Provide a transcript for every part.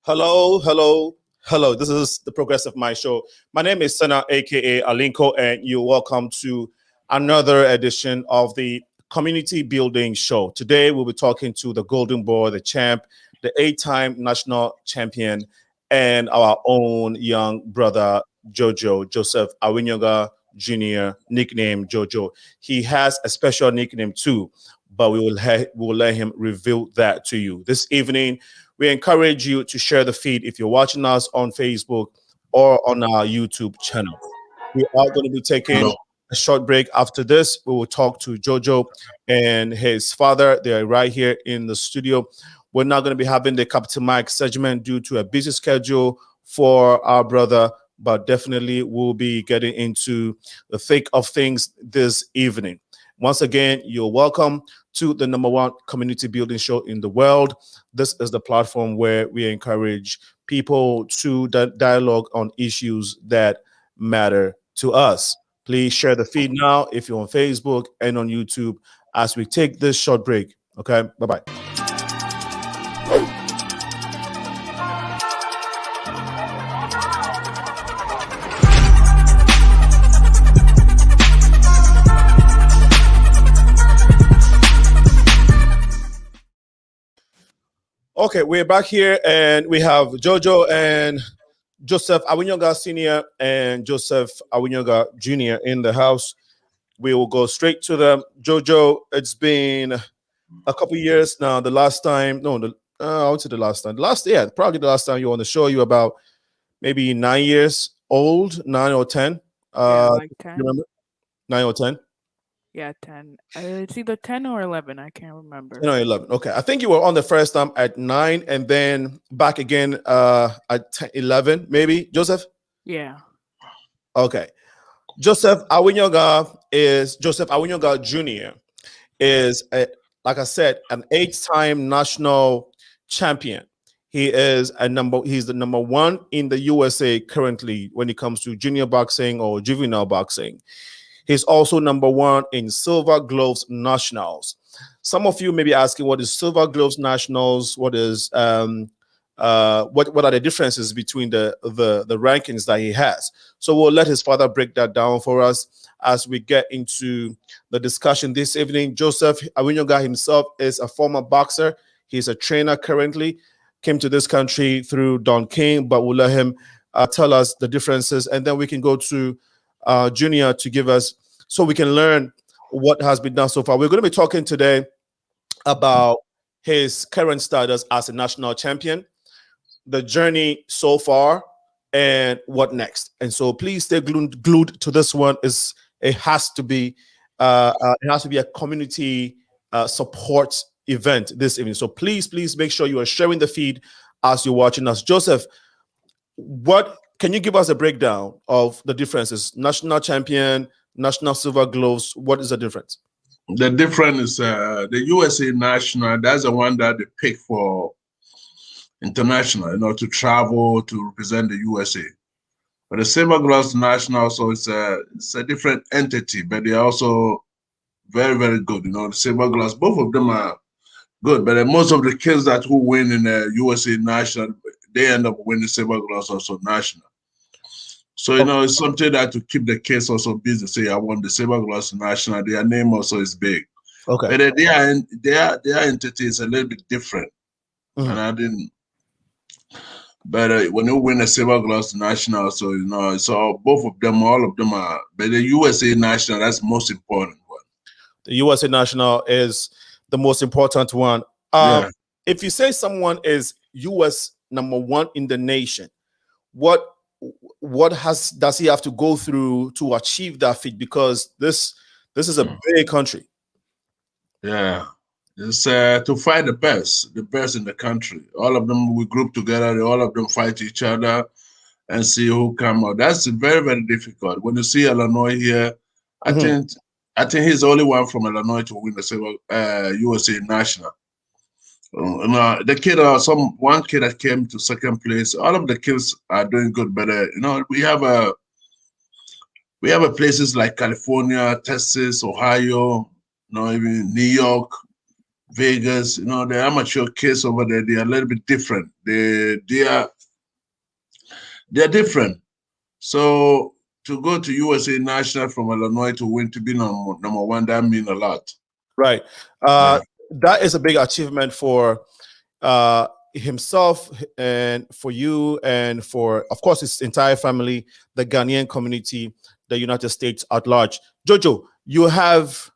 Hello, hello, hello. This is the Progressive My Show. My name is Sena, aka Alinko, and you're welcome to another edition of the Community Building Show. Today, we'll be talking to the Goledn Boy, the champ, the 8-time national champion, and our own young brother, JOJO, Joseph AWINOGYA Jr., nickname JOJO. He has a special nickname too, but we will let him reveal that to you. This evening, we encourage you to share the feed if you're watching us on Facebook or on our YouTube channel. We are going to be taking Hello. a short break after this. We will talk to Jojo and his father. They are right here in the studio. We're not going to be having the Captain Mike segment due to a busy schedule for our brother, but definitely we'll be getting into the thick of things this evening. Once again, you're welcome to the #1 community building show in the world. This is the platform where we encourage people to dialogue on issues that matter to us. Please share the feed now if you're on Facebook and on YouTube as we take this short break. Okay, bye bye. Okay, we're back here and we have Jojo and Joseph AWINOGYA Sr. and Joseph AWINOGYA Jr. in the house. We will go straight to them. Jojo, it's been a couple years now. The last time, no, I would say the last time. Probably the last time you were on the show, you were about maybe 9 years old, 9 or 10. Like You 10. remember? 9 or 10? Yeah, 10. It's either 10 or 11. I can't remember. 10 or 11. Okay. I think you were on the first time at 9 and then back again at 10, 11, maybe. Joseph? Yeah. Okay. Joseph AWINOGYA Jr. is, like I said, an 8-time national champion. He's the #1 in the USA currently when it comes to junior boxing or juvenile boxing. He's also #1 in Silver Gloves Nationals. Some of you may be asking, what is Silver Gloves Nationals? What is what are the differences between the rankings that he has? So we'll let his father break that down for us as we get into the discussion this evening. Joseph AWINOGYA himself is a former boxer. He's a trainer currently. Came to this country through Don King, but we'll let him tell us the differences, and then we can go to Junior to give us, so we can learn what has been done so far. We're going to be talking today about his current status as a national champion, the journey so far, and what next. And so please stay glued to this one. It has to be a community support event this evening. So please make sure you are sharing the feed as you're watching us. Joseph, what can you give us a breakdown of the differences? National champion, national silver gloves. What is the difference? The difference is the USA national. That's the one that they pick for international, to travel to represent the USA. But the silver gloves national, so it's a different entity, but they're also very, very good. The silver gloves, both of them are good, but most of the kids that who win in the USA national, they end up winning silver gloves also national. So it's something that to keep the kids also busy. Say I won the silver gloves national. Their name also is big. Okay. But their entity is a little bit different. Mm-hmm. And I didn't. But when you win a silver gloves national, so it's all all of them are. But the USA national, that's the most important one. The USA national is the most important one. Yeah. If you say someone is US #1 in the nation, what does he have to go through to achieve that feat? Because this is a big country. Yeah, it's to fight the best in the country. All of them we group together. All of them fight each other and see who come out. That's very, very difficult. When you see Illinois here, I think he's the only one from Illinois to win the silver USA national. The kid, one kid that came to second place. All of the kids are doing good, but we have places like California, Texas, Ohio, even New York, Vegas. You know, the amateur kids over there, they are a little bit different. They're different. So to go to USA National from Illinois to win to be number one, that means a lot. Right. Yeah. That is a big achievement for himself and for you and for, of course, his entire family, the Ghanaian community, the United States at large. Jojo, you have,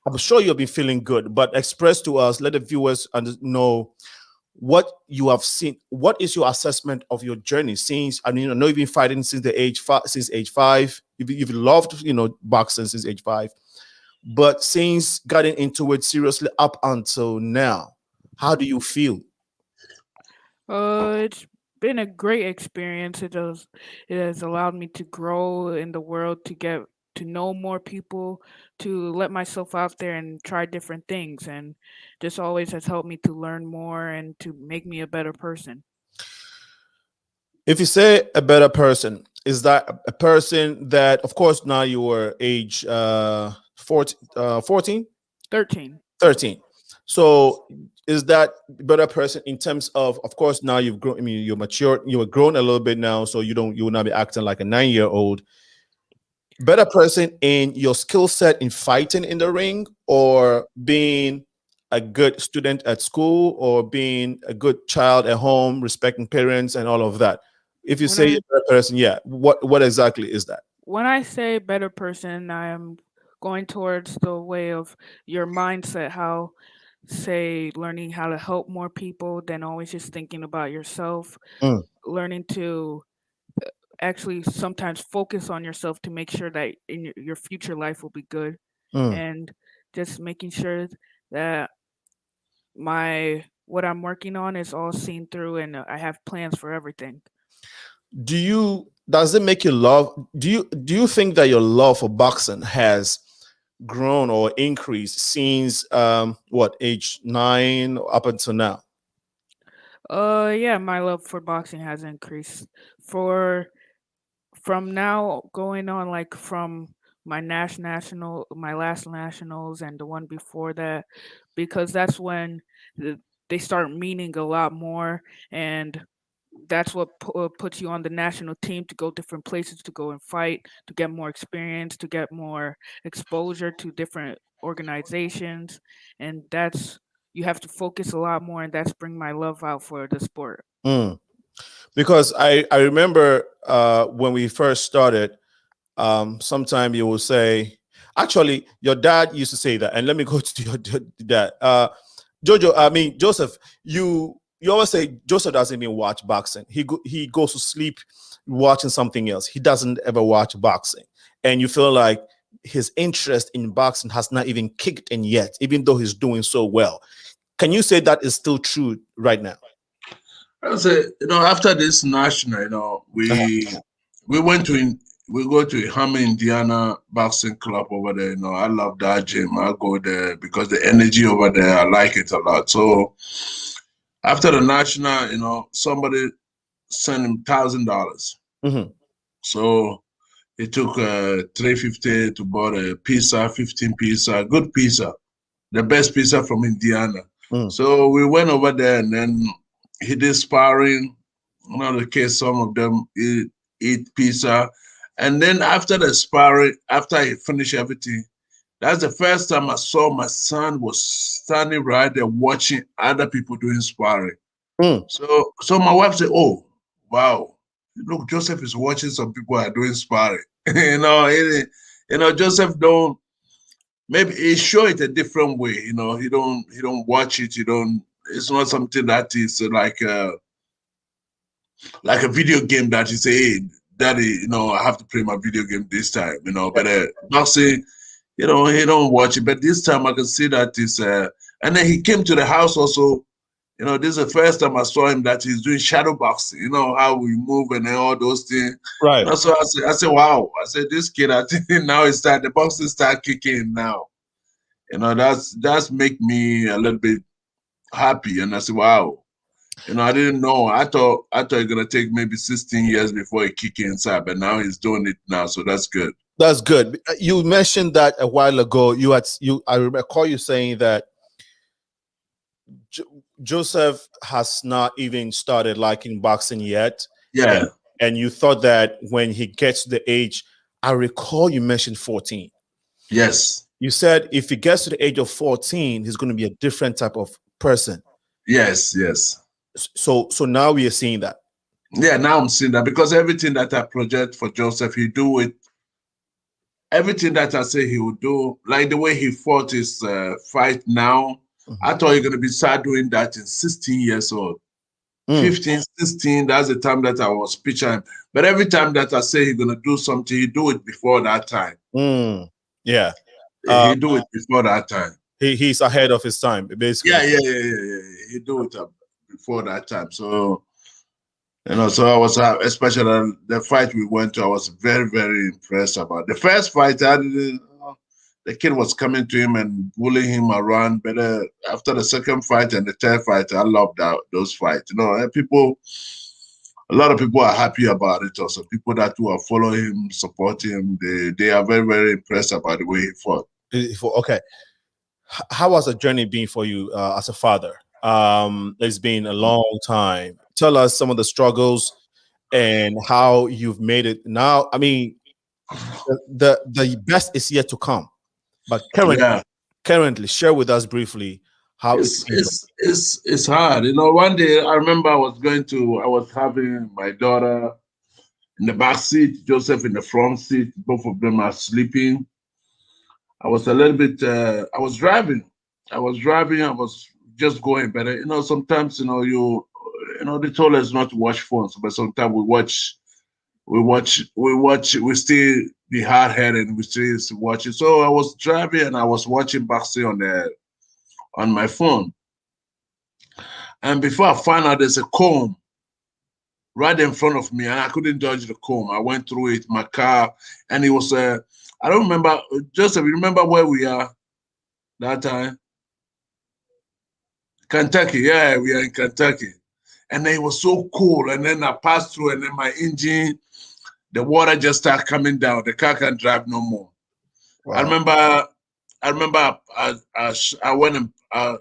I'm sure you'll be feeling good, but express to us, let the viewers know what you have seen. What is your assessment of your journey since? I mean, I know you've been fighting since the age since age 5. You've loved, boxing since age 5, but since getting into it seriously up until now, how do you feel? It's been a great experience. It has allowed me to grow in the world, to get to know more people, to let myself out there and try different things, and this always has helped me to learn more and to make me a better person. If you say a better person, is that a person that, of course, now you are age 14, 13. 13. So is that better person in terms of course, now you've grown, I mean, you're mature, you're grown a little bit now, so you will not be acting like a 9-year-old. Better person in your skill set in fighting in the ring, or being a good student at school, or being a good child at home, respecting parents and all of that? If you When say I a better person, yeah, what exactly is that? when I say better person, I am going towards the way of your mindset, how say learning how to help more people than always just thinking about yourself, Mm, learning to actually sometimes focus on yourself to make sure that in your future life will be good, mm. and just making sure that my what I'm working on is all seen through, and I have plans for everything. Does it make you love, do you think that your love for boxing has grown or increased since what, age 9 up until now? Yeah, my love for boxing has increased for from now going on, like from my last nationals and the one before that, because that's when they start meaning a lot more, and that's what puts you on the national team to go different places, to go and fight, to get more experience, to get more exposure to different organizations, and that's you have to focus a lot more, and that's bring my love out for the sport. Mm. Because I remember when we first started, sometime you will say, actually, your dad used to say that, and let me go to your dad. Jojo, I mean Joseph, you always say Joseph doesn't even watch boxing. He goes to sleep watching something else. He doesn't ever watch boxing, and you feel like his interest in boxing has not even kicked in yet, even though he's doing so well. Can you say that is still true right now? I would say, after this national, Uh-huh. we went we go to Hammond, Indiana boxing club over there. I love that gym. I go there because the energy over there, I like it a lot. So after the national, somebody sent him $1,000. Mhm. So he took 350 to buy a pizza, 15 pizza, good pizza, the best pizza from Indiana. Mm. So we went over there, and then he did sparring. The kids, some of them eat pizza. And then after the sparring, after he finished everything, that's the first time I saw my son was standing right there watching other people doing sparring. Mm. So my wife said, "Oh, wow, look, Joseph is watching some people are doing sparring." Joseph don't, maybe he show it a different way. He don't watch it. He don't. It's not something that is like a video game that you say, "Hey, daddy, I have to play my video game this time." But boxing, he don't watch it. But this time I can see that is. And then he came to the house also. This is the first time I saw him that he's doing shadow boxing. How we move and then all those things. Right. So I said, wow. I said, this kid, I think now the boxing start kicking now. That's make me a little bit happy. And I said, wow. I didn't know. I thought it's gonna take maybe 16 years before he kick inside, but now he's doing it now, so that's good. That's good. You mentioned that a while ago. I recall you saying that Joseph has not even started liking boxing yet, Yeah. and you thought that when he gets to the age, I recall you mentioned 14. Yes. You said if he gets to the age of 14, he's going to be a different type of person. Yes. Yes. So now we are seeing that. Yeah. Now I'm seeing that because everything that I project for Joseph, he do it. Everything that I say he would do, like the way he fought his fight now, Mhm. I thought he going to be start doing that in 16 years old. Mm. 15, 16, that's the time that I was picturing. But every time that I say he's gonna do something, he do it before that time. Mm. Yeah. He do it before that time. He's ahead of his time, basically. Yeah. He do it before that time. So so I was especially the fight we went to. I was very, very impressed about the first fight. I didn't. The kid was coming to him and bullying him around. But after the second fight and the third fight, I loved those fights. And people. A lot of people are happy about it also. People that who are following him, supporting him, they are very, very impressed about the way he fought. Okay. How has the journey been for you as a father? It's been a long time. Tell us some of the struggles and how you've made it. Now, I mean, the best is yet to come. But Yeah, currently, share with us briefly how it's it's been. it's it's it's hard. One day I remember I was having my daughter in the back seat, Joseph in the front seat. Both of them are sleeping. I was a little bit. I was driving. I was just going, but sometimes they told us not to watch phones, but sometimes we watch. We still be hard headed. We still watch it. So I was driving and I was watching boxing on my phone. And before I found out, there's a comb right in front of me, and I couldn't dodge the comb. I went through it, my car, and it was I don't remember. Joseph, you remember where we are that time? Kentucky. Yeah, we are in Kentucky. And then it was so cool. And then I passed through, and then my engine, the water just started coming down. The car can't drive no more. I Wow. remember. I went and I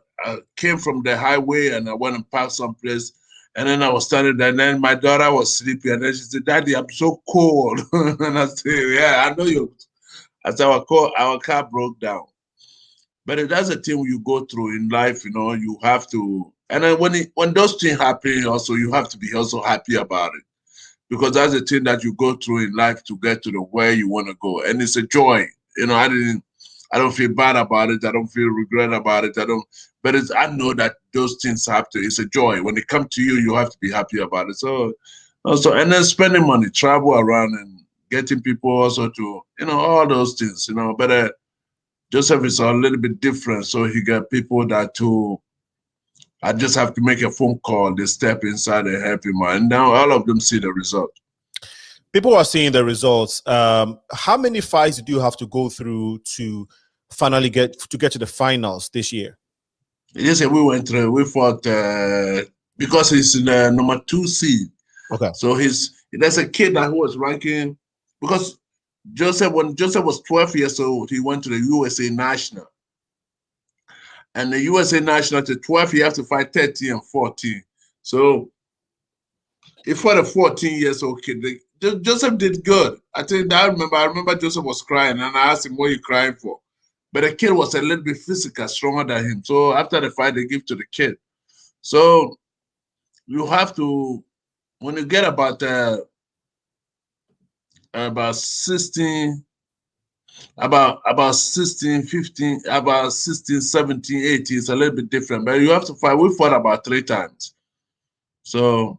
came from the highway and I went and parked someplace. And then I was standing there, and then my daughter was sleeping, and then she said, "Daddy, I'm so cold." And I said, "Yeah, I know you." As our car broke down. But that's a thing you go through in life, you have to. And then when those things happen, also you have to be also happy about it because that's the thing that you go through in life to get to the where you want to go, and it's a joy. I don't feel bad about it. I don't feel regret about it. But I know that those things have to. It's a joy when it comes to you. You have to be happy about it. So also, and then spending money, travel around, and getting people also to all those things. But Joseph is a little bit different. So he got people that too. I just have to make a phone call. They step inside and help him out. And now all of them see the result. People are seeing the results. How many fights do you have to go through to finally get to the finals this year? Yes, we fought because he's in the number 2 seed. Okay. So there's a kid that was ranking because when Joseph was 12 years old, he went to the USA National. And the USA National to 12, you have to fight 13 and 14. So if for the 14 years old kid, Joseph did good. I remember Joseph was crying, and I asked him, "What are you crying for?" But the kid was a little bit physical, stronger than him. So after the fight, they give to the kid. So you have to, when you get about 16, about 16, 15, about 16, 17, 18, it's a little bit different. But you have to fight. We fought about 3 times. So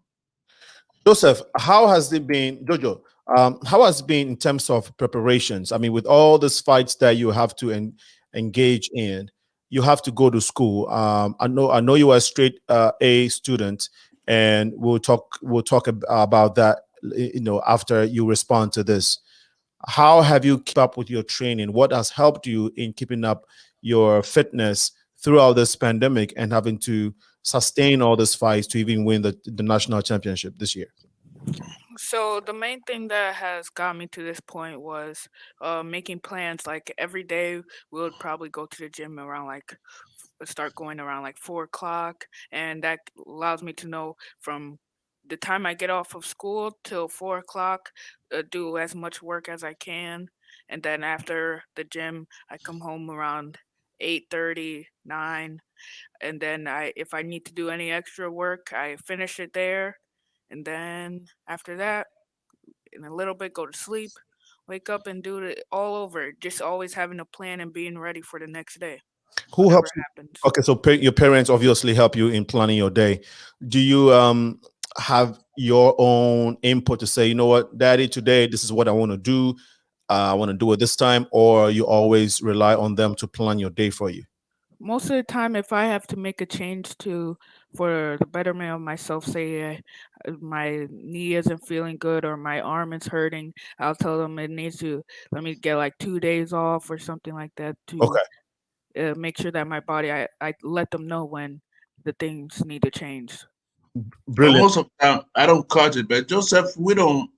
Joseph, how has it been, Jojo? How has it been in terms of preparations? I mean, with all these fights that you have to engage in, you have to go to school. I know you are a straight A student, and we'll talk about that, after you respond to this. How have you kept up with your training? What has helped you in keeping up your fitness throughout this pandemic and having to sustain all these fights to even win the national championship this year? So the main thing that has got me to this point was making plans. Like every day, we would probably go to the gym around like start going around like 4 o'clock, and that allows me to know from the time I get off of school till 4 o'clock, do as much work as I can, and then after the gym, I come home around 8:30, 9, and then if I need to do any extra work, I finish it there, and then after that, in a little bit, go to sleep, wake up and do it all over. Just always having a plan and being ready for the next day, Who whatever helps you? happens. Okay, so your parents obviously help you in planning your day. Do you have your own input to say, you know what, daddy, today this is what I want to do. I want to do it this time, or you always rely on them to plan your day for you? Most of the time, if I have to make a change to for the betterment of myself, say my knee isn't feeling good or my arm is hurting, I'll tell them it needs to let me get like 2 days off or something like that to Okay, make sure that my body, I let them know when the things need to change. But brilliant. most of the time, I don't cut it. But Joseph, we don't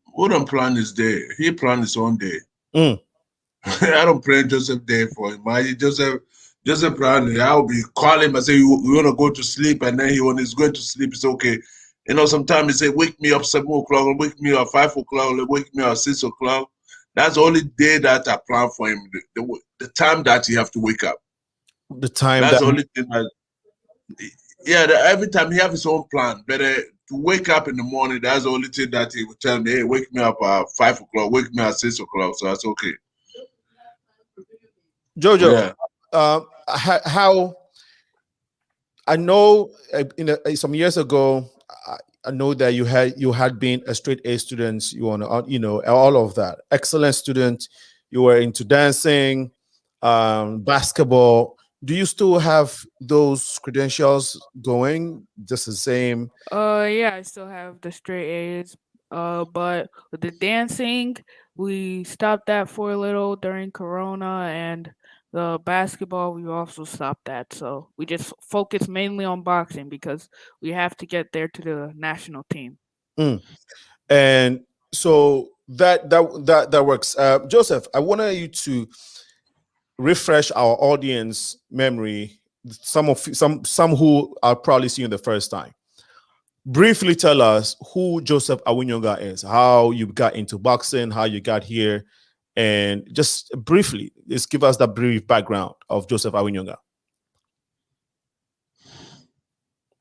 plan his day. He plan his own day. Mm. I don't plan Joseph day for him. Joseph plan it. I'll be calling him and say, you want to go to sleep? And then when he's going to sleep, it's okay. You know, sometimes he say, wake me up 7 o'clock, or wake me up 5 o'clock, or wake me up 6 o'clock. That's the only day that I plan for him. The time that he have to wake up. The time That's that the only thing that. Yeah, every time he have his own plan. But to wake up in the morning, that's the only thing that he would tell me. Hey, wake me up at 5 o'clock. Wake me at 6 o'clock. So that's okay. Jojo, Yeah. how I know some years ago, I know that you had been a straight A student. You want to, all of that. Excellent student. You were into dancing, basketball. Do you still have those credentials going? Just the same. Yeah, I still have the straight A's. But with the dancing, we stopped that for a little during Corona, and the basketball we also stopped that. So we just focus mainly on boxing because we have to get there to the national team. Mm. And so that works. Joseph, I wanted you to refresh our audience memory. Some who are probably seeing the first time. Briefly tell us who Joseph AWINOGYA is, how you got into boxing, how you got here, and just briefly, just give us that brief background of Joseph AWINOGYA.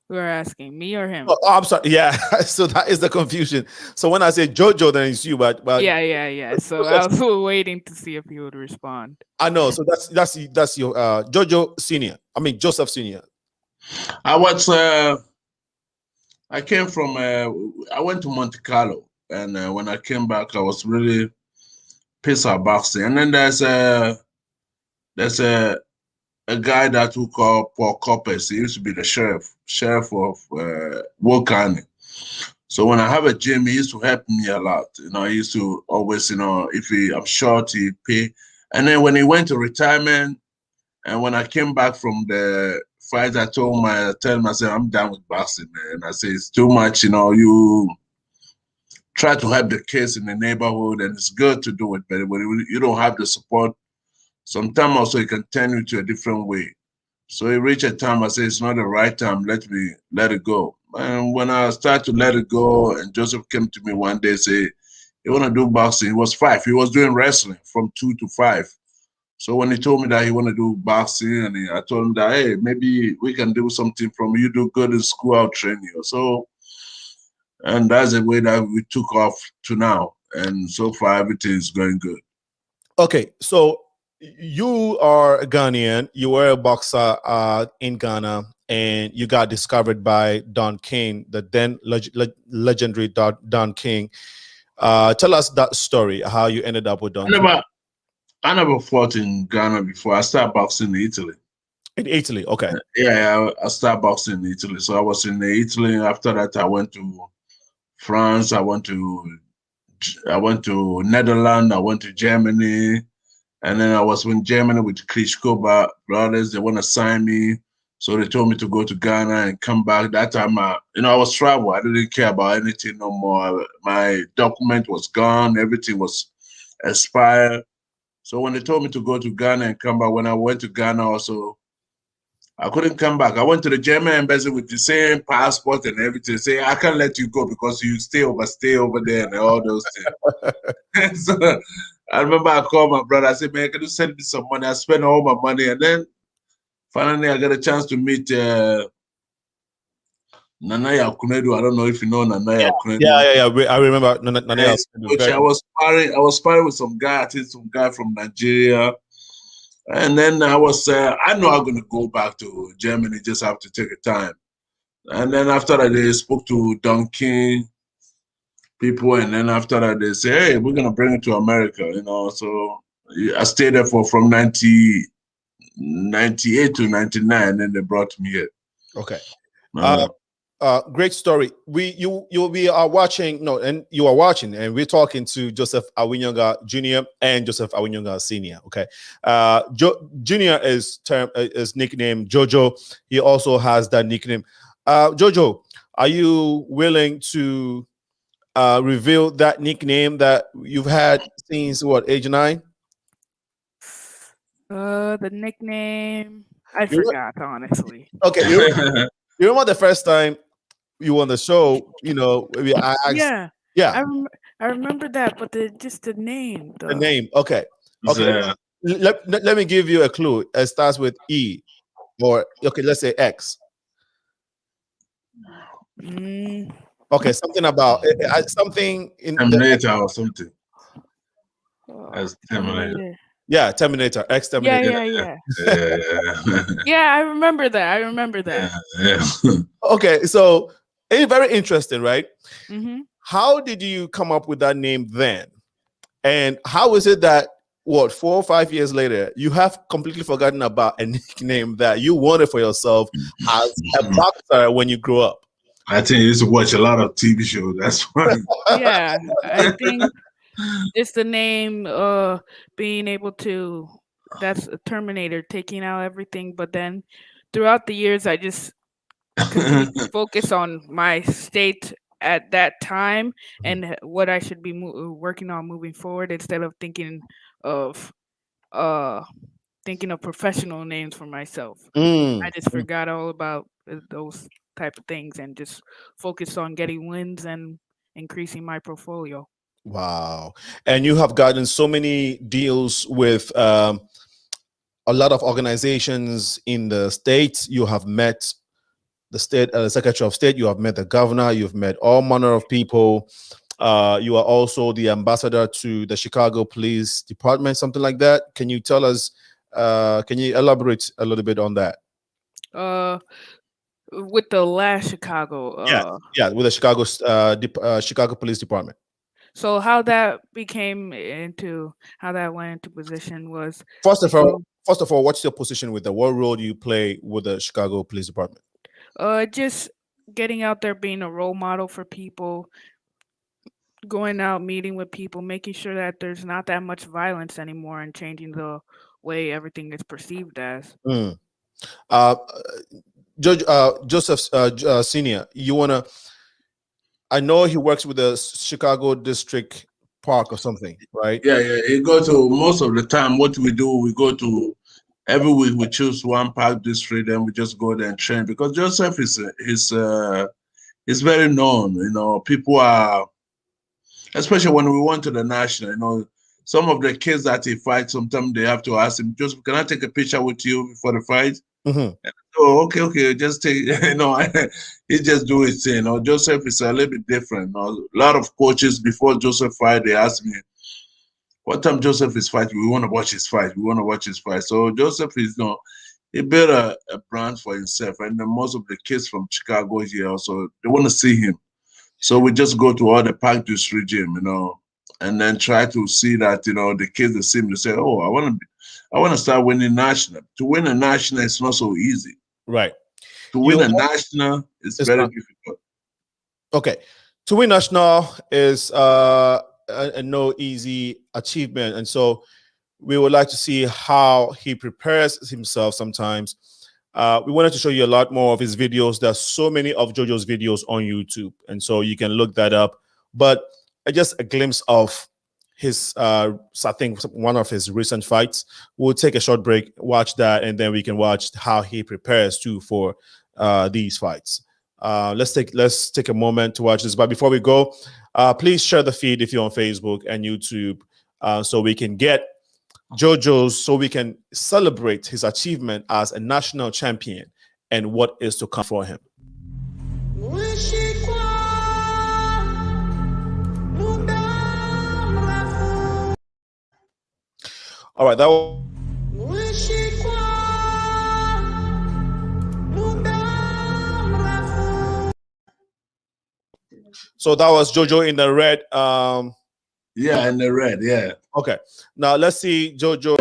We are asking me or him. Oh, I'm sorry. Yeah, so that is the confusion. So when I say JoJo, then it's you, but Yeah. So I was waiting to see if he would respond. I know. So that's your JoJo Senior. I mean Joseph Senior. I came from. I went to Monte Carlo, and when I came back, I was really pissed at boxing. And then there's a guy that we call Paul Coppers. He used to be the sheriff of Will County. So when I have a gym, he used to help me a lot. You know, he used to always, if I'm short, he pay. And then when he went to retirement, and when I came back from the fight, I tell him, I said, I'm done with boxing, man. I say, it's too much, you try to help the kids in the neighborhood, and it's good to do it, but when you don't have the support, sometimes also it can turn you to a different way. So it reached a time, I said, it's not the right time, let it go. And when I started to let it go, and Joseph came to me one day, say, you want to do boxing? He was 5. He was doing wrestling from 2 to 5. So when he told me that he want to do boxing, and I told him that, hey, maybe we can do something from you do good in school, I'll train you. So, and that's the way that we took off to now. And so far, everything is going good. Okay, so you are a Ghanaian. You were a boxer in Ghana, and you got discovered by Don King, the then legendary Don King. Tell us that story, how you ended up with Don King. I never fought in Ghana before. I started boxing in Italy. In Italy, okay. Yeah, I started boxing in Italy. So I was in Italy. After that, I went to France. I went to Netherlands. I went to Germany. And then I was in Germany with Klitschko brothers. They want to sign me. So they told me to go to Ghana and come back. That time, I was travel. I didn't care about anything no more. My document was gone. Everything was expired. So when they told me to go to Ghana and come back, when I went to Ghana also, I couldn't come back. I went to the German embassy with the same passport and everything. Say, I can't let you go because you stay over there and all those things. So I remember I called my brother. I said, man, can you send me some money? I spent all my money. And then finally I got a chance to meet Nanaya Kunedu. I don't know if you know Nanaya Kunedu. Yeah. I remember Nanaya. Which I was sparring with some guy, I think some guy from Nigeria. And then I know I'm going to go back to Germany, just have to take a time. And then after that, they spoke to Duncan people. And then after that, they say, hey, we're going to bring it to America, you know. So I stayed there from 98 to 99, and then they brought me here. Okay. Great story. You are watching, and we're talking to Joseph AWINOGYA Jr. and Joseph AWINOGYA Sr. Okay, Jr. is nicknamed JOJO. He also has that nickname. JOJO, are you willing to reveal that nickname that you've had since what, age 9? The nickname I forgot, honestly. Okay, you remember the first time you were on the show, maybe I asked, yeah. I remember that, but just the name. The name. Okay. Let me give you a clue. It starts with E, or let's say X. Okay, something about something in Terminator or something. As Terminator. Yeah, Terminator. X Terminator. Yeah. Yeah, I remember that. Yeah. Okay, so it's very interesting, right? Mm-hmm. How did you come up with that name then? And how is it that 4 or 5 years later, you have completely forgotten about a nickname that you wanted for yourself as a boxer when you grew up? I think you used to watch a lot of TV shows. That's why. Yeah, I think just the name, being able to, that's a Terminator, taking out everything. But then throughout the years, I just continued to focus on my state at that time and what I should be working on moving forward, instead of thinking of professional names for myself. I just forgot all about those type of things and just focused on getting wins and increasing my portfolio. Wow. And you have gotten so many deals with a lot of organizations in the States. You have met the state Secretary of State, you have met the governor, you've met all manner of people. You are also the ambassador to the Chicago Police Department, something like that. Can you tell us, can you elaborate a little bit on that? With the last Chicago. With the Chicago Police Department. So how that went into position was, first of all, what's your position with what role do you play with the Chicago Police Department? Just getting out there, being a role model for people, going out, meeting with people, making sure that there's not that much violence anymore, and changing the way everything is perceived as. Joseph Senior, I know he works with the Chicago District Park or something, right? Yeah. He go to, most of the time, what we do, we go to, every week we choose one park district and we just go there and train, because Joseph is very known. People are, especially when we went to the national, some of the kids that he fights, sometimes they have to ask him, Joseph, can I take a picture with you before the fight? Oh, okay, just take, he just do his thing. Joseph is a little bit different. A lot of coaches, before Joseph fight, they ask me, what time Joseph is fighting? We want to watch his fight. So Joseph is, he built a brand for himself. And then most of the kids from Chicago here also, they want to see him. So we just go to all the park district gym, and then try to see that, the kids, they see him, they say, oh, I want to start winning national. To win a national, it's not so easy. Right. To win a national, it's very difficult. Okay. To win national is a no easy achievement. And so we would like to see how he prepares himself sometimes. We wanted to show you a lot more of his videos. There's so many of JoJo's videos on YouTube, and so you can look that up. But just a glimpse of his I think one of his recent fights. We'll take a short break, watch that, and then we can watch how he prepares too for these fights. Let's take a moment to watch this. But before we go, please share the feed if you're on Facebook and YouTube, so we can get JoJo's, so we can celebrate his achievement as a national champion and what is to come for him. All right, that was so that was JoJo in the red. Yeah, in the red. Yeah. Okay, now let's see JoJo.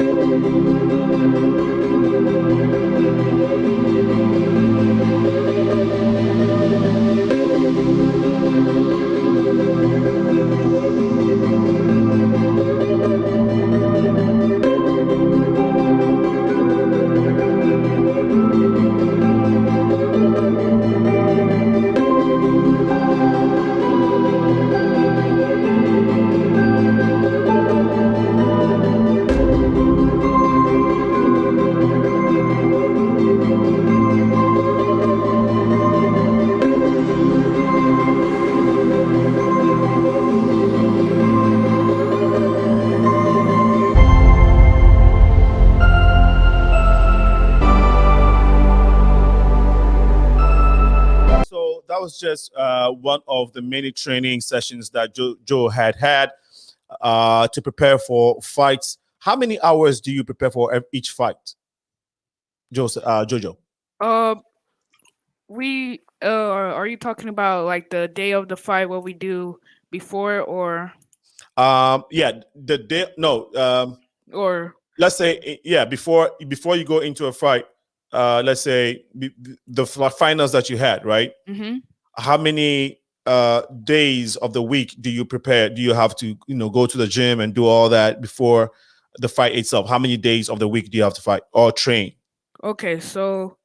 So that was just one of the many training sessions that Joe had to prepare for fights. How many hours do you prepare for each fight, Jojo? Uh, we are you talking about like the day of the fight, what we do before, Yeah, the day. No, or let's say yeah, before you go into a fight. Let's say the finals that you had, right? mm-hmm. How many days of the week do you prepare? Do you have to go to the gym and do all that before the fight itself? How many days of the week do you have to fight or train? Okay, so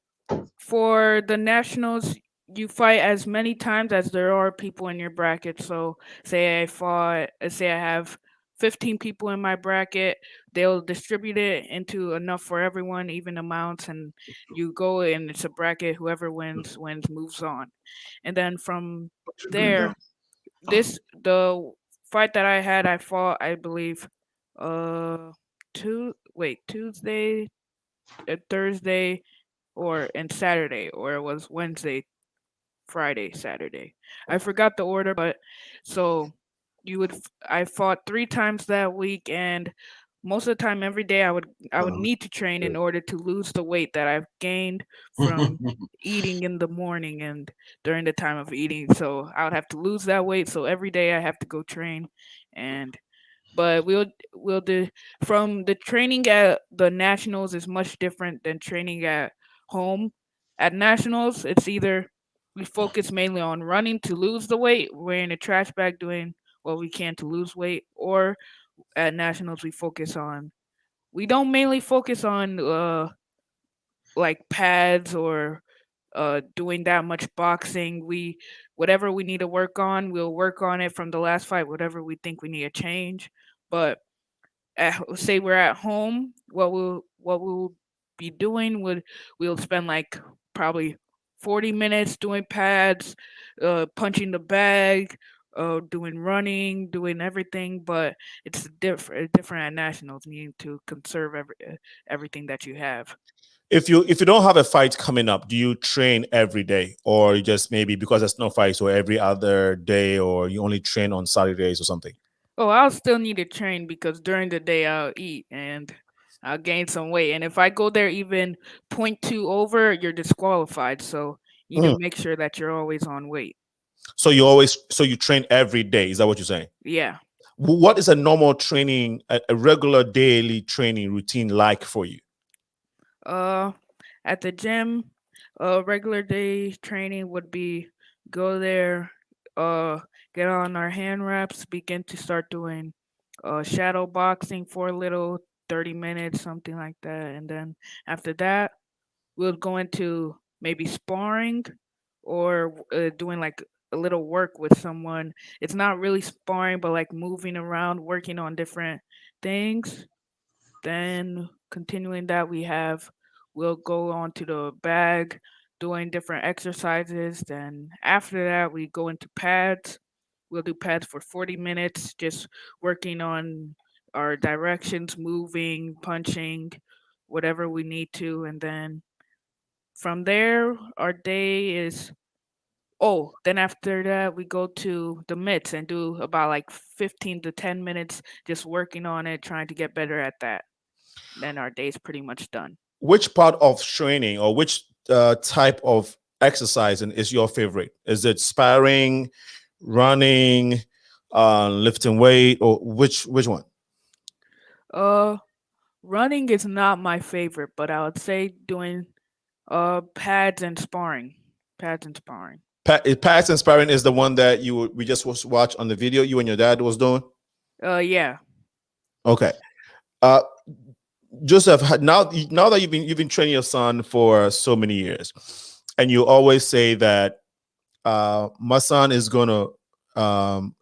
for the nationals, you fight as many times as there are people in your bracket. So say I have 15 people in my bracket, they'll distribute it into enough for everyone, even amounts, and you go and it's a bracket. Whoever wins, moves on. And then from there, the fight that I had, I fought, I believe, uh, Tuesday, Thursday, and Saturday, or it was Wednesday, Friday, Saturday. I forgot the order, but so I fought 3 times that week, and most of the time, every day, I would need to train in order to lose the weight that I've gained from eating in the morning and during the time of eating. So I would have to lose that weight. So every day I have to go train, and but we'll do from the training at the nationals is much different than training at home. At nationals, it's either we focus mainly on running to lose the weight, wearing a trash bag, doing what we can to lose weight, or at nationals we don't mainly focus on like pads or doing that much boxing. We whatever we need to work on, we'll work on it from the last fight. Whatever we think we need to change, but say we're at home, what we'll be doing would we'll spend like probably 40 minutes doing pads, punching the bag, doing running, doing everything. But it's different at nationals, needing to conserve everything that you have. If you don't have a fight coming up, do you train every day, or you just maybe because there's no fight, so every other day, or you only train on Saturdays or something? Oh, I'll still need to train because during the day I'll eat and I'll gain some weight. And if I go there even point 0.2 over, you're disqualified. So you need Mhm. to make sure that you're always on weight. So you train every day. Is that what you're saying? Yeah. What is a normal training, a regular daily training routine like for you? Uh, at the gym, regular day training would be go there, uh, get on our hand wraps, begin to start doing shadow boxing for a little 30 minutes, something like that. And then after that, we'll go into maybe sparring or doing like a little work with someone. It's not really sparring, but like moving around, working on different things. Then continuing that, we'll go on to the bag, doing different exercises. Then after that, we go into pads. We'll do pads for 40 minutes, just working on our directions, moving, punching, whatever we need to. And then from there, our day is. Oh, then after that, we go to the mitts and do about like 15 to 10 minutes just working on it, trying to get better at that. Then our day's pretty much done. Which part of training or which type of exercising is your favorite? Is it sparring, running, lifting weight, or which one? Uh, Running is not my favorite, but I would say doing pads and sparring. Pads and sparring. Pass and sparring is the one that we just was watch on the video you and your dad was doing. Yeah. Okay. Uh, Joseph, now that you've been training your son for so many years, and you always say that my son is gonna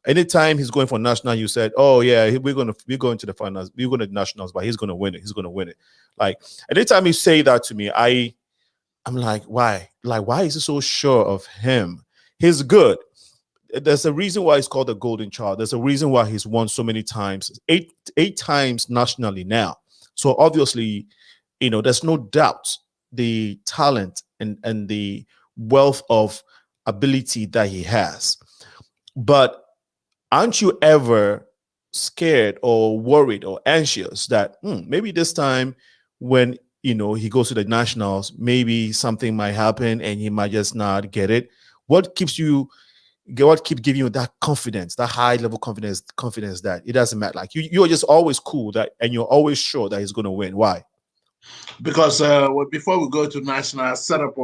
anytime he's going for national, you said, oh yeah, we're going to the finals, we're going to nationals, but he's gonna win it. He's gonna win it. Like anytime you say that to me, I'm like, why? Like, why is he so sure of him? He's good. There's a reason why he's called the golden child. There's a reason why he's won so many times, eight times nationally now. So obviously, there's no doubt the talent and the wealth of ability that he has. But aren't you ever scared or worried or anxious that maybe this time when he goes to the nationals, maybe something might happen and he might just not get it? What keeps giving you that confidence, that high level confidence that it doesn't matter? Like you're just always cool and you're always sure that he's going to win. Why? Because before we go to national, I set up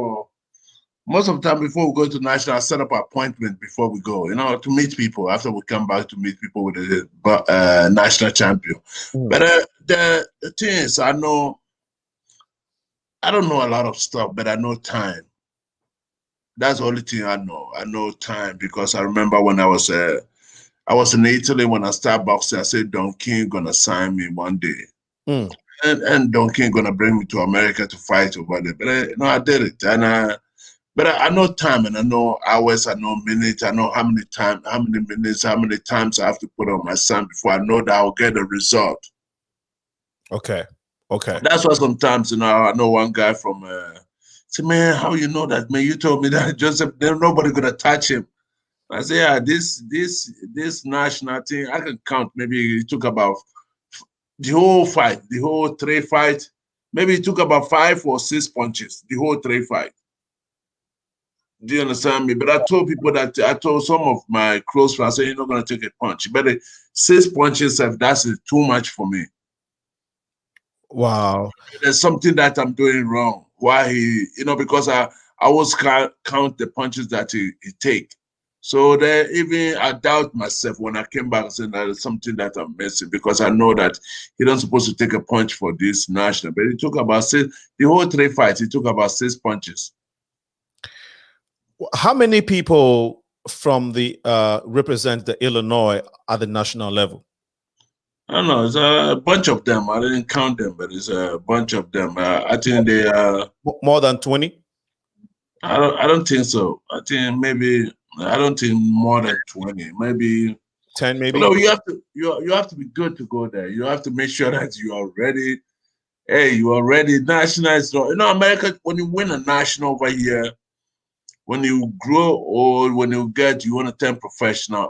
most of the time before we go to national, I set up an appointment before we go, to meet people after we come back to meet people with the national champion. But the thing is, I don't know a lot of stuff, but I know time. That's the only thing I know. I know time because I remember when I was in Italy when I started boxing. I said Don King gonna sign me one day, and Don King gonna bring me to America to fight over there. But I did it, and but I know time, and I know hours, I know minutes, I know how many minutes, how many times I have to put on my son before I know that I'll get a result. Okay. That's why sometimes I know one guy from. Say, man, how you know that, man? You told me that Joseph, there's nobody gonna touch him. I say, yeah, this national thing, I can count. Maybe it took about the whole fight, the whole 3 fight. Maybe it took about 5 or 6 punches, the whole 3 fight. Do you understand me? But I told some of my close friends, I said, you're not gonna take a punch. But 6 punches, that's too much for me. Wow. There's something that I'm doing wrong. Why because I always count the punches that he take. So even I doubt myself when I came back and said that there's something that I'm missing because I know that he don't supposed to take a punch for this national. But he took about 6, the whole 3 fights, he took about 6 punches. How many people from the represent the Illinois at the national level? I don't know. It's a bunch of them. I didn't count them, but it's a bunch of them. I think they are more than 20. I don't think so. I think maybe I don't think more than 20. Maybe 10. Maybe. No, you have to be good to go there. You have to make sure that you are ready. Hey, you are ready. National, America. When you win a national over here, when you grow old, when you want to turn professional.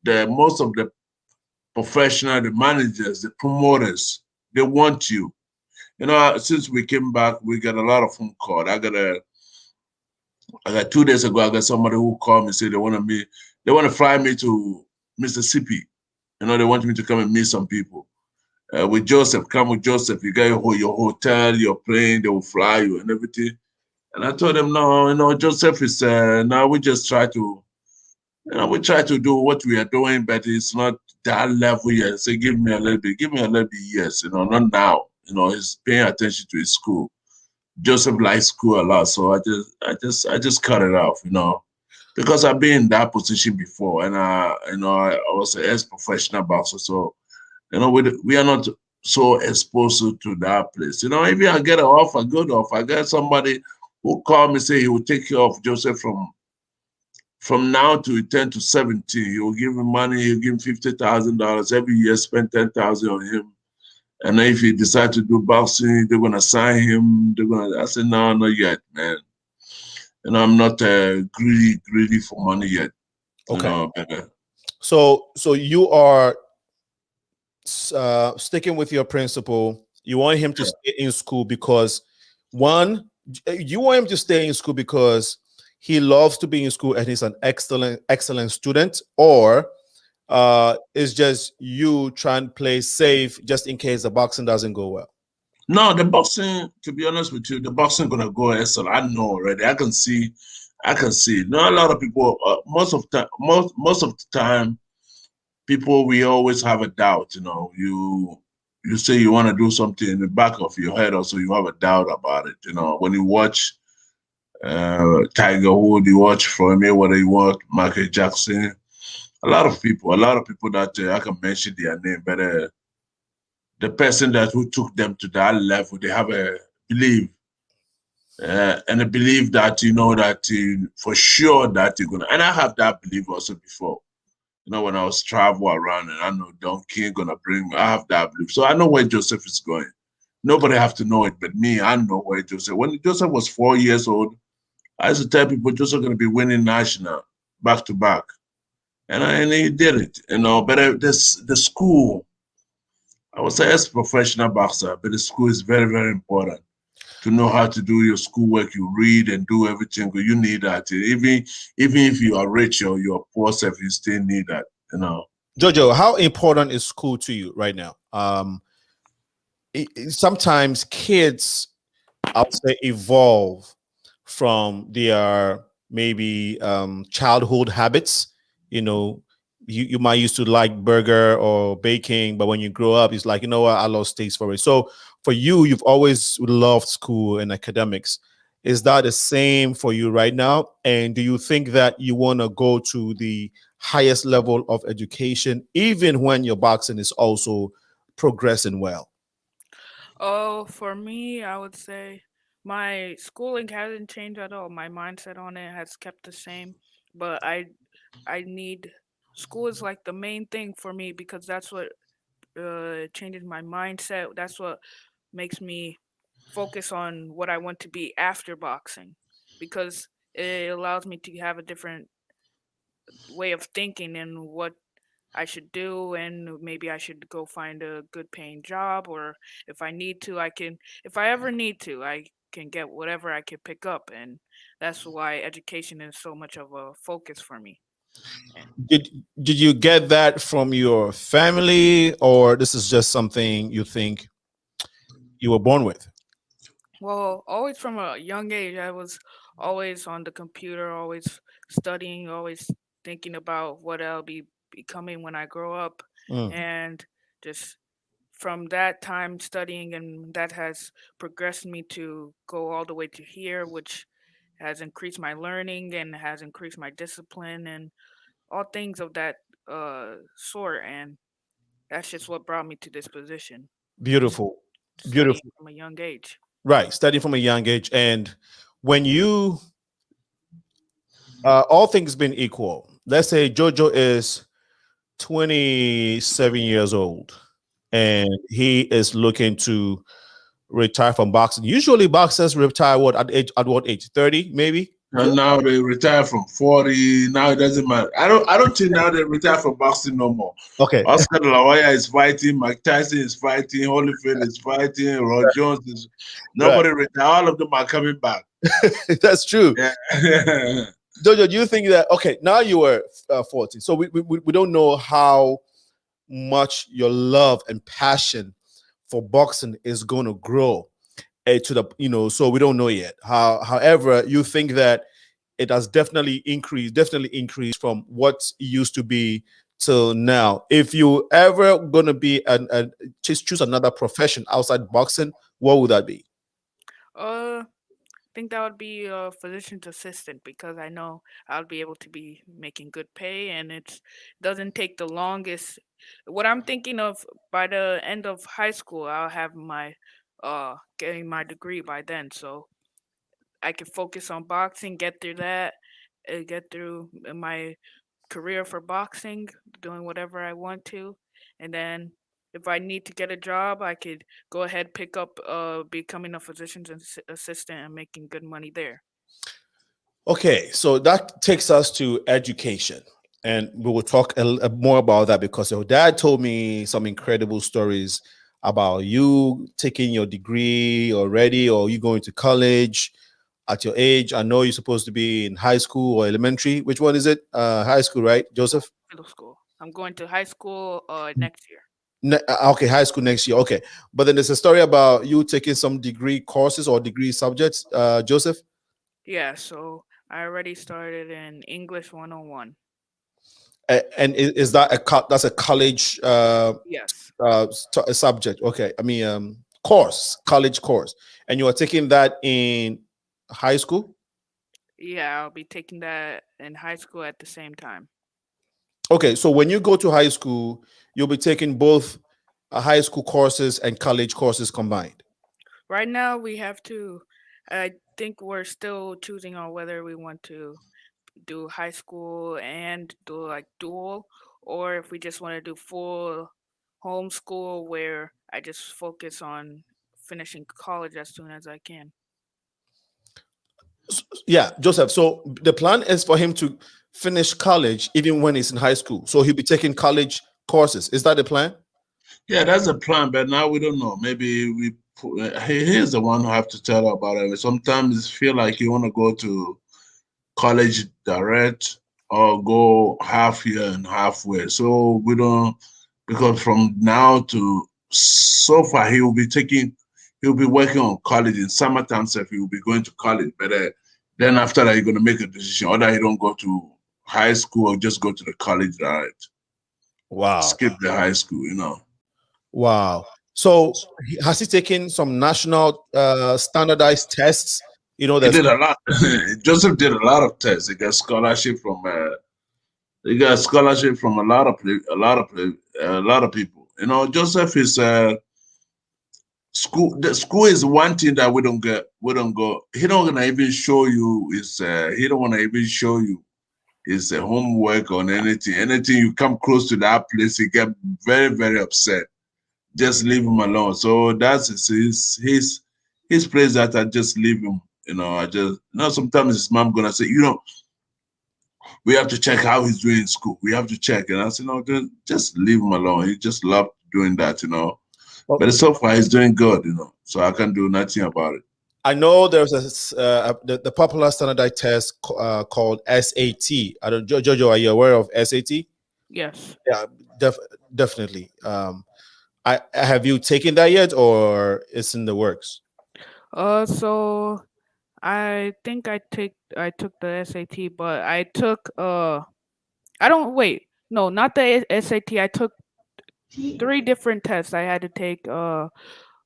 Most of the professional, the managers, the promoters, they want you. Since we came back, we got a lot of phone calls. I got 2 days ago, I got somebody who called me and said they want to fly me to Mississippi. They want me to come and meet some people. With Joseph, come with Joseph. You got your hotel, your plane, they will fly you and everything. And I told them, no, Joseph is now we just try to we try to do what we are doing, but it's not that level yet. So give me a little bit, yes, not now. He's paying attention to his school. Joseph likes school a lot, so I just cut it off, because I've been in that position before, and I was an ex-professional boxer, so we are not so exposed to that place. If I get an offer, good offer, I get somebody who called me say he will take care of Joseph from now to 10 to 17. He will give him money. He'll give him $50,000 every year. Spend 10,000 on him. And then if he decide to do boxing, they're gonna sign him. I said, no, not yet, man. I'm not greedy for money yet. Okay. But, So you are sticking with your principle. You want him to stay in school because one, you want him to stay in school because he loves to be in school and he's an excellent student, or it's just you trying to play safe just in case the boxing doesn't go well? no, the boxing, to be honest with you, the boxing gonna go excellent. I know already. I can see. Not a lot of people. Most of the time, people, we always have a doubt. You say you want to do something in the back of your head, also you have a doubt about it. When you watch Tiger Wood, you watch Floyd Mayweather, you watch Michael Jackson. A lot of people that I can mention their name, but the person who took them to that level, they have a belief. And a belief that that for sure that you're gonna, and I have that belief also before. When I was travel around and I know Don King gonna bring me, I have that belief. So I know where Joseph is going. Nobody have to know it but me. I know where Joseph. When Joseph was 4 years old, I used to tell people Joseph gonna be winning national back to back, and he did it. But the school, I would say as a professional boxer, but the school is very, very important to know how to do your schoolwork. You read and do everything. You need that. Even if you are rich or you are poor, self, you still need that. Jojo, how important is school to you right now? Sometimes kids, I would say, evolve from their maybe childhood habits. You might used to like burger or baking, but when you grow up, it's like, what, I lost taste for it. So for you, you've always loved school and academics. Is that the same for you right now? And do you think that you want to go to the highest level of education, even when your boxing is also progressing well? Oh, for me, I would say my schooling hasn't changed at all. My mindset on it has kept the same, but I need school is like the main thing for me because that's what changes my mindset. That's what makes me focus on what I want to be after boxing because it allows me to have a different way of thinking and what I should do, and maybe I should go find a good paying job, or if I need to, if I ever need to, I can get whatever I can pick up, and that's why education is so much of a focus for me. And Did you get that from your family, or this is just something you think you were born with? well, always from a young age, I was always on the computer, always studying, always thinking about what I'll be becoming when I grow up, Mm. and just from that time studying, and that has progressed me to go all the way to here, which has increased my learning and has increased my discipline and all things of that sort. And that's just what brought me to this position, Beautiful, studying beautiful. from a young age. Right, studying from a young age, and when you, all things being equal, let's say Jojo is 27 years old, and he is looking to retire from boxing. Usually, boxers retire at what age? 30, maybe. And now they retire from 40. Now it doesn't matter. I don't think now they retire from boxing no more. Okay. Oscar De La Hoya is fighting, Mike Tyson is fighting, Holyfield is fighting, Roy Jones is, Right. nobody retire. All of them are coming back. That's true. Yeah. Jojo, do you think that, okay, now you were 40, so we don't know how much your love and passion for boxing is going to grow to the, so we don't know yet. However, you think that it has definitely increased from what it used to be till now. If you ever going to be choose another profession outside boxing, what would that be? Uh, think that would be a physician's assistant because I know I'll be able to be making good pay and it doesn't take the longest. What I'm thinking of by the end of high school, I'll have my getting my degree by then, so I can focus on boxing, get through that, get through my career for boxing, doing whatever I want to, and then if I need to get a job, I could go ahead pick up becoming a physician's assistant and making good money there. Okay, so that takes us to education. And we will talk more about that because your dad told me some incredible stories about you taking your degree already or you going to college at your age. I know you're supposed to be in high school or elementary. Which one is it? High school, right, Joseph? Middle school. I'm going to high school next year. Okay, high school next year. Okay, but then there's a story about you taking some degree courses or degree subjects, Joseph. Yeah, so I already started in English 101. And is that that's a college Yes. a subject? Okay, I mean course, college course, and you are taking that in high school. Yeah, I'll be taking that in high school at the same time. Okay, so when you go to high school, you'll be taking both high school courses and college courses combined. Right now, we have to. I think we're still choosing on whether we want to do high school and do like dual, or if we just want to do full homeschool where I just focus on finishing college as soon as I can. Yeah, Joseph. So the plan is for him to finish college even when he's in high school. So he'll be taking college courses. Is that the plan? Yeah, that's a plan, but now we don't know. Maybe he's the one who have to tell about it. Sometimes feel like you want to go to college direct or go half year and halfway. So we don't, because from now to so far he'll be working on college in summertime. So he will be going to college, but then after that you're going to make a decision whether he don't go to high school or just go to the college direct. Wow. Skip the high school, you know. Wow. So has he taken some national standardized tests? You know, He did a lot. Joseph did a lot of tests. He got scholarship from a lot of people. You know, Joseph is school. The school is one thing that we don't get. We don't go. He don't gonna even show you his. He don't wanna even show you his homework or anything. Anything you come close to that place, he get very very upset. Just leave him alone. So that's his place that I just leave him. You know, sometimes his mom gonna say, we have to check how he's doing in school. We have to check. And I said, no, just leave him alone. He just loved doing that, you know. Well, but so far he's doing good, you know. So I can't do nothing about it. I know there's the popular standardized test called SAT. I don't, Jojo, are you aware of SAT? Yes. Yeah, definitely. Have you taken that yet, or it's in the works? So I think I took the SAT, but I took I don't wait. No, not the SAT. I took 3 different tests. I had to take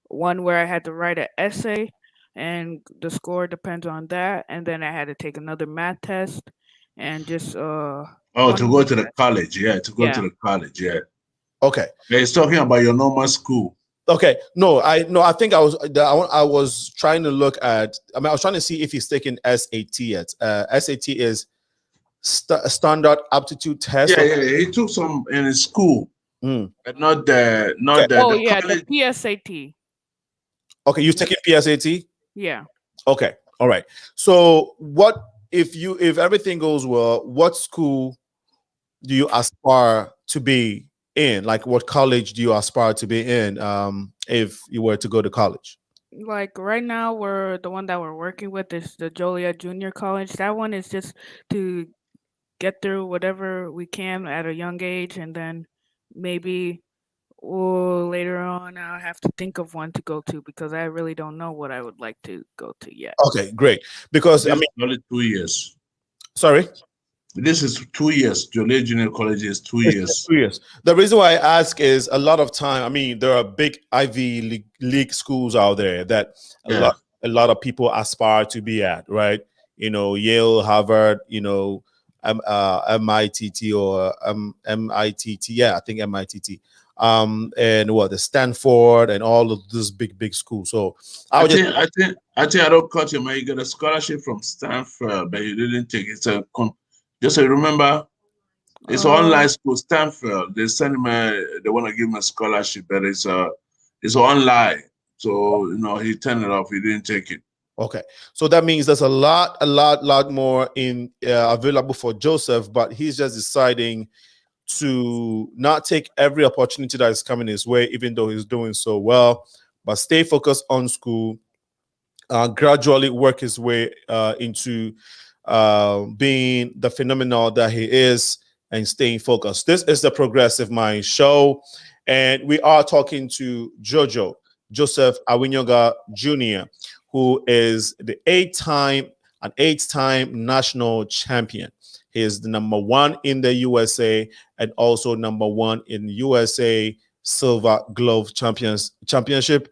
one where I had to write an essay and the score depends on that, and then I had to take another math test and just to go to the college, yeah, to go to the college, yeah. Okay. He's talking about your normal school. Okay, I think I was trying to look at. I mean, I was trying to see if he's taking SAT yet. SAT is standard aptitude test. Yeah, he took some in his school, but not the the PSAT. Okay, you've taken PSAT. Yeah. Okay, all right. So, what if everything goes well? What school do you aspire to be in? Like, what college do you aspire to be in if you were to go to college? Like right now, the one that we're working with is the Joliet Junior College. That one is just to get through whatever we can at a young age, and then maybe later on I'll have to think of one to go to because I really don't know what I would like to go to yet. Okay, great. Because I mean, only 2 years. Sorry. This is 2 years. Joliet Junior College is 2 years. 2 years. The reason why I ask is a lot of time. I mean, there are big Ivy League schools out there that a a lot of people aspire to be at, right? Yale, Harvard, MITT or MITT. Yeah, I think MITT. And what the Stanford and all of these big schools. So I I would just think I think I think I don't cut you, man. You got a scholarship from Stanford, but you didn't take it. Just so you remember, it's an Uh, online school, Stanford. They send him they want to give him a scholarship, but it's online. So he turned it off. He didn't take it. Okay, so that means there's a lot more in available for Joseph, but he's just deciding to not take every opportunity that is coming his way, even though he's doing so well, but stay focused on school, gradually work his way into being the phenomenal that he is and staying focused. This is the Progressive Mind Show, and we are talking to JoJo, Joseph AWINOGYA Jr., who is an eight-time national champion. He is the number one in the USA and also number one in USA Silver Glove Championship.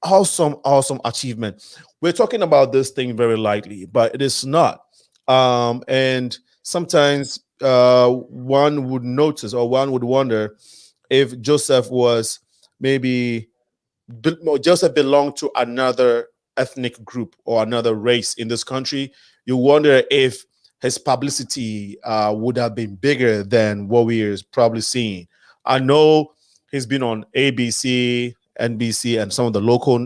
Awesome achievement. We're talking about this thing very lightly, but it is not. And sometimes one would notice or one would wonder if Joseph was maybe Joseph belonged to another ethnic group or another race in this country. You wonder if his publicity would have been bigger than what we are probably seeing. I know he's been on ABC, NBC, and some of the local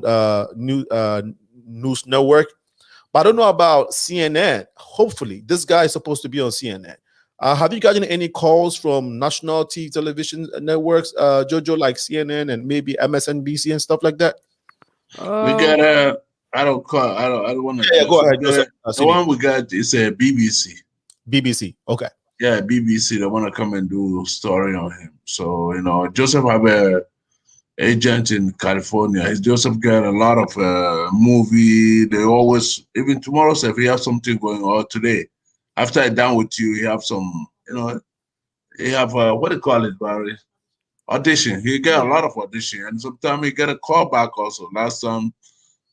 news network, but I don't know about CNN. Hopefully, this guy is supposed to be on CNN. Have you gotten any calls from national TV television networks, Jojo, like CNN and maybe MSNBC and stuff like that? We uh, got I don't want to Yeah, go just ahead, Joseph. the Senior. one we got is a BBC. BBC. Okay. Yeah, BBC. They want to come and do a story on him. So Joseph have a agent in California. Joseph got a lot of movie. They always, even tomorrow, if he have something going on today, after I done with you, he have some, he have what do you call it, Barry? Audition. He get a yeah. lot of audition, and sometimes he get a call back also. Last time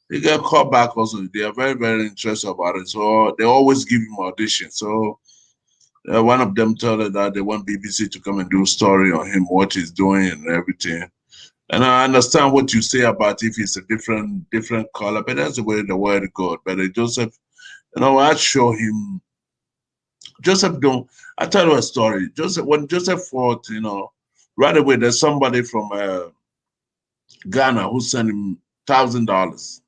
he got a call back also. They are very interested about it, so they always give him audition. So one of them told her that they want BBC to come and do a story on him, what he's doing and everything. And I understand what you say about if it's a different color, but that's the way the word goes. But Joseph, I show him. Joseph don't. I tell you a story. When Joseph fought, right away there's somebody from Ghana who sent him $1,000.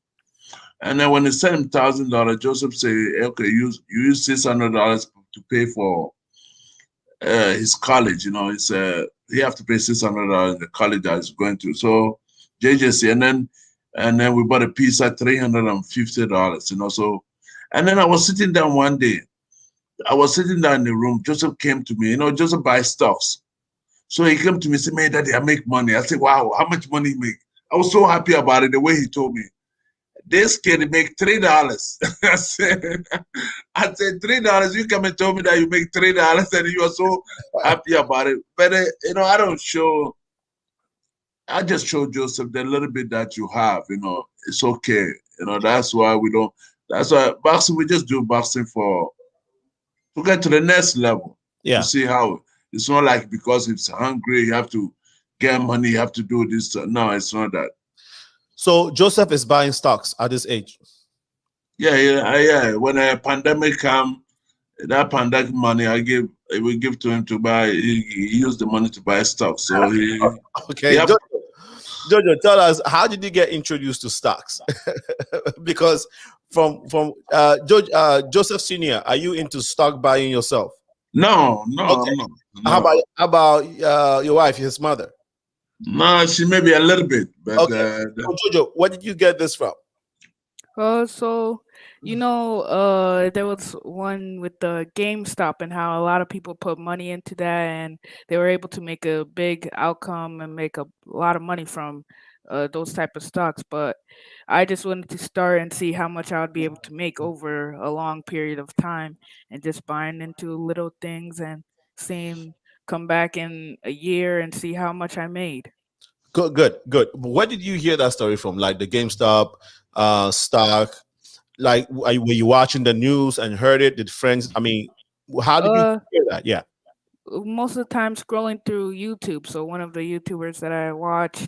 And then when he sent him $1,000, Joseph say, okay, you use $600 to pay for his college. He have to pay $600 in the college that he's going to. So JJC, and then we bought a piece at $350. So, and then I was sitting down one day. I was sitting down in the room. Joseph came to me. Joseph buys stocks. So he came to me and said, "Man, Daddy, I make money." I said, "Wow, how much money you make?" I was so happy about it the way he told me. This kid make $3. I said $3. You come and told me that you make $3 and you are so happy about it. But I don't show. I just show Joseph the little bit that you have. It's okay. That's why we don't. That's why boxing. We just do boxing to get to the next level. To Yeah. see how it's not like because it's hungry you have to get money. You have to do this. No, it's not that. So Joseph is buying stocks at this age. Yeah. When a pandemic come, that pandemic money we give to him to buy. He used the money to buy stock. So he Okay, have Jojo, tell us, how did you get introduced to stocks? Because from Joseph Senior, are you into stock buying yourself? no, Okay. I'm not. How No, about your wife, his mother? no, she may be a little bit, but Okay. So Jojo, where did you get this from? So there was one with the GameStop and how a lot of people put money into that, and they were able to make a big outcome and make a lot of money from those type of stocks. But I just wanted to start and see how much I would be able to make over a long period of time, and just buying into little things and seeing come back in a year and see how much I made. Good, good, good. Where did you hear that story from? Like the GameStop stock? Like, were you watching the news and heard it? Did friends? I mean, how did you Uh, hear that? Yeah. most of the time scrolling through YouTube. So one of the YouTubers that I watched,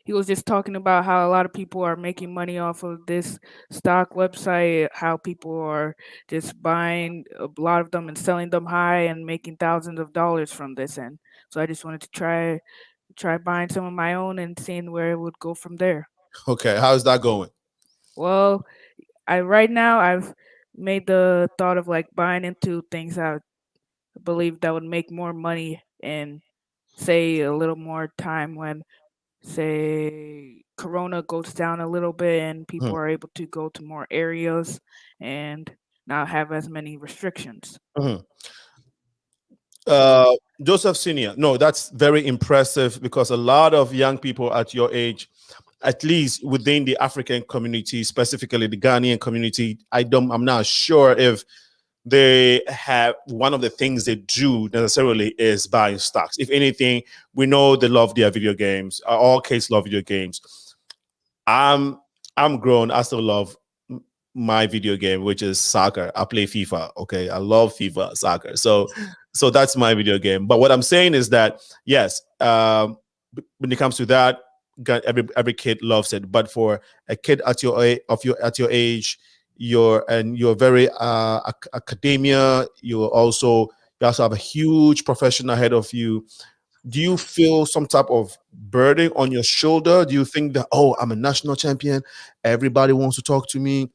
he was just talking about how a lot of people are making money off of this stock website, how people are just buying a lot of them and selling them high and making thousands of dollars from this. And so I just wanted to try buying some of my own and seeing where it would go from there. Okay. How's that going? Well, I right now I've made the thought of like buying into things I believe that would make more money in say a little more time when say corona goes down a little bit and Mhm, people are able to go to more areas and not have as many restrictions. mhm. So Joseph Senior. No, that's very impressive because a lot of young people at your age, at least within the African community, specifically the Ghanaian community, I'm not sure if they have one of the things they do necessarily is buying stocks. If anything, we know they love their video games. All kids love video games. I'm I'm grown. I still love my video game, which is soccer. I play FIFA. Okay, I love FIFA soccer. So that's my video game. But what I'm saying is that yes, when it comes to that, every kid loves it. But for a kid at at your age, you're very academia. You also have a huge profession ahead of you. Do you feel some type of burden on your shoulder? Do you think that, oh, I'm a national champion, everybody wants to talk to me,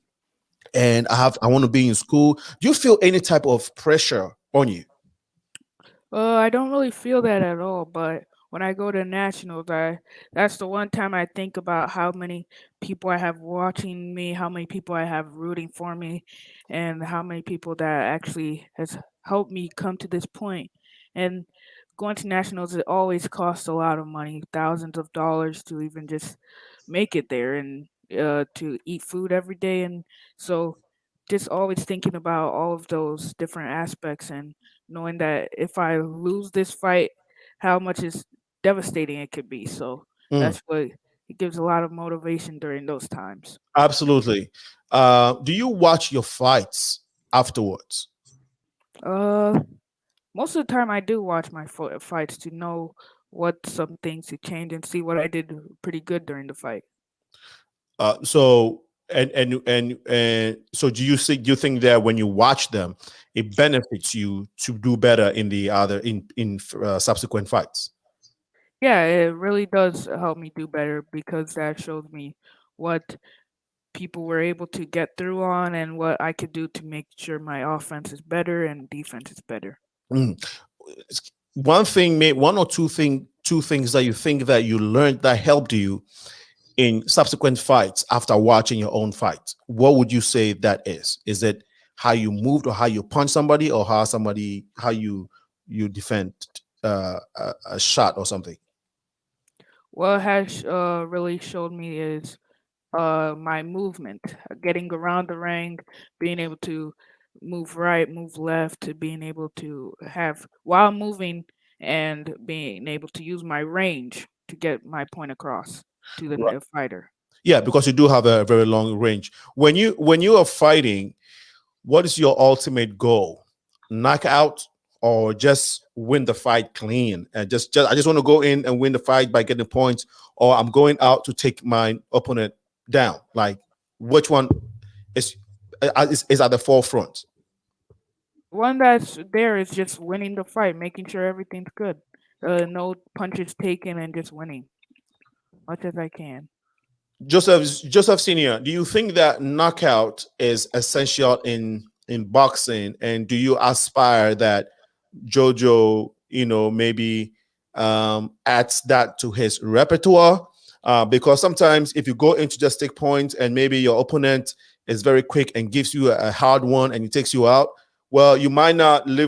and I want to be in school? Do you feel any type of pressure on you? I don't really feel that at all, but when I go to nationals, I that's the one time I think about how many people I have watching me, how many people I have rooting for me, and how many people that actually has helped me come to this point. And going to nationals, it always costs a lot of money, thousands of dollars to even just make it there and to eat food every day. And so just always thinking about all of those different aspects and knowing that if I lose this fight, how much is devastating it could be. So Mm, that's what it gives a lot of motivation during those times. absolutely. Do you watch your fights afterwards? Uh, most of the time I do watch my fights to know what some things to change and see what I did pretty good during the fight. So and so do you think that when you watch them, it benefits you to do better in the other in subsequent fights? Yeah, it really does help me do better because that shows me what people were able to get through on and what I could do to make sure my offense is better and defense is better. Mm. One thing, one or two things that you think that you learned that helped you in subsequent fights after watching your own fight. What would you say that is? Is it how you moved, or how you punch somebody, or how you defend a shot or something? What has really showed me is my movement, getting around the ring, being able to move right, move left, to being able to have while moving and being able to use my range to get my point across to the fighter. Yeah, because you do have a very long range. When you are fighting, what is your ultimate goal? Knockout, or just win the fight clean? And just I just want to go in and win the fight by getting points, or I'm going out to take my opponent down. Like, which one is is at the forefront? One that's there is just winning the fight, making sure everything's good. No punches taken and just winning much as I can. Joseph Senior, do you think that knockout is essential in boxing, and do you aspire that JoJo, maybe adds that to his repertoire? Because sometimes if you go into just take points and maybe your opponent is very quick and gives you a hard one and he takes you out, well, you might not be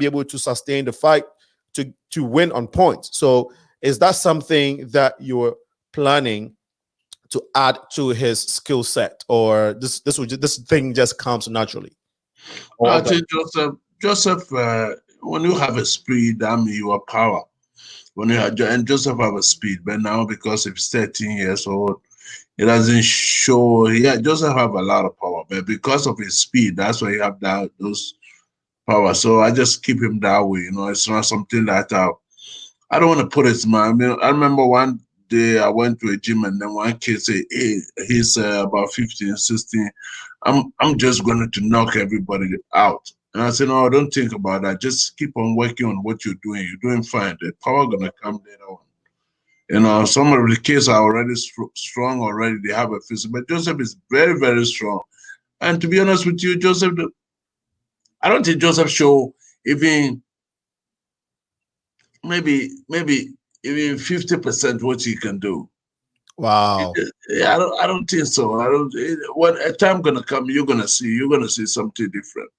able to sustain the fight to win on points. So is that something that you're planning to add to his skill set, or this thing just comes naturally? I Or think Joseph, when you have a speed, that means you are power. When you had, and Joseph have a speed, but now because he's 13 years old, it doesn't show. Yeah, Joseph have a lot of power, but because of his speed, that's why he have those power. So I just keep him that way. It's not something that I don't want to put it in my. I mean, I remember one day I went to a gym and then one kid said, "Hey, he's about 15, 16. I'm just going to knock everybody out." And I said, "No, don't think about that. Just keep on working on what you're doing. You're doing fine. The power gonna come later on." Some of the kids are already strong already. They have a physical, but Joseph is very, very strong. And to be honest with you, Joseph, I don't think Joseph show even maybe even 50% what he can do. Wow. Yeah, I don't think so. I don't. When a time gonna come, you're gonna see something different.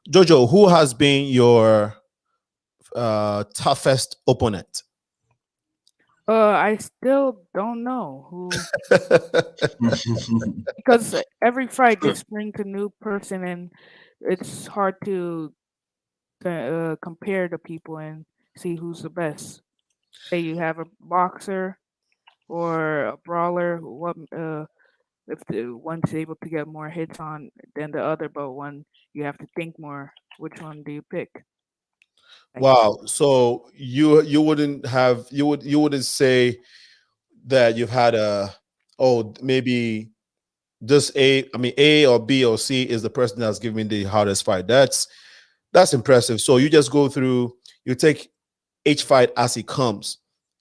Jojo, who has been your toughest opponent? I still don't know who, because every fight just brings a new person, and it's hard to compare the people and see who's the best. Say you have a boxer or a brawler, what if the one's able to get more hits on than the other, but one you have to think more. Which one do you pick? I guess. Wow. So you wouldn't say that you've had maybe just A or B or C is the person that's giving the hardest fight. That's impressive. So you just go through, you take each fight as it comes,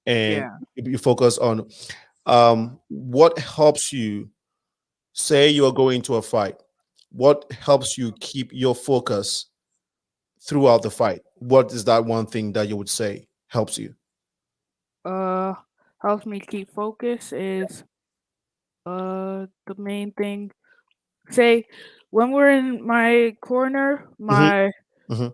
and Yeah. you focus on what helps you. Say you are going to a fight. What helps you keep your focus throughout the fight? What is that one thing that you would say helps you? Uh, Helps me keep focus is the main thing. Say when we're in my corner, Hmm. my Hmm.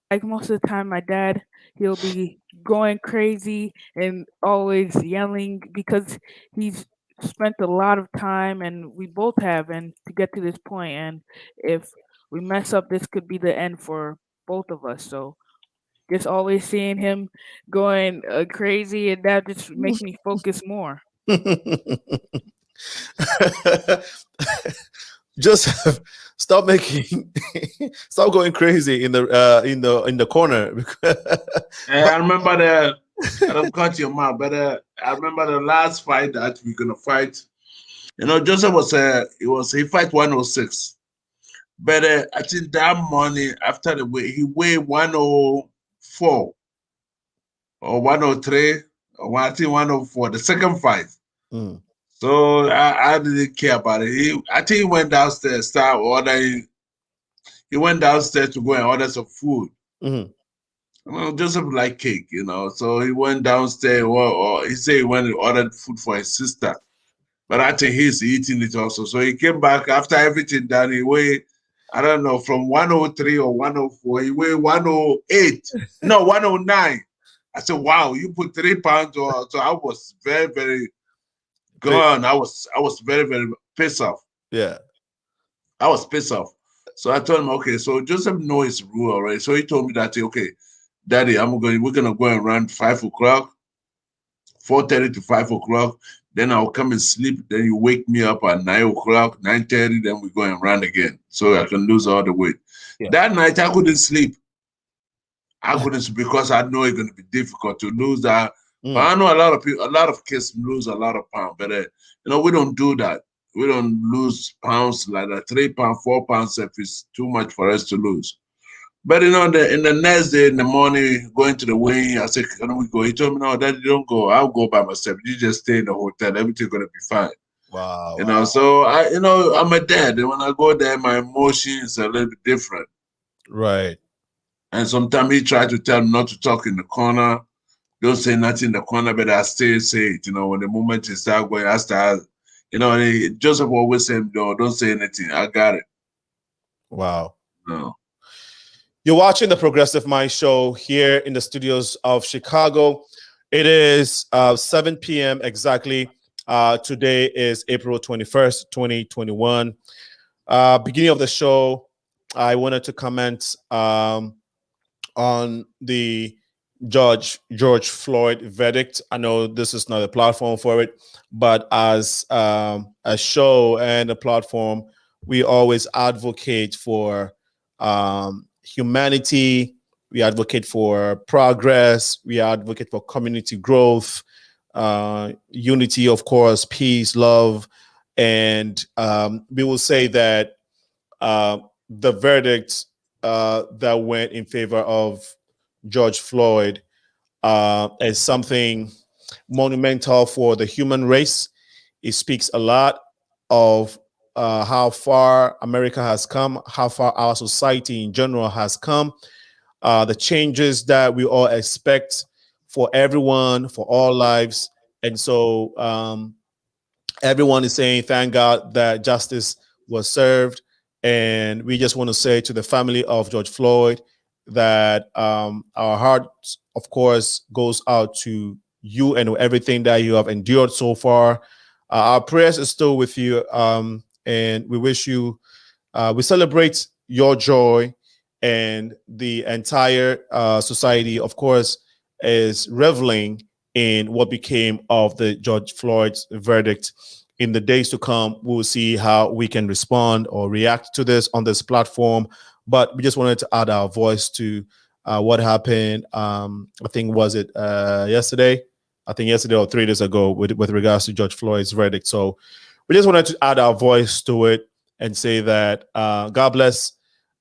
like most of the time my dad, he'll be going crazy and always yelling because he's spent a lot of time, and we both have, and to get to this point, and if we mess up, this could be the end for both of us. So just always seeing him going crazy, and that just makes me focus more. Just stop making stop going crazy in the corner. I remember I don't cut your mouth, but I remember the last fight that we're gonna fight. Joseph he fight 106. But I think that morning after the weigh, he weighed 104 or 103 or I think 104, the second fight. Mm. So I didn't care about it. I think he went downstairs, he went downstairs to go and order some food. Mhm. Well, Joseph like cake, so he went downstairs, or he said he went and ordered food for his sister. But I think he's eating it also. So he came back after everything done. He weighed, I don't know, from 103 or 104. He weighed 108. No, 109. I said, wow, you put 3 pounds on. So I was very, very gone. I was very, very pissed off. Yeah. I was pissed off. So I told him, okay, so Joseph knows his rule already. So he told me that, okay, Daddy, we're gonna go and run 5 o'clock, 4:30 to 5 o'clock. Then I'll come and sleep. Then you wake me up at 9 o'clock, 9:30. Then we go and run again, so I can lose all the weight. Yeah. That night I couldn't sleep. I couldn't because I know it's going to be difficult to lose that. But I know a lot of people, a lot of kids lose a lot of pounds. But we don't do that. We don't lose pounds like that. 3 pounds, 4 pounds if it's too much for us to lose. But in the next day in the morning, going to the weigh-in, I said, "Can we go?" He told me, "No, Daddy, don't go. I'll go by myself. You just stay in the hotel. Everything's gonna be fine." Wow. So I'm a dad, and when I go there, my emotions are a little bit different. Right. And sometimes he tried to tell me not to talk in the corner. Don't say nothing in the corner, but I still say it. When the moment he start going, I start. Joseph always said, "No, don't say anything. I got it." Wow. No. You're watching the Progressive Mind Show here in the studios of Chicago. It is 7 p.m. exactly. Today is April 21st, 2021. Beginning of the show, I wanted to comment on the George Floyd verdict. I know this is not a platform for it, but as a show and a platform, we always advocate for humanity. We advocate for progress. We advocate for community growth, unity, of course, peace, love, and we will say that uh, the verdict that went in favor of George Floyd is something monumental for the human race. It speaks a lot of how far America has come, how far our society in general has come, the changes that we all expect for everyone, for all lives. And so everyone is saying, thank God that justice was served. And we just want to say to the family of George Floyd that our heart, of course, goes out to you and everything that you have endured so far. Our prayers is still with you. And we wish you, we celebrate your joy, and the entire society, of course, is reveling in what became of the George Floyd's verdict. In the days to come, we'll see how we can respond or react to this on this platform. But we just wanted to add our voice to what happened. I think was it yesterday? I think yesterday or 3 days ago with regards to George Floyd's verdict. So we just wanted to add our voice to it and say that God bless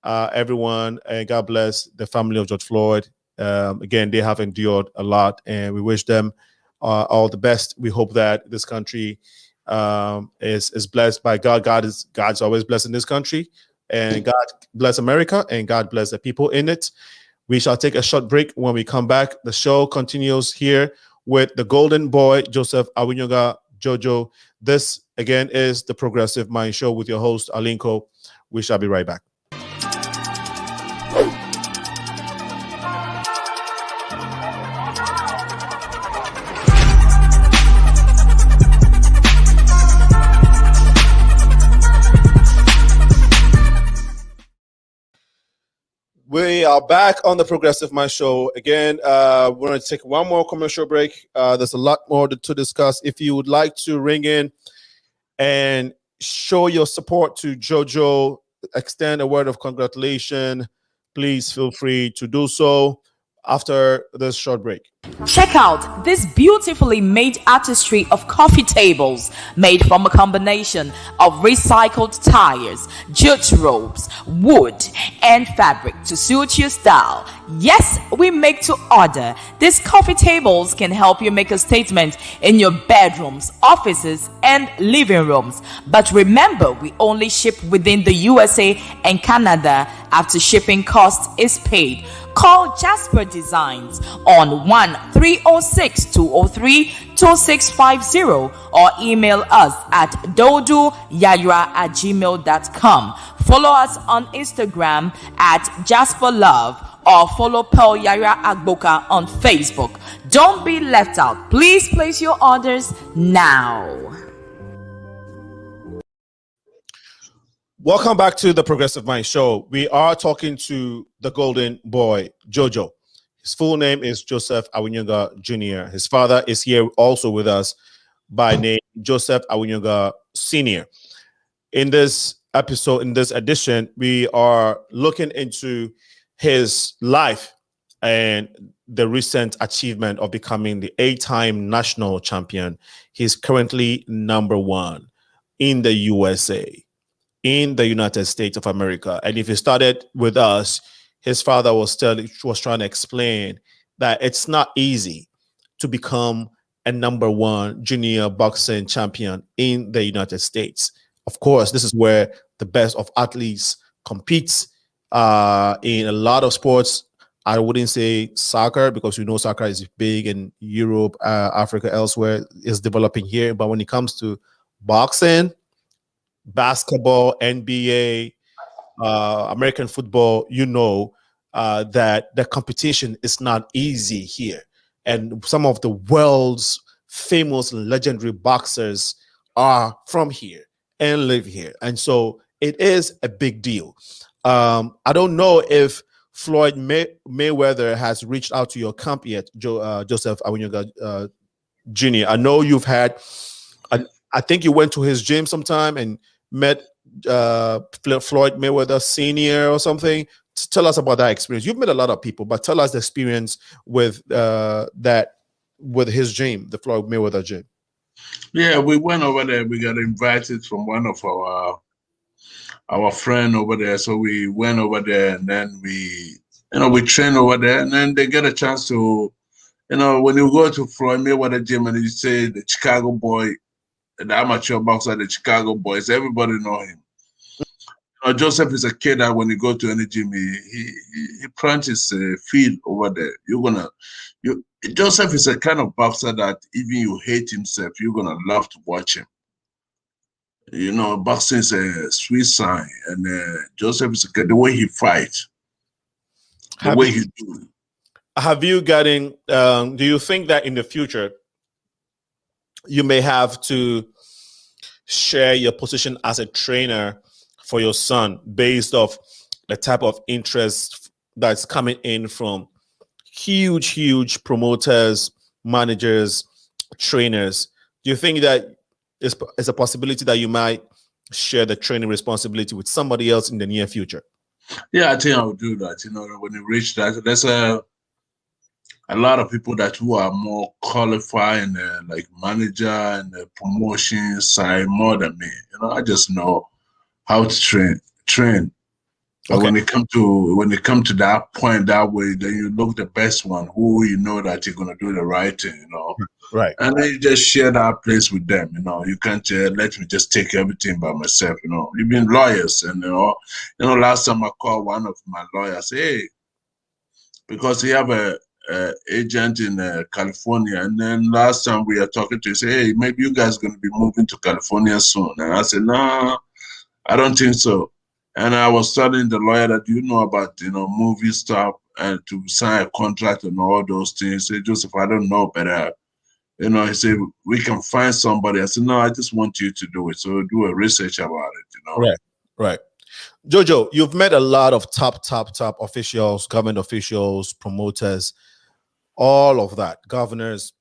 everyone, and God bless the family of George Floyd. Again, they have endured a lot, and we wish them all the best. We hope that this country is blessed by God. God's always blessing this country, and God bless America, and God bless the people in it. We shall take a short break. When we come back, the show continues here with the Goledn Boy, Joseph AWINOGYA, JOJO. This again is the Progressive Mind Show with your host Alinko. We shall be right back. We are back on the Progressive Mind Show. Again, we're going to take one more commercial break. There's a lot more to discuss. If you would like to ring in and show your support to JoJo, extend a word of congratulations, please feel free to do so after this short break. Check out this beautifully made artistry of coffee tables made from a combination of recycled tires, jute ropes, wood, and fabric to suit your style. Yes, we make to order. These coffee tables can help you make a statement in your bedrooms, offices, and living rooms. But remember, we only ship within the USA and Canada after shipping cost is paid. Call Jasper Designs on 1-306-203-2650 or email us at dodoyaira@gmail.com. Follow us on Instagram at Jasper Love or follow Pearl Yaira Agboka on Facebook. Don't be left out. Please place your orders now. Welcome back to the Progressive Mind Show. We are talking to the Goledn Boy, JoJo. His full name is Joseph AWINOGYA Jr. His father is here also with us by name Joseph AWINOGYA Sr. In this episode, in this edition, we are looking into his life and the recent achievement of becoming the 8-time national champion. He's currently #1 in the USA, in the United States of America. And if he started with us, his father was trying to explain that it's not easy to become a #1 junior boxing champion in the United States. Of course, this is where the best of athletes competes in a lot of sports. I wouldn't say soccer, because we know soccer is big in Europe, Africa, elsewhere. It's developing here. But when it comes to boxing, basketball, NBA, American football, you know that the competition is not easy here. And some of the world's famous legendary boxers are from here and live here. And so it is a big deal. I don't know if Floyd Mayweather has reached out to your camp yet, Joseph AWINOGYA Jr.? I know you've had, I think you went to his gym sometime and met Floyd Mayweather Sr. or something. Tell us about that experience. You've met a lot of people, but tell us the experience with with his gym, the Floyd Mayweather gym. Yeah, we went over there. We got invited from one of our friend over there. So we went over there, and then we train over there, and then they get a chance to, when you go to Floyd Mayweather gym and you say the Chicago boy, the amateur boxer, the Chicago boys, everybody know him. Joseph is a kid that when you go to any gym, he plants his feet over there. Joseph is a kind of boxer that even you hate himself, you're gonna love to watch him. Boxing is a sweet sign, and Joseph is the way he fights, the way he do it. Have you gotten? Do you think that in the future you may have to share your position as a trainer for your son based off the type of interest that's coming in from huge promoters, managers, trainers? Do you think that it's a possibility that you might share the training responsibility with somebody else in the near future? Yeah, I think I would do that. When you reach that, there's a lot of people who are more qualified and like manager and the promotion side more than me. I just know how to train. But Okay. when it come to that point that way, then you look the best one, who you know that you're gonna do the right thing, Right. and then you just share that place with them. You can't let me just take everything by myself. Even lawyers, and last time I called one of my lawyers, hey, because he have a agent in California, and then last time we were talking to him, say, hey, maybe you guys gonna be moving to California soon, and I said, nah, I don't think so. And I was telling the lawyer that about movie stuff and to sign a contract and all those things. He said, Joseph, I don't know, but he said we can find somebody. I said, no, I just want you to do it. So do a research about it. Right. Jojo, you've met a lot of top officials, government officials, promoters, all of that, governors.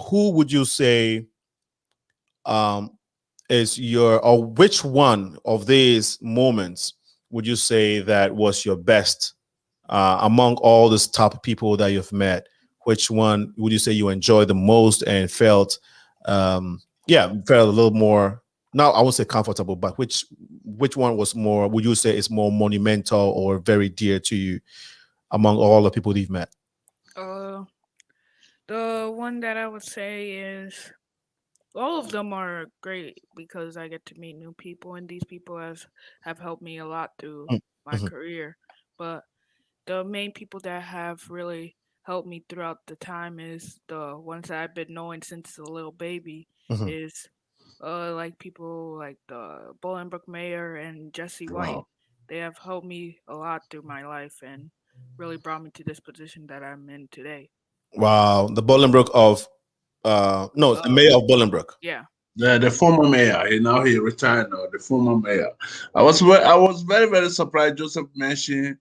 Who would you say is or which one of these moments would you say that was your best among all these top people that you've met? Which one would you say you enjoyed the most and felt felt a little more, now I won't say comfortable, but which one was more, would you say is more monumental or very dear to you among all the people you've met? The one that I would say is, all of them are great because I get to meet new people, and these people have helped me a lot through my career. But the main people that have really helped me throughout the time is the ones that I've been knowing since a little baby. Is like people like the Bolingbrook Mayor and Jesse White. Wow. They have helped me a lot through my life and really brought me to this position that I'm in today. Wow, the Bolingbrook of no, the mayor of Bolingbrook. Yeah. Yeah, the former mayor. Now he retired now. The former mayor. I was very, very surprised Joseph mentioned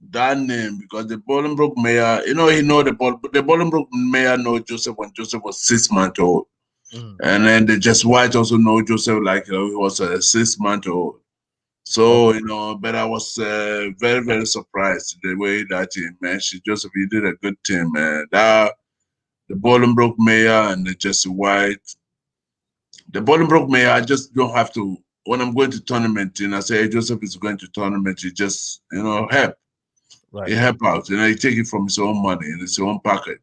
that name because the Bolingbrook mayor, the Bolingbrook mayor know Joseph when Joseph was 6 months old. And then the Jesse White also know Joseph like he was 6 months old. So, but I was very, very surprised the way that he mentioned Joseph. You did a good thing, man. The Bolingbrook mayor and the Jesse White. The Bolingbrook mayor, I just don't have to, when I'm going to tournament, and I say, hey, Joseph is going to tournament, he just, help. Right. He help out. He take it from his own money and his own pocket.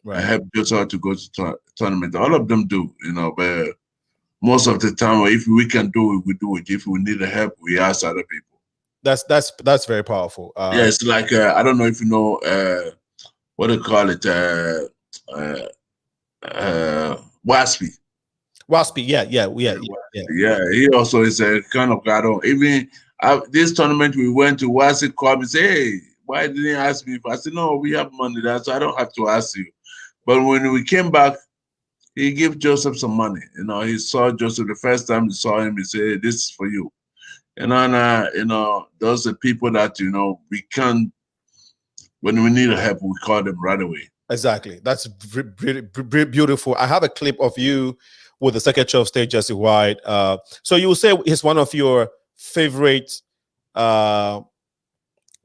Right. I help Joseph to go to tournament. All of them do, but most of the time, if we can do it, we do it. If we need help, we ask other people. That's very powerful. Yeah, it's like I don't know if you know what do you call it, Waspy. Waspy, yeah. He also is a kind of guy. Even this tournament we went to, Waspy called me and say, hey, why didn't you ask me? I said, no, we have money there, so I don't have to ask you. But when we came back, he gave Joseph some money. He saw Joseph the first time he saw him. He said, hey, this is for you. You know, and you know, those are people that you know we can't. When we need help, we call them right away. Exactly. That's beautiful. I have a clip of you with the Secretary of State, Jesse White. So you will say he's one of your favorite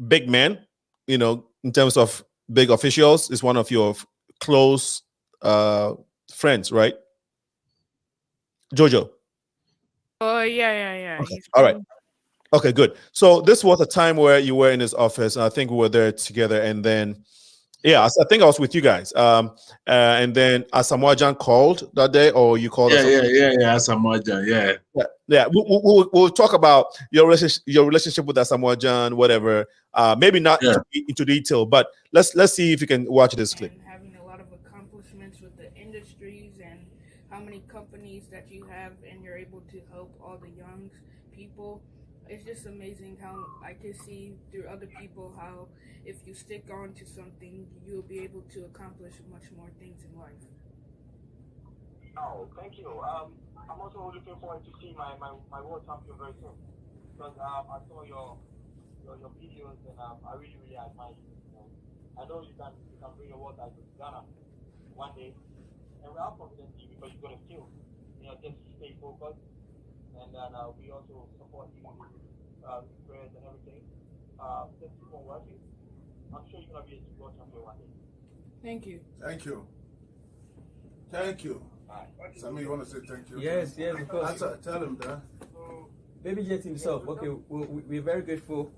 big men, you know, in terms of big officials, is one of your close friends, right? JoJo. Oh yeah. Okay. He's All right. been- Okay, good. So this was a time where you were in his office, and I think we were there together. And then, yeah, I think I was with you guys. And then Asamoah Gyan called that day, or you called us? Yeah. Asamoah Gyan, yeah. Yeah. We'll talk about your relationship with Asamoah Gyan, whatever. Maybe not into detail, but let's see if you can watch this clip. and having a lot of accomplishments with the industries and how many companies that you have, and you're able to help all the young people. It's just amazing how I can see through other people how if you stick on to something, you'll be able to accomplish much more things in life. Oh, thank you. I'm also looking forward to see my world champion very soon, because I saw your videos, and I really admire you. You know, I know you can bring your world title to Ghana one day, and we are confident in you because you've got a skill. You know, just stay focused, and then we also support you with prayers and everything. Just keep on working. I'm sure you're gonna be a world champion one day. Thank you. Thank you. Thank you. Sammy, you want to say thank you? Yes, of course. Tell him that. Baby Jet himself. Okay, we're very grateful.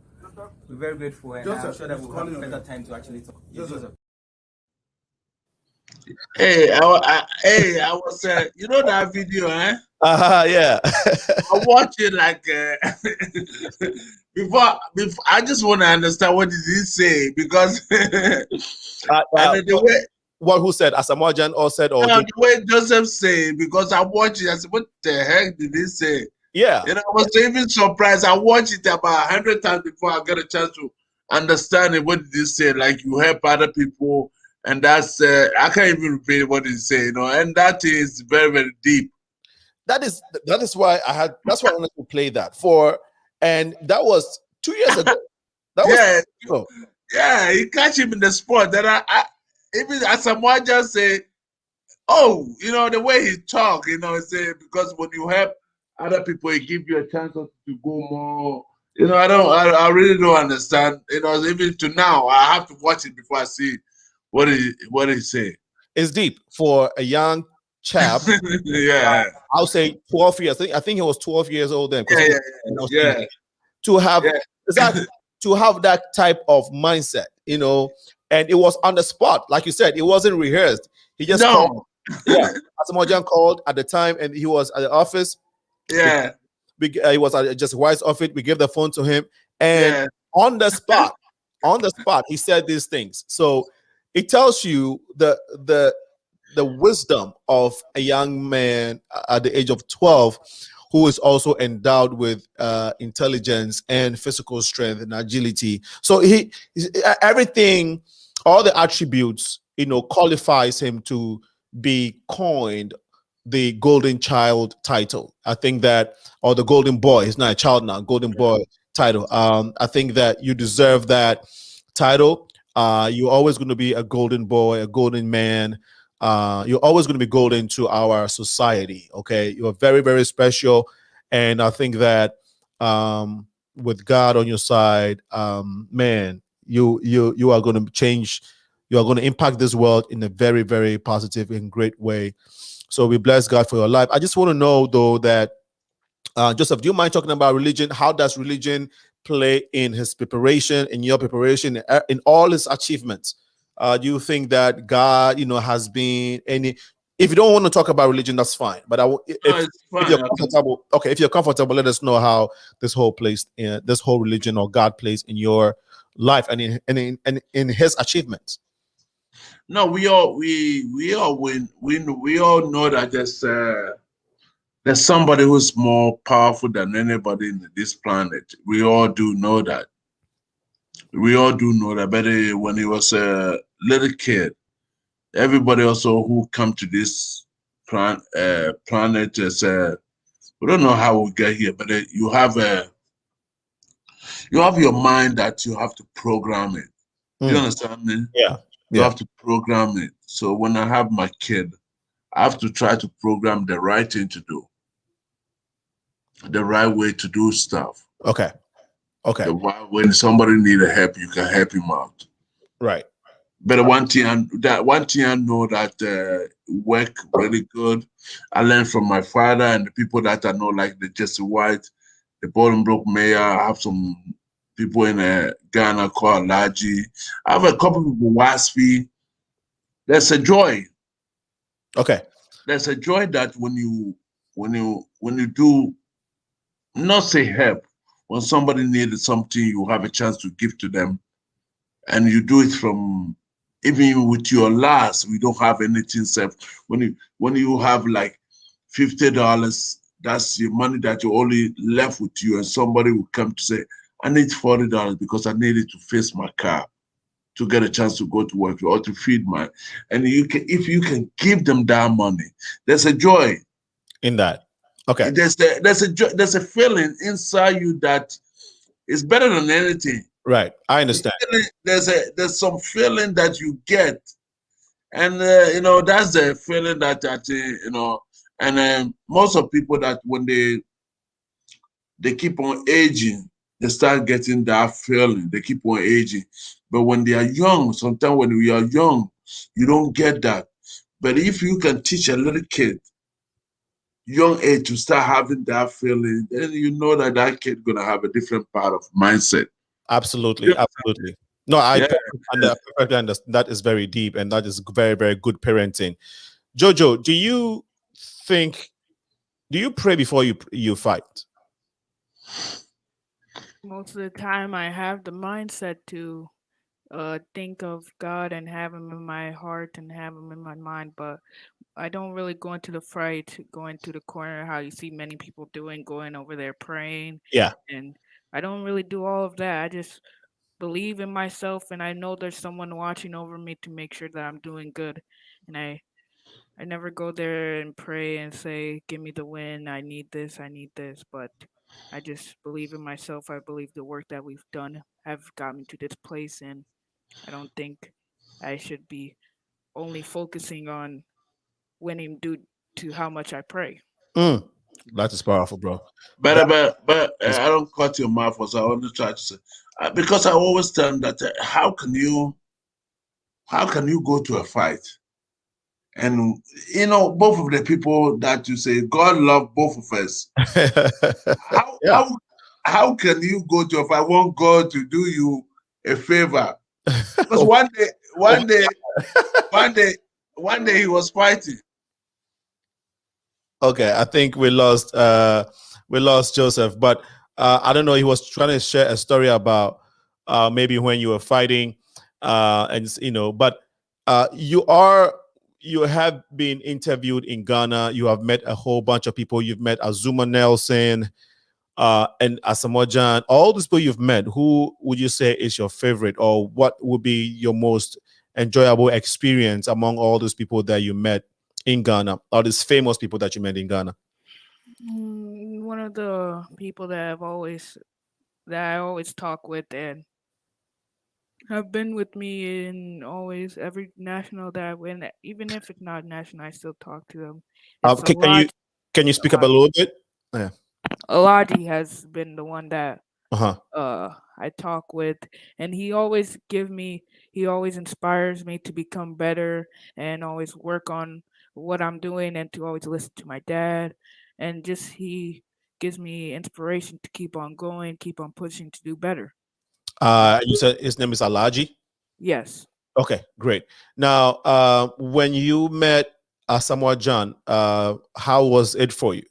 We're very grateful, and Joseph, I'm sure that we'll have calling better you. time to actually talk. Yes, Joseph. Joseph. Hey, I was, you know that video, eh? Yeah. I watched it like before. I just want to understand what did he say, because and the way. What? Who said? Asamoah Gyan or said? Or The way Joseph said, because I watched it, I said, what the heck did he say? yeah. You know, I was even surprised. I watched it about 100 times before I got a chance to understand it. What did he say? Like, you help other people, and that's, I can't even repeat what he said, you know, and that is very, very deep. That is why that's why I wanted to play that for, and that was 2 years ago. That was 2 years ago. Yeah, he catch him in the sport. Then I even Asamoah Gyan say, oh, you know, the way he talk, you know, say, because when you help other people, it give you a chance to go more. You know, I really don't understand. You know, even to now, I have to watch it before I see what he say. It's deep for a young chap. Yeah. I'll say 12 years. I think he was 12 years old then. Yeah. To have exactly to have that type of mindset, you know, and it was on the spot, like you said, it wasn't rehearsed. He just called. Yeah, Asamoah Gyan called at the time, and he was at the office. Yeah, he was at Jesse White's office. We gave the phone to him, and on the spot, he said these things. So it tells you the wisdom of a young man at the age of 12 who is also endowed with intelligence and physical strength and agility. So everything, all the attributes, you know, qualifies him to be coined the Golden Child title. I think that, or the Golden Boy. He's not a child now. Golden Boy title. I think that you deserve that title. You're always going to be a golden boy, a golden man. You're always going to be golden to our society. Okay, you're very, very special, and I think that with God on your side, man, you are going to change. You are going to impact this world in a very, very positive and great way. So we bless God for your life. I just want to know, though, that Joseph, do you mind talking about religion? How does religion play in his preparation, in your preparation, in all his achievements? Do you think that God, you know, has been any? If you don't want to talk about religion, that's fine. But if you're comfortable, okay, if you're comfortable, let us know how this whole religion or God plays in your life and in his achievements. No, we all know that there's somebody who's more powerful than anybody in this planet. We all do know that. We all do know that. But when he was a little kid, everybody also who come to this planet is we don't know how we get here, but you have You have your mind that you have to program it. You understand me? Yeah. You have to program it. So when I have my kid, I have to try to program the right thing to do, the right way to do stuff. Okay. Okay. When somebody need a help, you can help him out. Right. But one thing I know that work really good. I learned from my father and the people that I know, like the Jesse White, the Bolingbroke mayor. I have some people in Ghana called Laji. I have a couple people WASPy. There's a joy. Okay. There's a joy that when you do not say help, when somebody needed something, you have a chance to give to them, and you do it from even with your last. We don't have anything left. When you have like $50, that's your money that you only left with you, and somebody will come to say, I need $40 because I need it to fix my car, to get a chance to go to work or to feed my, and if you can give them that money, there's a joy in that. Okay. There's a feeling inside you that is better than anything. Right. I understand. There's some feeling that you get, and that's the feeling that and most of people that when they keep on aging, they start getting that feeling. They keep on aging. But when they are young, sometimes when we are young, you don't get that. But if you can teach a little kid, young age, to start having that feeling, then you know that kid going to have a different part of mindset. Absolutely. Yeah. Absolutely. No, I perfectly understand. That is very deep, and that is very, very good parenting. Jojo, do you pray before you fight? Most of the time, I have the mindset to think of God and have Him in my heart and have Him in my mind, but I don't really go into the fight, going to the corner, how you see many people doing, going over there praying. Yeah. And I don't really do all of that. I just believe in myself, and I know there's someone watching over me to make sure that I'm doing good. And I never go there and pray and say, give me the win, I need this, but I just believe in myself. I believe the work that we've done have got me to this place, and I don't think I should be only focusing on winning due to how much I pray. That is powerful, bro. But I don't cut your mouth, as I want to try to say, because I always tell them that how can you go to a fight, and both of the people that you say God love both of us. How can you go to a fight? Want God to do you a favor? Because one day he was fighting. Okay, I think we lost Joseph, but I don't know. He was trying to share a story about maybe when you were fighting, but you have been interviewed in Ghana. You have met a whole bunch of people. You've met Azuma Nelson and Asamoah Gyan. All these people you've met, who would you say is your favorite, or what would be your most enjoyable experience among all those people that you met in Ghana, all these famous people that you met in Ghana? One of the people that I always talk with and have been with me in always every national that I win, even if it's not national, I still talk to them. Can you speak up a little bit? Yeah. Alaji has been the one that I talk with, and he always inspires me to become better and always work on what I'm doing and to always listen to my dad, and just he gives me inspiration to keep on going, keep on pushing to do better. You said his name is Alaji? Yes. Okay, great. Now, when you met Asamoah Gyan, how was it for you?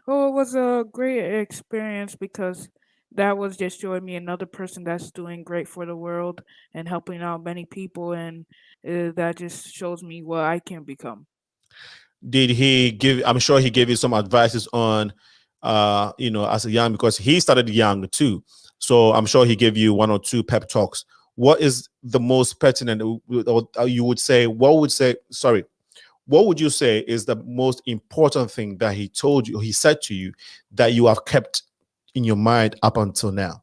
Oh, it was a great experience because that was just showing me another person that's doing great for the world and helping out many people, and that just shows me what I can become. Did he give? I'm sure he gave you some advices on, as a young, because he started young too. So I'm sure he gave you one or two pep talks. What is the most pertinent? Or you would say? What would you say is the most important thing that he told you, he said to you, that you have kept in your mind up until now?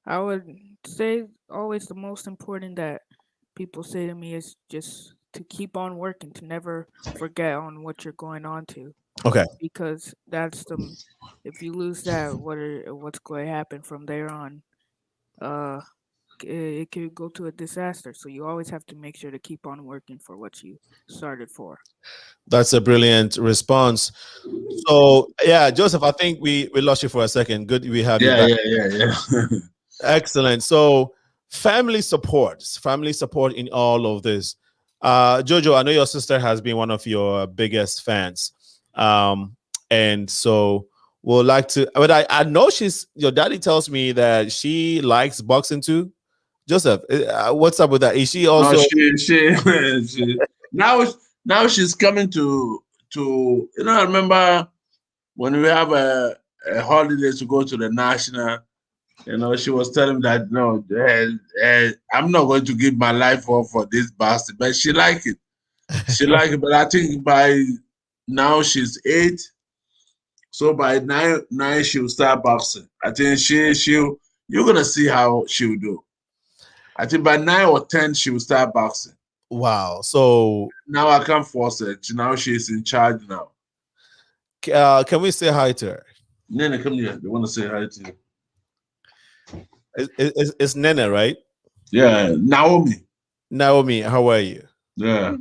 I would say always the most important that people say to me is just to keep on working, to never forget on what you're going on to, Okay. because that's the if you lose that, what's going to happen from there on? Uh, it could go to a disaster. So you always have to make sure to keep on working for what you started for. That's a brilliant response. So yeah, Joseph, I think we lost you for a second. Good, we have you back. Yeah. Excellent. So family support in all of this. Jojo, I know your sister has been one of your biggest fans. And so we'll like to, but I know your daddy tells me that she likes boxing too. Joseph, what's up with that? Is she also? No, she now she's coming to I remember when we have a holiday to go to the national, she was telling me that no, I'm not going to give my life up for this bastard, but she like it. She like it, but I think by now she's 8, so by nine she'll start boxing. I think she'll you're gonna see how she'll do. I think by 9 or 10 she will start boxing. Wow. So now I can't force her. Now she's in charge now. Can we say hi to her? Nene, come here. They want to say hi to you. It's Nene, right? Yeah, Naomi. Naomi, how are you? Yeah.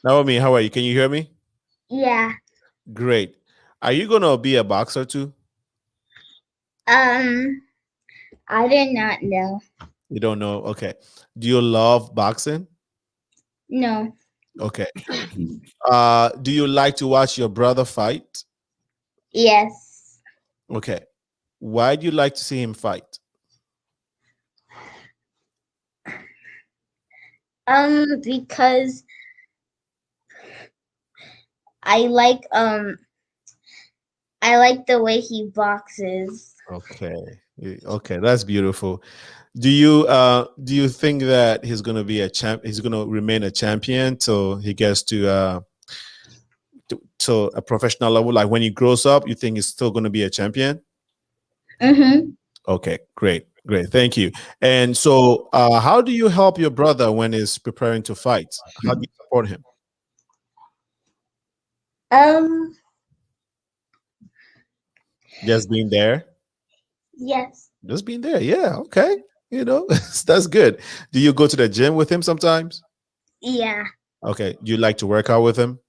Naomi, how are you? Can you hear me? Yeah. Great. Are you gonna be a boxer too? I did not know. You don't know? Okay. Do you love boxing? No. Okay. Do you like to watch your brother fight? Yes. Okay. Why do you like to see him fight? Because I like the way he boxes. Okay. Okay, that's beautiful. Do you think that he's gonna be a champ? He's gonna remain a champion till he gets to a professional level? Like when he grows up, you think he's still gonna be a champion? Mm-hmm. Okay, great. Thank you. And so, how do you help your brother when he's preparing to fight? How do you support him? Just being there. Yes. Just being there. Yeah. Okay. That's good. Do you go to the gym with him sometimes? Yeah. Okay. Do you like to work out with him?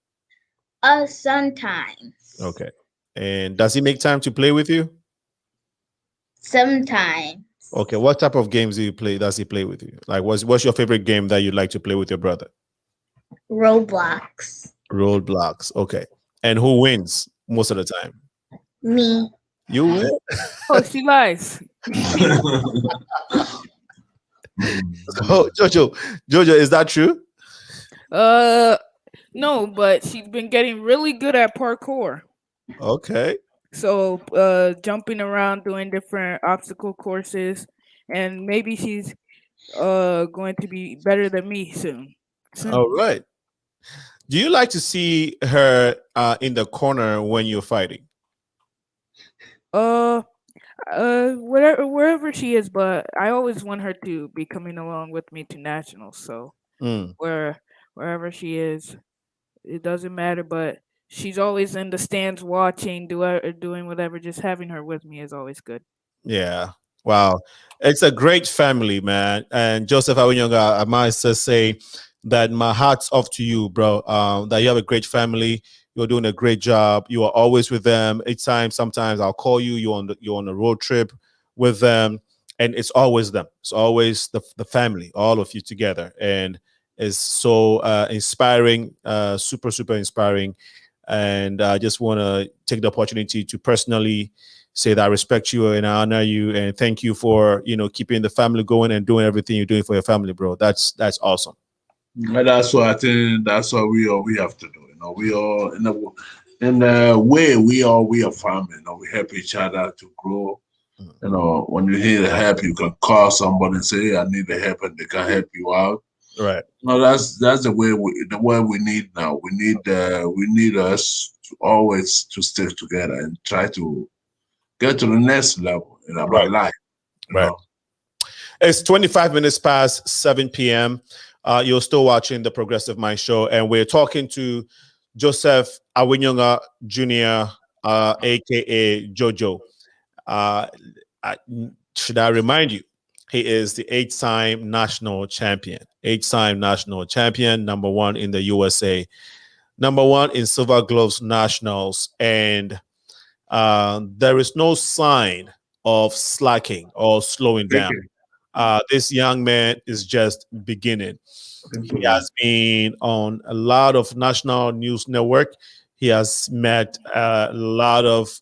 Sometimes. Okay. And does he make time to play with you? Sometimes. Okay. What type of games does he play with you? Like, what's your favorite game that you like to play with your brother? Roblox. Roblox. Okay. And who wins most of the time? Me. You win? Oh, she lies. Oh, Jojo, is that true? No, but she's been getting really good at parkour. Okay. So, jumping around, doing different obstacle courses, and maybe she's going to be better than me soon. All right. Do you like to see her in the corner when you're fighting? Wherever she is, but I always want her to be coming along with me to nationals. So wherever she is, it doesn't matter. But she's always in the stands watching, doing whatever. Just having her with me is always good. Yeah. Wow. It's a great family, man. And Joseph AWINOGYA, I might just say that my hat's off to you, bro. That you have a great family. You're doing a great job. You are always with them. Each time, sometimes I'll call you. You're on a road trip with them, and it's always them. It's always the family, all of you together, and it's so inspiring, super inspiring. And I just want to take the opportunity to personally say that I respect you and I honor you and thank you for keeping the family going and doing everything you're doing for your family, bro. That's awesome. And that's what I think. That's what we have to do. We all in a way we are family. We help each other to grow. When you need help, you can call somebody and say, hey, I need the help, and they can help you out. Right. No, that's the way we need now. We need us to always to stick together and try to get to the next level in our Right. life. You Right. know? It's 25 minutes past 7 p.m. You're still watching the Progressive Mind Show, and we're talking to Joseph AWINOGYA Jr., aka JoJo. Uh, should I remind you, he is the 8-time national champion. 8-time national champion, #1 in the USA, #1 in Silver Gloves Nationals, and there is no sign of slacking or slowing down. This young man is just beginning. He has been on a lot of national news network. He has met a lot of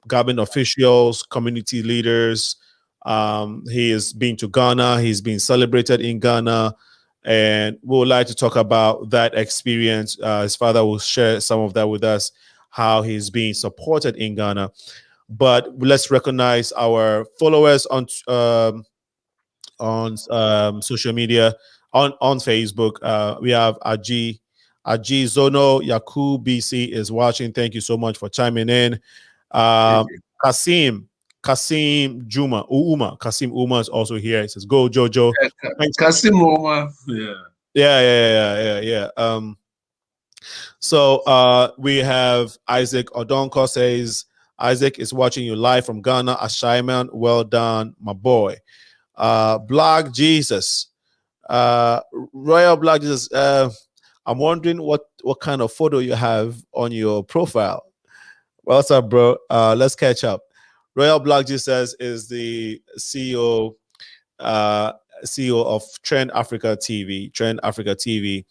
government officials, community leaders. He has been to Ghana. He's been celebrated in Ghana. And we would like to talk about that experience. His father will share some of that with us, how he's being supported in Ghana. But let's recognize our followers on social media, on Facebook. We have Aji Zono Yakub BC is watching. Thank you so much for chiming in. Kasim Juma Uma Kasim Uma is also here. It says, "Go JoJo." Kasim Uma, yeah. Yeah. So we have Isaac Odonko says, Isaac is watching you live from Ghana. Ashaiman, well done, my boy. Black Jesus, Royal Black Jesus. I'm wondering what kind of photo you have on your profile. What's up, bro? Let's catch up. Royal Black Jesus is the CEO of Trend Africa TV. Trend Africa TV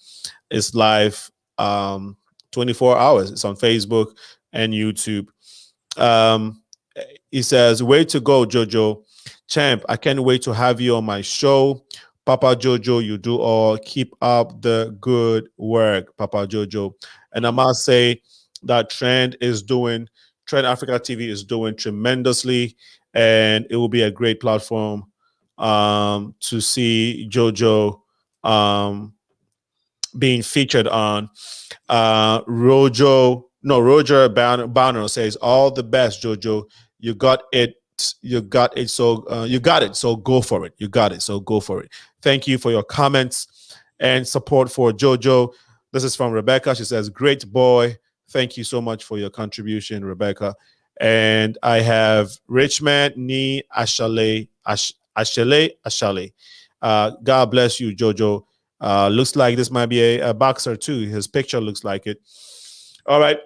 is live 24 hours. It's on Facebook and YouTube. He says, "Way to go, JoJo. Champ, I can't wait to have you on my show. Papa JoJo, you do all. Keep up the good work, Papa JoJo." And I must say that Trend Africa TV is doing tremendously, and it will be a great platform to see JoJo being featured on. Roger Banner says, "All the best, JoJo. You got it. So go for it. You got it. So go for it." Thank you for your comments and support for JoJo. This is from Rebecca. She says, "Great boy. Thank you so much for your contribution, Rebecca." And I have Richmond Ni Ashale. God bless you, JoJo. Looks like this might be a boxer too. His picture looks like it. All right.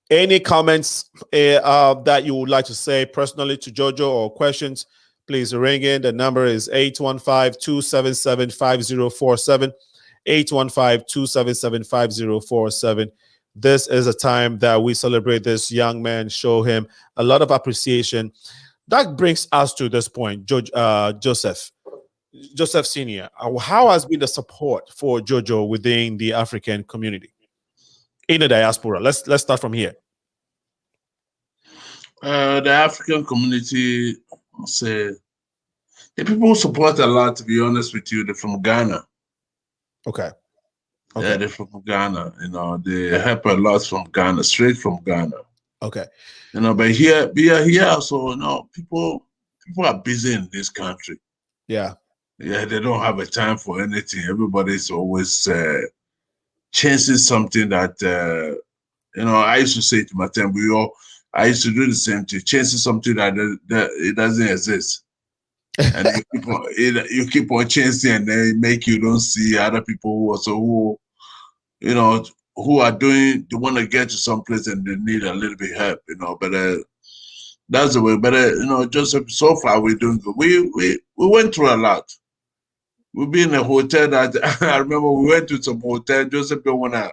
Any comments that you would like to say personally to JoJo or questions, please ring in. The number is 815-277-5047. 815-277-5047. This is a time that we celebrate this young man, show him a lot of appreciation. That brings us to this point, Joseph Senior. How has been the support for JoJo within the African community in the diaspora? Let's start from here. The African community, say, the people support a lot. To be honest with you, they're from Ghana. Okay. Yeah, they're from Ghana. You know, they help a lot from Ghana, straight from Ghana. Okay. You know, but here also, you know, people are busy in this country. Yeah. Yeah, they don't have a time for anything. Everybody's always chasing something that you know. I used to say to my time, I used to do the same thing, chasing something that it doesn't exist. And you keep on chasing, and they make you don't see other people who you know, who are doing, they want to get to some place and they need a little bit help, you know. But that's the way. But you know, Joseph, so far we're doing good. We went through a lot. We've been in a hotel that I remember we went to some hotel. Joseph don't wanna,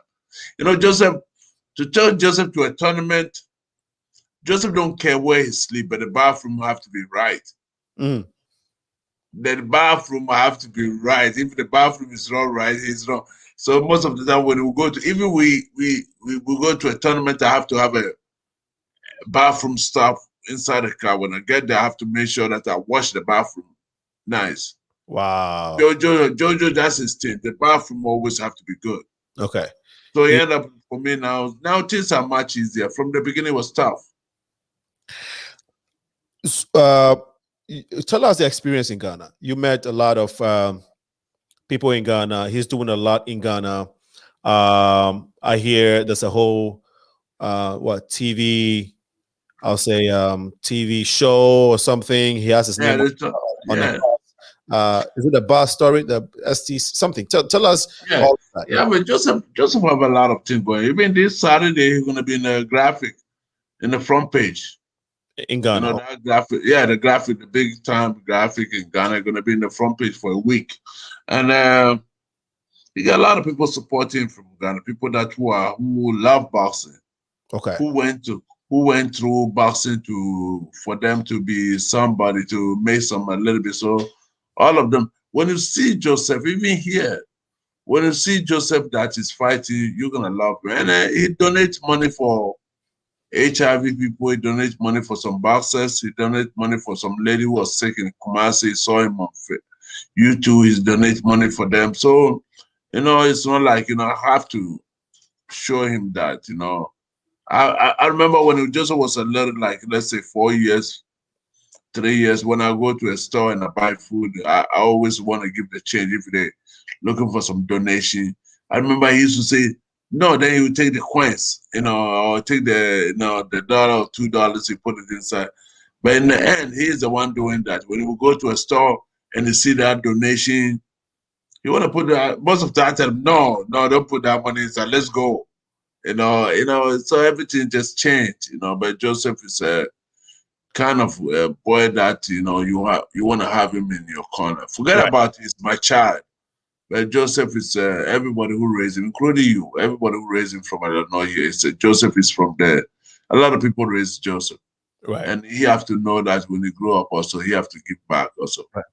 you know, Joseph, to tell Joseph to a tournament, Joseph don't care where he sleep, but the bathroom have to be right. Mm. The bathroom have to be right. If the bathroom is not right, it's wrong. So most of the time when we go to, even we go to a tournament, I have to have a bathroom staff inside the car. When I get there, I have to make sure that I wash the bathroom nice. Wow. JOJO, that's his team. The bathroom always have to be good. Okay. So he ended up for me now. Now things are much easier. From the beginning, it was tough. Tell us the experience in Ghana. You met a lot of people in Ghana. He's doing a lot in Ghana. I hear there's a whole TV, I'll say TV show or something. He has his name on the bus. Is it a bus story? The ST something. Tell us all that. Yeah, but Joseph have a lot of things going. Even this Saturday, he's gonna be in the graphic, in the front page. In Ghana. You know, that graphic, the big time graphic in Ghana gonna be in the front page for a week. And you got a lot of people supporting him from Ghana, people who love boxing. Okay. Who went through boxing for them to be somebody, to make some a little bit. So all of them, when you see Joseph, even here, when you see Joseph that is fighting, you're gonna love him. And he donates money for HIV people, he donates money for some boxers, he donates money for some lady who was sick in Kumasi, he saw him on YouTube, he's donates money for them. So, you know, it's not like, you know, I have to show him that, you know. I remember when Joseph was a little, like, let's say 4 years, 3 years, when I go to a store and I buy food, I always want to give the change if they're looking for some donation. I remember he used to say, no, then he would take the coins, you know, or take the $1 or $2, he put it inside. But in the end, he's the one doing that. When you go to a store and you see that donation, you want to put that, most of the time, no, don't put that money inside, let's go. You know, so everything just changed, you know, but Joseph is a kind of a boy that, you know, you want to have him in your corner. Forget about he's my child. But Joseph is everybody who raised him, including you, everybody who raised him from, I don't know here, Joseph is from there. A lot of people raised Joseph. Right. And he have to know that when he grow up also, he have to give back also. Right.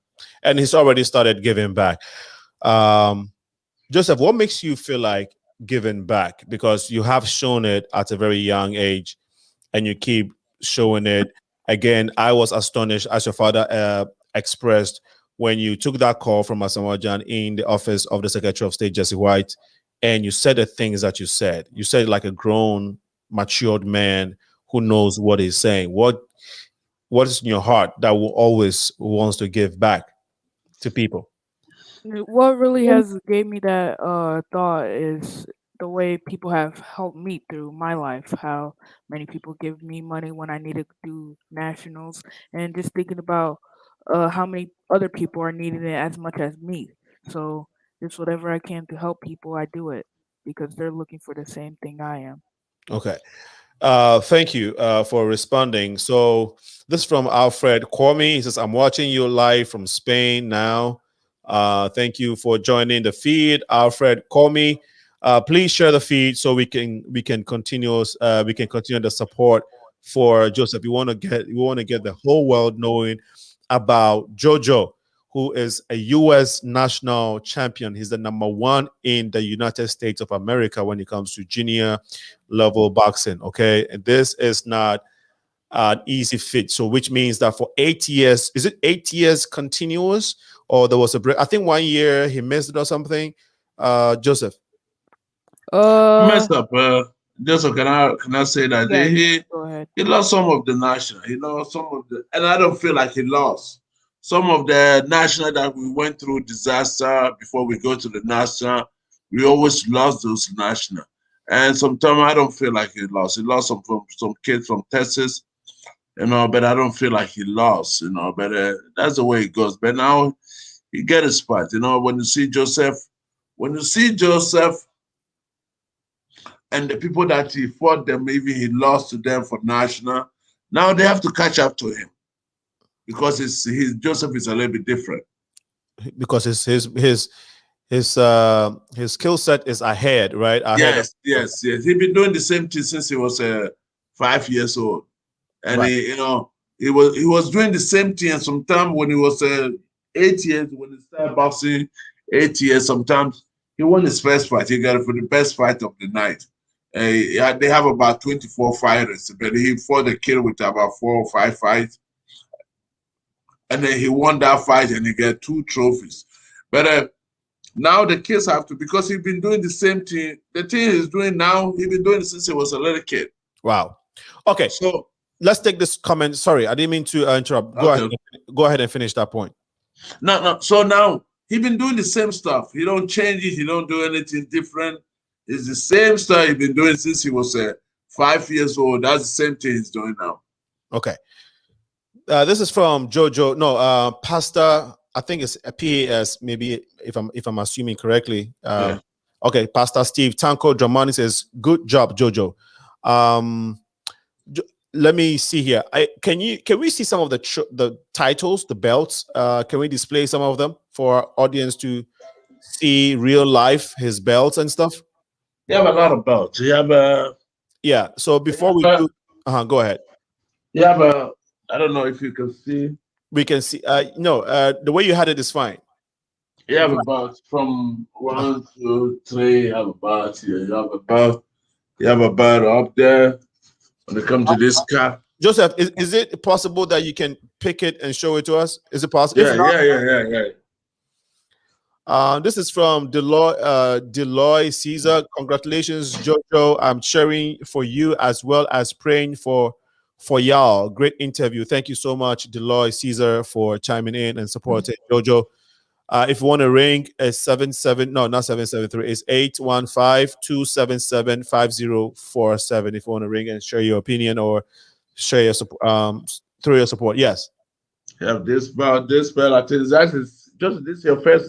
And he's already started giving back. Joseph, what makes you feel like giving back? Because you have shown it at a very young age and you keep showing it. Again, I was astonished, as your father expressed, when you took that call from Asamoah Gyan in the office of the Secretary of State, Jesse White, and you said the things that you said. You said like a grown, matured man who knows what he's saying. What is in your heart that will always wants to give back to people? What really has gave me that thought is the way people have helped me through my life. How many people give me money when I need to do nationals, and just thinking about how many other people are needing it as much as me. So just whatever I can to help people, I do it because they're looking for the same thing I am. Okay. Thank you for responding. So this is from Alfred Kwame. He says, I'm watching you live from Spain now. Thank you for joining the feed, Alfred Kwame. Please share the feed so we can continue the support for Joseph. We want to get the whole world knowing about JOJO, who is a U.S. national champion. He's the #1 in the United States of America when it comes to junior level boxing. Okay, and this is not an easy fit. So, which means that for 8 years, is it 8 years continuous, or there was a break? I think 1 year he missed it or something. Joseph. Messed up. Joseph, can I say that Go ahead. he lost some of the national. He lost some of the, and I don't feel like he lost some of the national that we went through disaster before we go to the national. We always lost those national, and sometimes I don't feel like he lost. He lost some kids from Texas, you know, but I don't feel like he lost, you know. But that's the way it goes. But now he get his spot, you know. When you see Joseph, and the people that he fought them, maybe he lost to them for national. Now they have to catch up to him because his Joseph is a little bit different. Because his skill set is ahead, right? Yes. He's been doing the same thing since he was 5 years old, and right. he was doing the same thing. And sometimes when he was 8 years, when he started boxing, 8 years, sometimes he won his first fight. He got it for the best fight of the night. They have about 24 fighters, but he fought the kid with about 4 or 5 fights. and then he won that fight and he got 2 trophies. But now the kids have to, because he's been doing the same thing. The thing he's doing now, he's been doing it since he was a little kid. Wow. Okay. So let's take this comment. Sorry, I didn't mean to interrupt. Go ahead and finish that point. No. So now he's been doing the same stuff. He don't change it. He don't do anything different. It's the same stuff he's been doing since he was 5 years old. That's the same thing he's doing now. Okay. This is from JOJO. No, Pastor. I think it's a PAS. Maybe if I'm assuming correctly. Yeah. Okay, Pastor Steve Tanko Dramani says, "Good job, JOJO." Let me see here. Can we see some of the titles, the belts? Can we display some of them for our audience to see real life, his belts and stuff? You have a lot of belts. You have yeah. So before we do, go ahead. You have I don't know if you can see. We can see. No, the way you had it is fine. You have about from 1, 2, 3. You have about here. You have about up there. When it comes to this car, Joseph, is it possible that you can pick it and show it to us? Is it possible? Yeah. This is from Deloy Caesar. Congratulations, JOJO. I'm cheering for you as well as praying for y'all. Great interview. Thank you so much, Deloy Caesar, for chiming in and supporting JOJO. If you want to ring, it's 773. It's 815-277-5047. If you want to ring and share your opinion or share your through your support. Yes. You have this belt. I think it's actually just this your first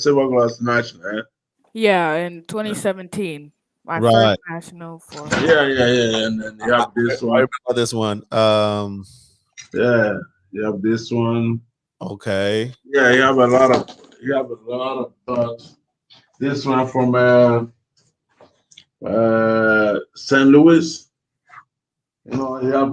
silver glass national. Eh? Yeah, in 2017. My Right. first national for. Yeah. And then you have this one. I remember this one. Yeah, you have this one. Okay. Yeah, you have a lot of belts. This one from St. Louis. You know, you have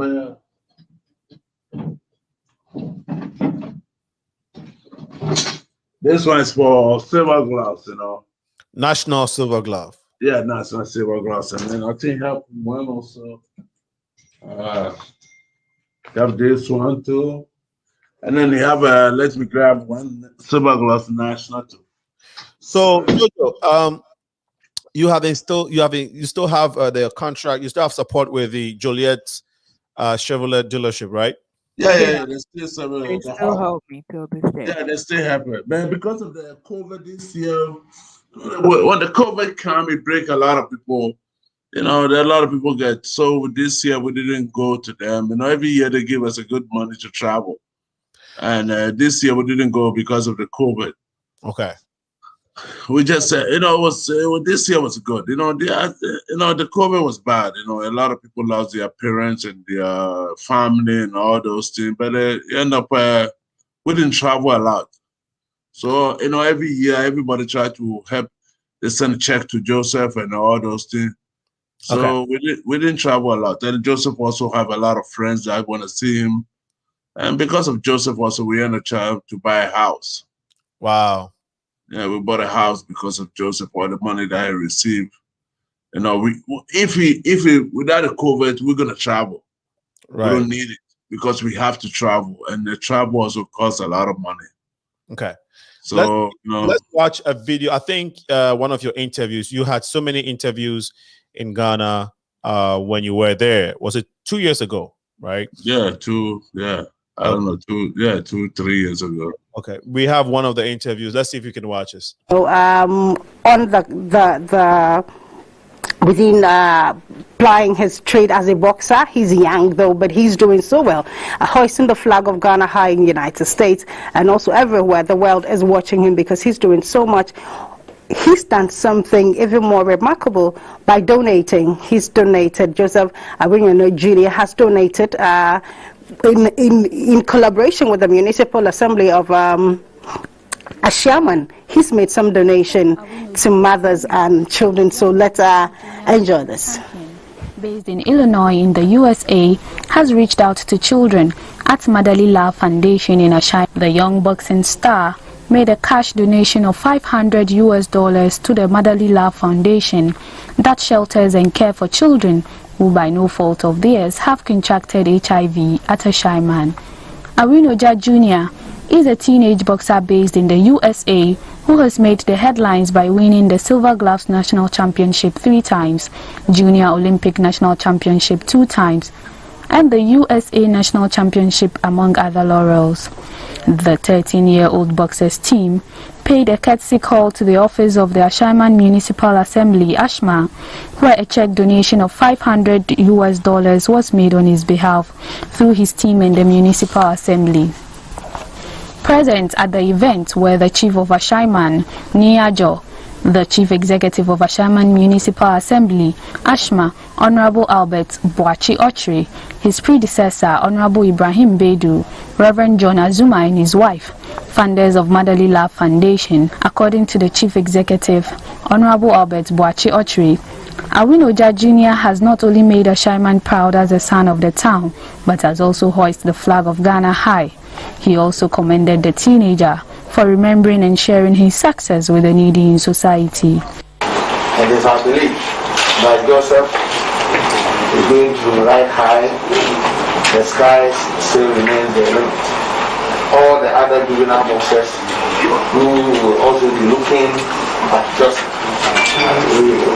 this one is for silver gloves, you know. National Silver Glove. Yeah, national silver gloves. And then I think you have one also. You have this one too. And then you have let me grab one silver glass national too. So JOJO, you still have the contract, you still have support with the Joliet Chevrolet dealership, right? Yeah. They still help me till this day. Yeah, they still happen. Man, because of the COVID this year, when the COVID came, it break a lot of people. You know, there are a lot of people get, so this year we didn't go to them. You know, every year they give us a good money to travel. And this year we didn't go because of the COVID. Okay. We just said, you know, this year was good. You know, the COVID was bad. You know, a lot of people lost their parents and their family and all those things. But end up, we didn't travel a lot. So, you know, every year everybody tried to help. They send a check to Joseph and all those things. So we didn't travel a lot. Then Joseph also have a lot of friends that want to see him. And because of Joseph also, we ended up to buy a house. Wow. Yeah, we bought a house because of Joseph or the money that he received. You know, if without the COVID, we're gonna travel. Right. We don't need it because we have to travel, and the travel also costs a lot of money. Okay. So let's watch a video. I think one of your interviews. You had so many interviews in Ghana when you were there. Was it 2 years ago? Right. Yeah, I don't know, 2, 3 years ago. Okay, we have one of the interviews. Let's see if you can watch this. So, on the within plying his trade as a boxer, he's young though, but he's doing so well, hoisting the flag of Ghana high in the United States and also everywhere. The world is watching him because he's doing so much. He's done something even more remarkable by donating. He's donated. Joseph AWINOGYA has donated. In collaboration with the Municipal Assembly of Ashiaman, he's made some donation to mothers and children. So let's enjoy this. Based in Illinois in the USA, has reached out to children at Madalila Foundation in Ashiaman. The young boxing star made a cash donation of $500 to the Madalila Foundation that shelters and care for children who by no fault of theirs have contracted HIV at Ashiaman. AWINOGYA Jr. is a teenage boxer based in the USA who has made the headlines by winning the Silver Gloves National Championship 3 times, Junior Olympic National Championship 2 times, and the USA National Championship, among other laurels. The 13-year-old boxer's team paid a courtesy call to the office of the Ashaiman Municipal Assembly, ASHMA, where a check donation of $500 was made on his behalf through his team and the Municipal Assembly. Present at the event were the Chief of Ashaiman, Niajo, the Chief Executive of Ashaiman Municipal Assembly, ASHMA, Honorable Albert Boachi Ochre, his predecessor, Honorable Ibrahim Bedu, Reverend John Azuma and his wife, funders of Motherly Love Foundation. According to the Chief Executive, Honorable Albert Boachi Ochre, AWINOGYA Jr. has not only made Ashaiman proud as a son of the town, but has also hoisted the flag of Ghana high. He also commended the teenager for remembering and sharing his success with the needy in society. And it's our belief that Joseph is going to ride high, the skies still remain the limit. All the other juvenile boxers who will also be looking at Joseph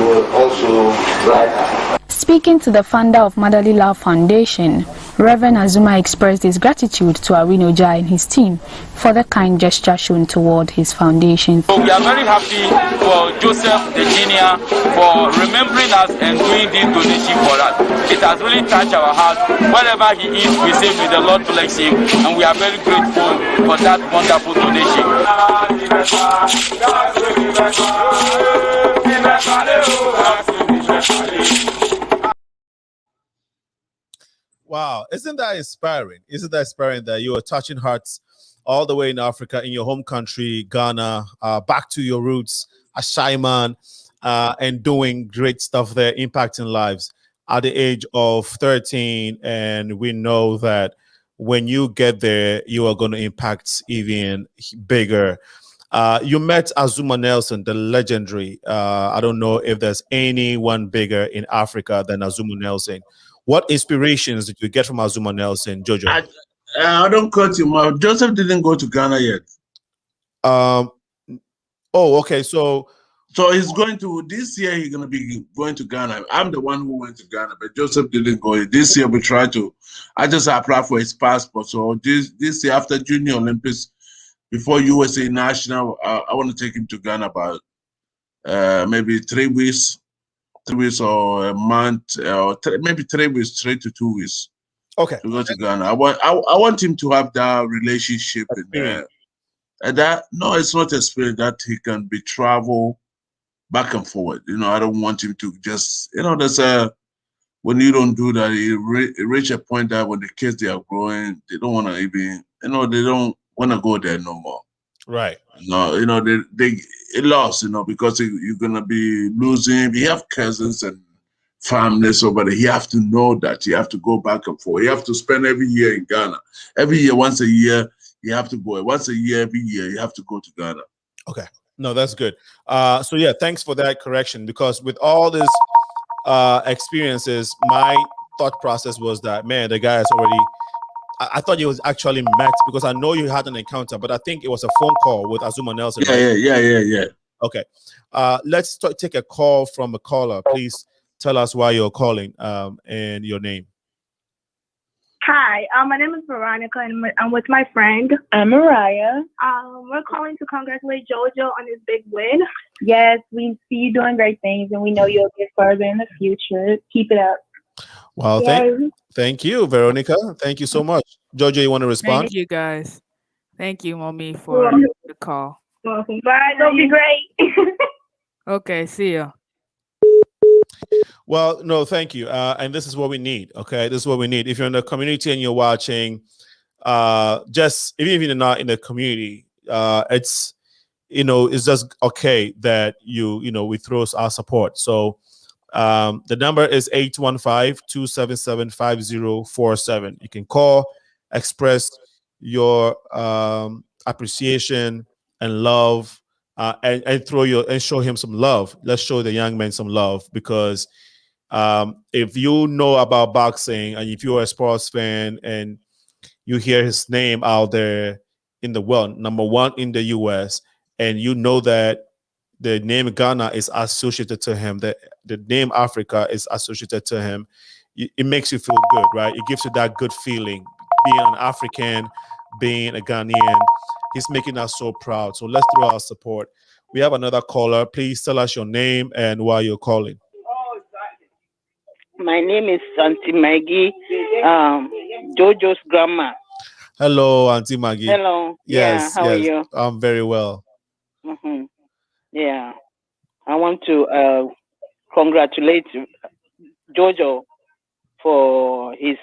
will also ride high. Speaking to the founder of Motherly Love Foundation, Reverend Azuma expressed his gratitude to AWINOGYA and his team for the kind gesture shown toward his foundation. So we are very happy for Joseph the Junior for remembering us and doing this donation for us. It has really touched our heart. Wherever he is, we say may the Lord bless him, and we are very grateful for that wonderful donation. Wow, isn't that inspiring? Isn't that inspiring that you are touching hearts all the way in Africa, in your home country, Ghana, back to your roots, Ashaiman, and doing great stuff there, impacting lives at the age of 13. And we know that when you get there, you are going to impact even bigger. You met Azuma Nelson, the legendary. I don't know if there's anyone bigger in Africa than Azuma Nelson. What inspirations did you get from Azuma Nelson, JoJo? I don't cut him out. Joseph didn't go to Ghana yet. Oh, okay. So he's going to this year. He's gonna be going to Ghana. I'm the one who went to Ghana, but Joseph didn't go. This year we try to. I just applied for his passport. So this year after Junior Olympics, before USA National, I want to take him to Ghana about maybe 3 weeks. 3 weeks or a month, or maybe 3 weeks, 3 to 2 weeks. Okay. To go to Ghana. I want him to have that relationship and that. No, it's not a spirit that he can be travel back and forward. I don't want him to just. There's when you don't do that, you reach a point that when the kids they are growing, they don't want to even. They don't want to go there no more. Right. No, they lost, because you're gonna be losing. You have cousins and families over there. You have to know that you have to go back and forth. You have to spend every year in Ghana. Every year, once a year, you have to go. Once a year, every year, you have to go to Ghana. Okay. No, that's good. So yeah, thanks for that correction. Because with all these experiences, my thought process was that, man, the guy is already. I thought you was actually met because I know you had an encounter, but I think it was a phone call with Azuma Nelson. Yeah. Okay. Let's take a call from a caller. Please tell us why you're calling and your name. Hi, my name is Veronica, and I'm with my friend. I'm Mariah. We're calling to congratulate JoJo on his big win. Yes, we see you doing great things, and we know you'll get further in the future. Keep it up. Well, thank you, Veronica. Thank you so much. JoJo, you want to respond? Thank you, guys. Thank you, Mommy, for the call. Welcome. Bye. Don't be great. Okay, see you. Well, no, thank you. And this is what we need. Okay, this is what we need. If you're in the community and you're watching, just even if you're not in the community, it's it's just okay that we throw our support. So the number is 815-277-5047. You can call, express your appreciation and love, and show him some love. Let's show the young man some love, because if you know about boxing and if you're a sports fan and you hear his name out there in the world, number one in the US, and you know that the name Ghana is associated to him, the name Africa is associated to him, it makes you feel good, right? It gives you that good feeling, being an African, being a Ghanaian. He's making us so proud. So let's throw our support. We have another caller. Please tell us your name and why you're calling. My name is Auntie Maggie, JoJo's grandma. Hello, Auntie Maggie. Hello. Yes, How are yes. you? I'm very well. Mm-hmm. Yeah. I want to congratulate JoJo for his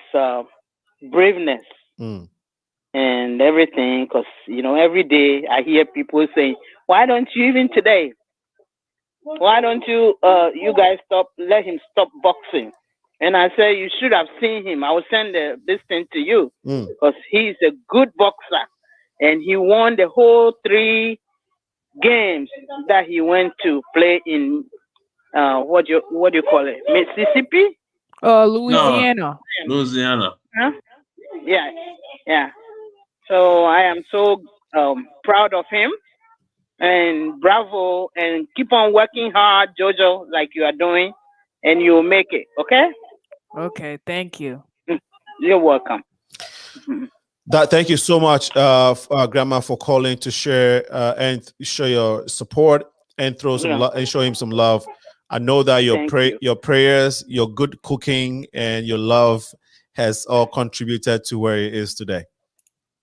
braveness and everything, because, every day I hear people saying, why don't you, even today, why don't you, you guys let him stop boxing? And I say, you should have seen him. I will send this thing to you, because he's a good boxer, and he won the whole 3 games that he went to play in, what do you call it? Mississippi? Louisiana. No, Louisiana. Huh? Yeah. So I am so proud of him, and bravo, and keep on working hard, JoJo, like you are doing, and you'll make it. Okay? Okay, thank you. You're welcome. Thank you so much, Grandma, for calling to share and show your support and throw some love and show him some love. I know that your prayers, your good cooking, and your love has all contributed to where he is today.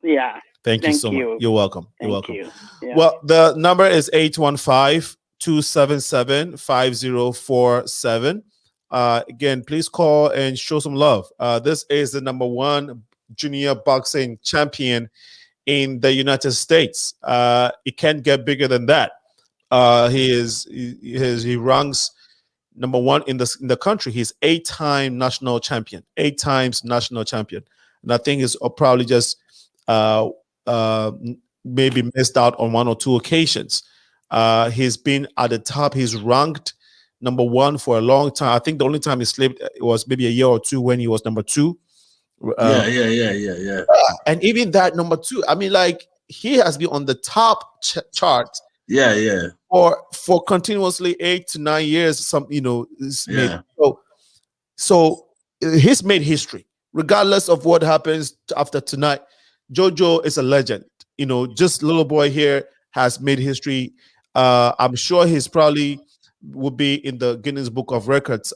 Yeah. Thank you so much. You're welcome. You're welcome. You. Yeah. Well, the number is 815-277-5047. Again, please call and show some love. This is the number 1 junior boxing champion in the United States. It can't get bigger than that. He ranks number 1 in the country. He's 8-time national champion, 8 times national champion. And I think he's probably just maybe missed out on 1 or 2 occasions. He's been at the top. He's ranked number 1 for a long time. I think the only time he slipped was maybe a year or 2 when he was number 2. Yeah. And even that number 2, I mean, like, he has been on the top chart. Yeah. For continuously 8 to 9 years. So he's made history, regardless of what happens after tonight. JoJo is a legend. Just little boy here has made history. I'm sure he's probably will be in the Guinness Book of Records.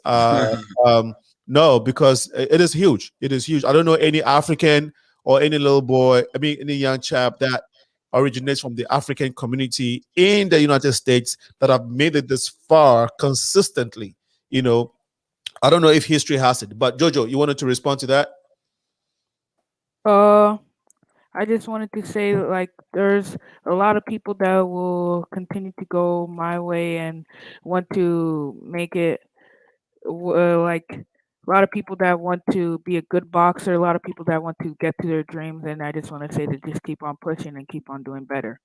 No, because it is huge. It is huge. I don't know any African or any little boy, any young chap that originates from the African community in the United States that have made it this far consistently. I don't know if history has it, but JoJo, you wanted to respond to that? I just wanted to say, like, there's a lot of people that will continue to go my way and want to make it, like, a lot of people that want to be a good boxer, a lot of people that want to get to their dreams, and I just want to say to just keep on pushing and keep on doing better.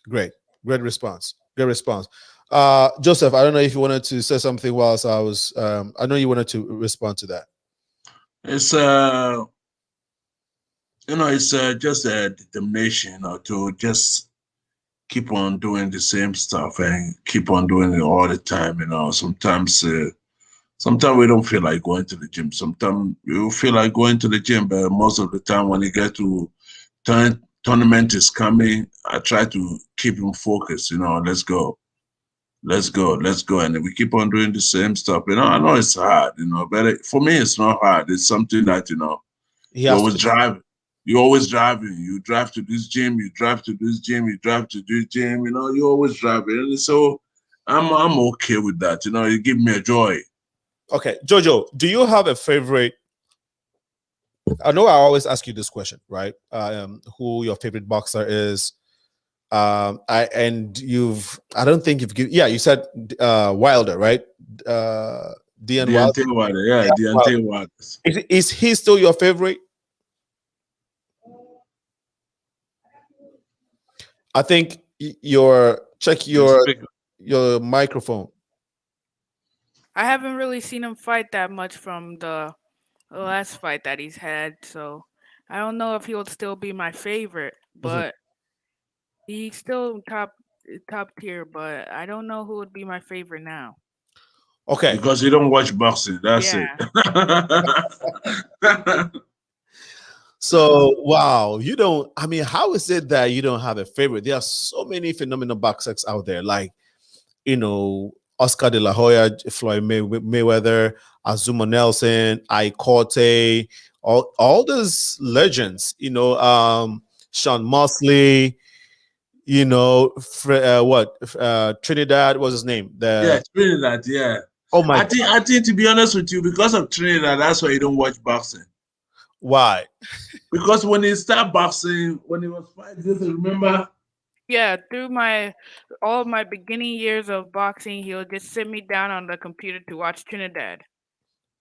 Great response. Joseph, I don't know if you wanted to say something whilst I was. I know you wanted to respond to that. It's it's just a determination, to just keep on doing the same stuff and keep on doing it all the time. Sometimes we don't feel like going to the gym. Sometimes you feel like going to the gym, but most of the time when you get to tournament is coming, I try to keep him focused. Let's go. And we keep on doing the same stuff. I know it's hard, but for me, it's not hard. It's something that, you always drive. You're always driving. You drive to this gym. You drive to this gym. You drive to this gym. You always driving. And so I'm okay with that. You give me a joy. Okay, JoJo, do you have a favorite? I know I always ask you this question, right? Who your favorite boxer is? I don't think you've given. Yeah, you said Wilder, right? Deontay Wilder. Yeah, Deontay Wilder. Is he still your favorite? I think check your microphone. I haven't really seen him fight that much from the last fight that he's had, so I don't know if he would still be my favorite, but he's still top tier. But I don't know who would be my favorite now. Okay. Because you don't watch boxing. That's it. So wow, you don't. I mean, how is it that you don't have a favorite? There are so many phenomenal boxers out there, like Oscar De La Hoya, Floyd Mayweather, Azuma Nelson, Corte, all those legends. Sean Mosley. Trinidad was his name. Trinidad. Yeah. Oh my! I think to be honest with you, because of Trinidad, that's why you don't watch boxing. Why? Because when he started boxing, when he was 5 years, remember? Yeah, through all of my beginning years of boxing, he'll just sit me down on the computer to watch Trinidad.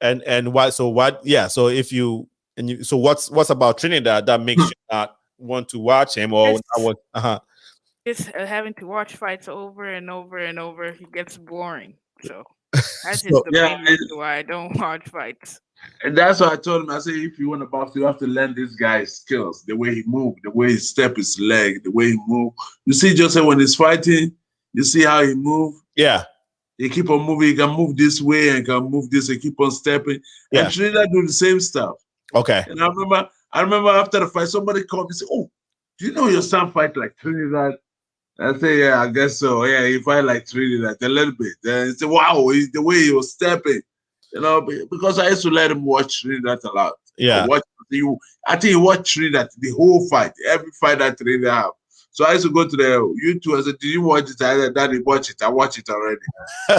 And why? So what? Yeah. So so what's about Trinidad that makes you not want to watch him or not what? Just having to watch fights over and over and over, he gets boring. So that's just the main reason why I don't watch fights. And that's why I told him, I said, if you want to box, you have to learn this guy's skills, the way he moved, the way he step his leg, the way he move. You see, Joseph, when he's fighting, you see how he move? Yeah. He keep on moving. He can move this way and can move this and keep on stepping. Yeah. And Trinidad do the same stuff. Okay. And I remember after the fight, somebody called me and said, oh, do you know your son fight like Trinidad? I say, yeah, I guess so. Yeah, he fight like Trinidad a little bit. Then he said, wow, the way he was stepping. Because I used to let him watch Trinidad a lot. Yeah. I think he watched Trinidad the whole fight, every fight that Trinidad have. So I used to go to the YouTube. I said, "Did you watch it?" I said, "Daddy, watch it. I watch it already." So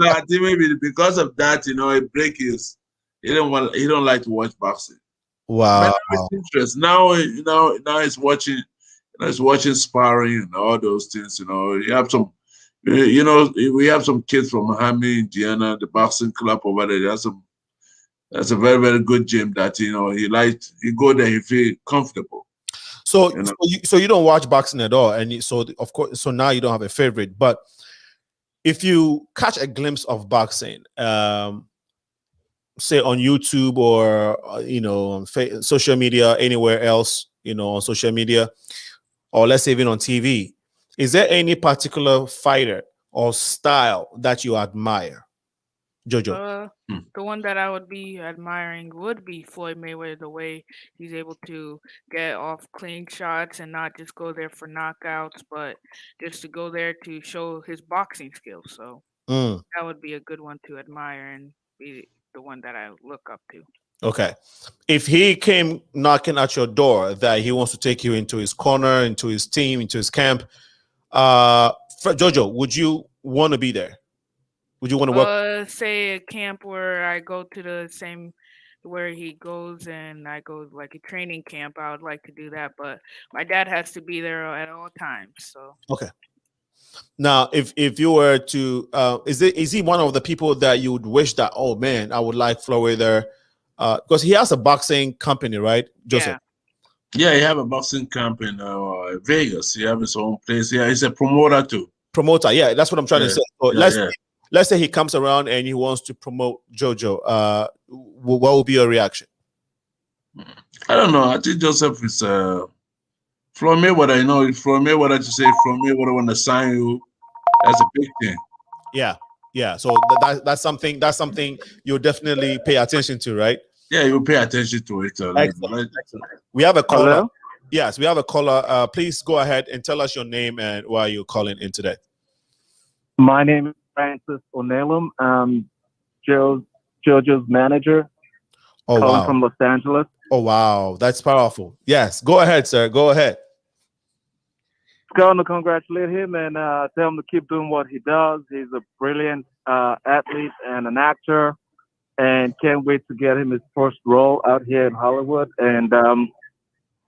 I think maybe because of that, it break his. He don't like to watch boxing. Wow. But now it's interest. Now he's watching. He's watching sparring and all those things. You have some. We have some kids from Miami, Indiana, the boxing club over there. That's a very, very good gym that he go there, he feel comfortable. So you don't watch boxing at all, and of course, so now you don't have a favorite. But if you catch a glimpse of boxing, say on YouTube or on social media, anywhere else, on social media, or let's say even on TV, is there any particular fighter or style that you admire, JoJo? The one that I would be admiring would be Floyd Mayweather, the way he's able to get off clean shots and not just go there for knockouts, but just to go there to show his boxing skills. So that would be a good one to admire and be the one that I look up to. Okay. If he came knocking at your door that he wants to take you into his corner, into his team, into his camp, JoJo, would you want to be there? Would you want to work? Say a camp where I go to the same where he goes and I go like a training camp. I would like to do that, but my dad has to be there at all times. So okay. Now, if you were to, is he one of the people that you would wish that? Oh man, I would like Floyd there, because he has a boxing company, right, Joseph? Yeah, he have a boxing camp in Vegas. He have his own place. Yeah, he's a promoter too. Promoter, yeah, that's what I'm trying to say. So let's say he comes around and he wants to promote JoJo. What will be your reaction? I don't know. I think Joseph is from Mayweather. If from Mayweather to say from Mayweather want to sign you, that's a big thing. Yeah. So that's something you'll definitely pay attention to, right? Yeah, you pay attention to it. Excellent. We have a caller. Hello? Yes, we have a caller. Please go ahead and tell us your name and why you're calling in today. My name is Francis Onelum. I'm JoJo's manager. Oh, calling wow. from Los Angeles. Oh, wow. That's powerful. Yes. Go ahead, sir. Go ahead. Going to congratulate him and tell him to keep doing what he does. He's a brilliant athlete and an actor, and can't wait to get him his first role out here in Hollywood, and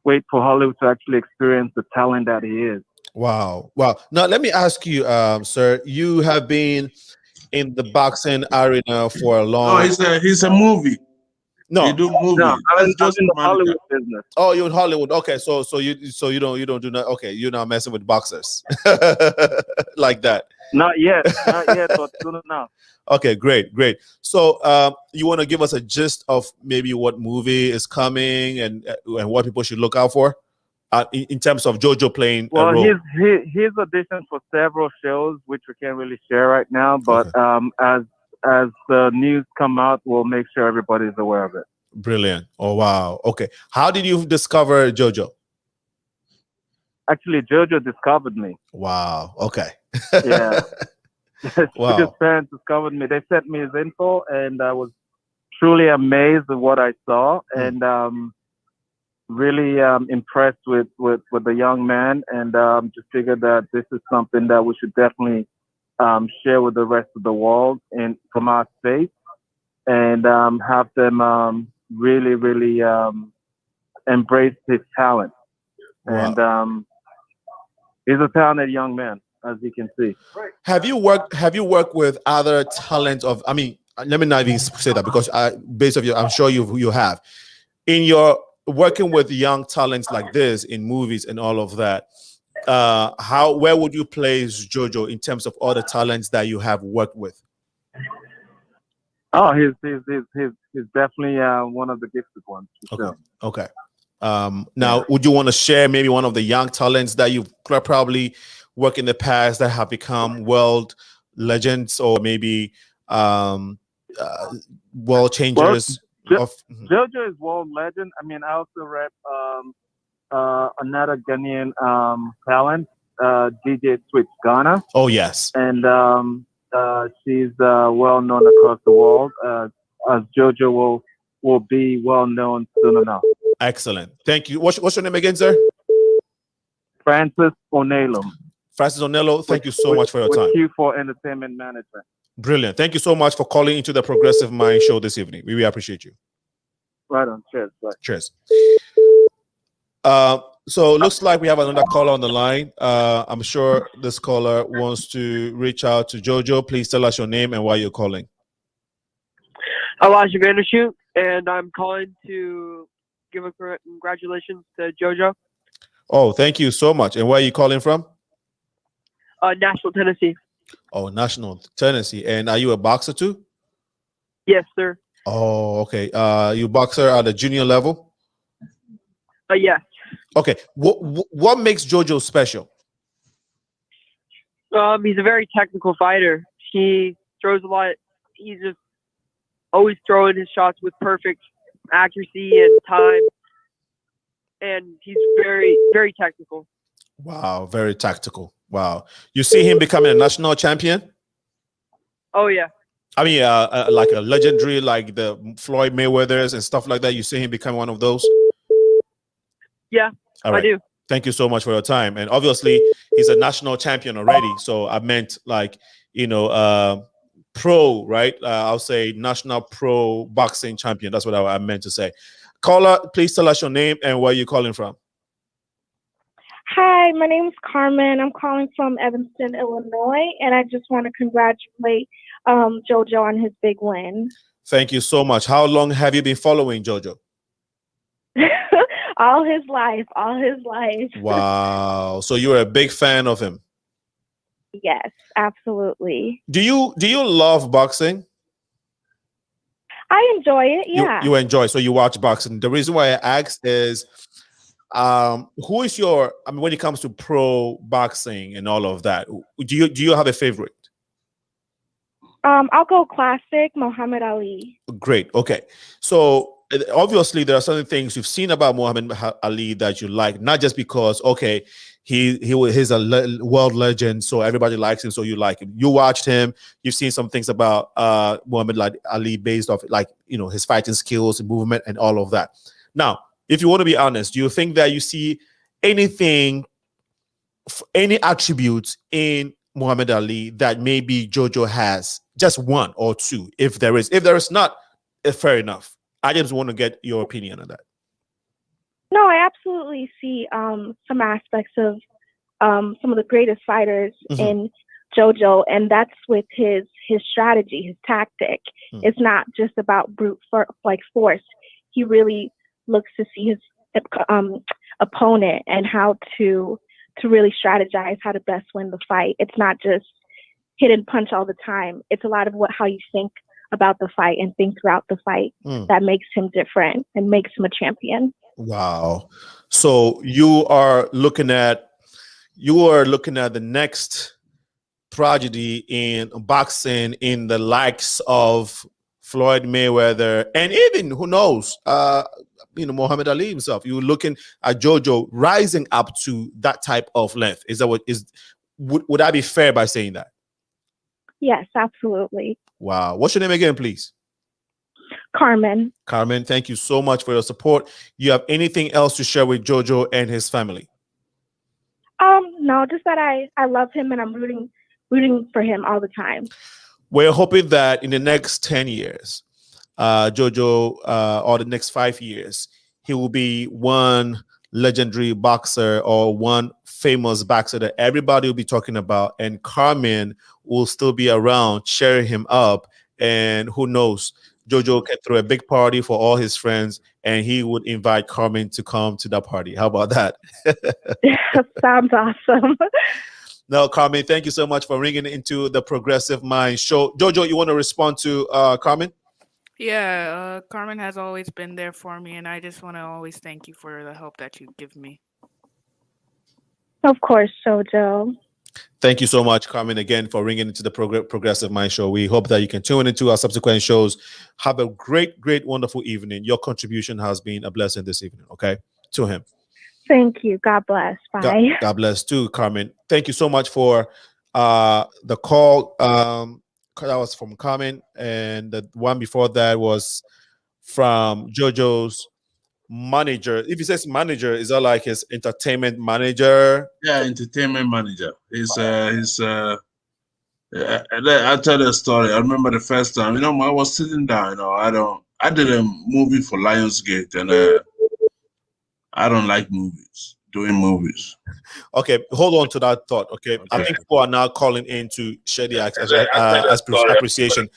wait for Hollywood to actually experience the talent that he is. Wow. Now, let me ask you, sir, you have been in the boxing arena for a long... No, it's a movie. No, You do movies. No, I'm in Just the Monica. Hollywood business. Oh, you're in Hollywood. Okay, so you don't do that. Okay, you're not messing with boxers like that. Not yet, but soon enough. Okay, great. So, you want to give us a gist of maybe what movie is coming and what people should look out for in terms of JoJo playing a Well, role? he's auditioned for several shows, which we can't really share right now. But as the news come out, we'll make sure everybody's aware of it. Brilliant. Oh wow. Okay. How did you discover JoJo? Actually, JoJo discovered me. Wow. Okay. Yeah. Wow. His parents discovered me. They sent me his info, and I was truly amazed at what I saw, and really impressed with the young man, and just figured that this is something that we should definitely share with the rest of the world and from our space, and have them really embrace his talent. Wow. And he's a talented young man, as you can see. Have you worked with other talents of? I mean, let me not even say that because based on I'm sure you have. In your working with young talents like this in movies and all of that, where would you place JoJo in terms of all the talents that you have worked with? Oh, he's definitely one of the gifted ones. Okay. Now, would you want to share maybe one of the young talents that you've probably worked in the past that have become world legends or maybe world changers? JoJo is world legend. I mean, I also rep another Ghanaian talent, DJ Switch Ghana. Oh yes. And she's well known across the world. As JoJo will be well known soon enough. Excellent. Thank you. What's your name again, sir? Francis Onelum. Francis Onello, thank you so much for your time. Q4 Entertainment Management. Brilliant. Thank you so much for calling into the Progressive Mind show this evening. We really appreciate you. Right on. Cheers. Bye. Cheers. So it looks like we have another caller on the line. I'm sure this caller wants to reach out to JoJo. Please tell us your name and why you're calling. Elijah Vandershoot, and I'm calling to give a congratulations to JoJo. Oh, thank you so much. And where are you calling from? Nashville, Tennessee. Oh, Nashville, Tennessee. And are you a boxer too? Yes, sir. Oh, okay. You boxer at the junior level? Yeah. Okay. What makes JoJo special? He's a very technical fighter. He throws a lot. He's just always throwing his shots with perfect accuracy and time. And he's very, very technical. Wow, very tactical. Wow. You see him becoming a national champion? Oh, yeah. I mean, like a legendary, like the Floyd Mayweathers and stuff like that. You see him become one of those? Yeah, all right. I do. Thank you so much for your time. And obviously, he's a national champion already. So I meant like, pro, right? I'll say national pro boxing champion. That's what I meant to say. Caller, please tell us your name and where you're calling from. Hi, my name is Carmen. I'm calling from Evanston, Illinois, and I just want to congratulate JoJo on his big win. Thank you so much. How long have you been following JoJo? All his life. Wow. So you're a big fan of him? Yes, absolutely. Do you love boxing? I enjoy it, yeah. You enjoy, so you watch boxing. The reason why I asked is who is your, I mean, when it comes to pro boxing and all of that, do you have a favorite? I'll go classic, Muhammad Ali. Great. Okay. So obviously there are certain things you've seen about Muhammad Ali that you like, not just because, okay, he's a world legend, so everybody likes him, so you like him. You watched him, you've seen some things about Muhammad Ali based off like, his fighting skills and movement and all of that. Now, if you want to be honest, do you think that you see anything, any attributes in Muhammad Ali that maybe JoJo has? Just one or two, if there is. If there is not, fair enough. I just want to get your opinion on that. No, I absolutely see some aspects of some of the greatest fighters in JoJo, and that's with his strategy, his tactic. It's not just about force. He really looks to see his opponent and how to really strategize how to best win the fight. It's not just hit and punch all the time. It's a lot of how you think about the fight and think throughout the fight that makes him different and makes him a champion. Wow. So you are looking at the next tragedy in boxing in the likes of Floyd Mayweather, and even, who knows, Muhammad Ali himself. You're looking at JoJo rising up to that type of length. Is that would I be fair by saying that? Yes, absolutely. Wow. What's your name again, please? Carmen. Carmen, thank you so much for your support. You have anything else to share with JoJo and his family? No, just that I love him and I'm rooting for him all the time. We're hoping that in the next 10 years, JoJo, or the next 5 years, he will be one legendary boxer or one famous boxer that everybody will be talking about, and Carmen will still be around cheering him up. And who knows, JoJo can throw a big party for all his friends, and he would invite Carmen to come to that party. How about that? Sounds awesome. No, Carmen, thank you so much for ringing into the Progressive Mind show. JoJo, you want to respond to Carmen? Yeah, Carmen has always been there for me, and I just want to always thank you for the help that you give me. Of course, JoJo. Thank you so much, Carmen, again, for ringing into the Progressive Mind show. We hope that you can tune into our subsequent shows. Have a great, wonderful evening. Your contribution has been a blessing this evening, okay? To him. Thank you. God bless. Bye. God bless too, Carmen. Thank you so much for the call. That was from Carmen, and the one before that was from JoJo's manager. If he says manager, is that like his entertainment manager? Yeah, entertainment manager. I'll tell you a story. I remember the first time, I was sitting down, I did a movie for Lionsgate, and I don't like doing movies. Okay, hold on to that thought. Okay, I think people are now calling in to share their appreciation.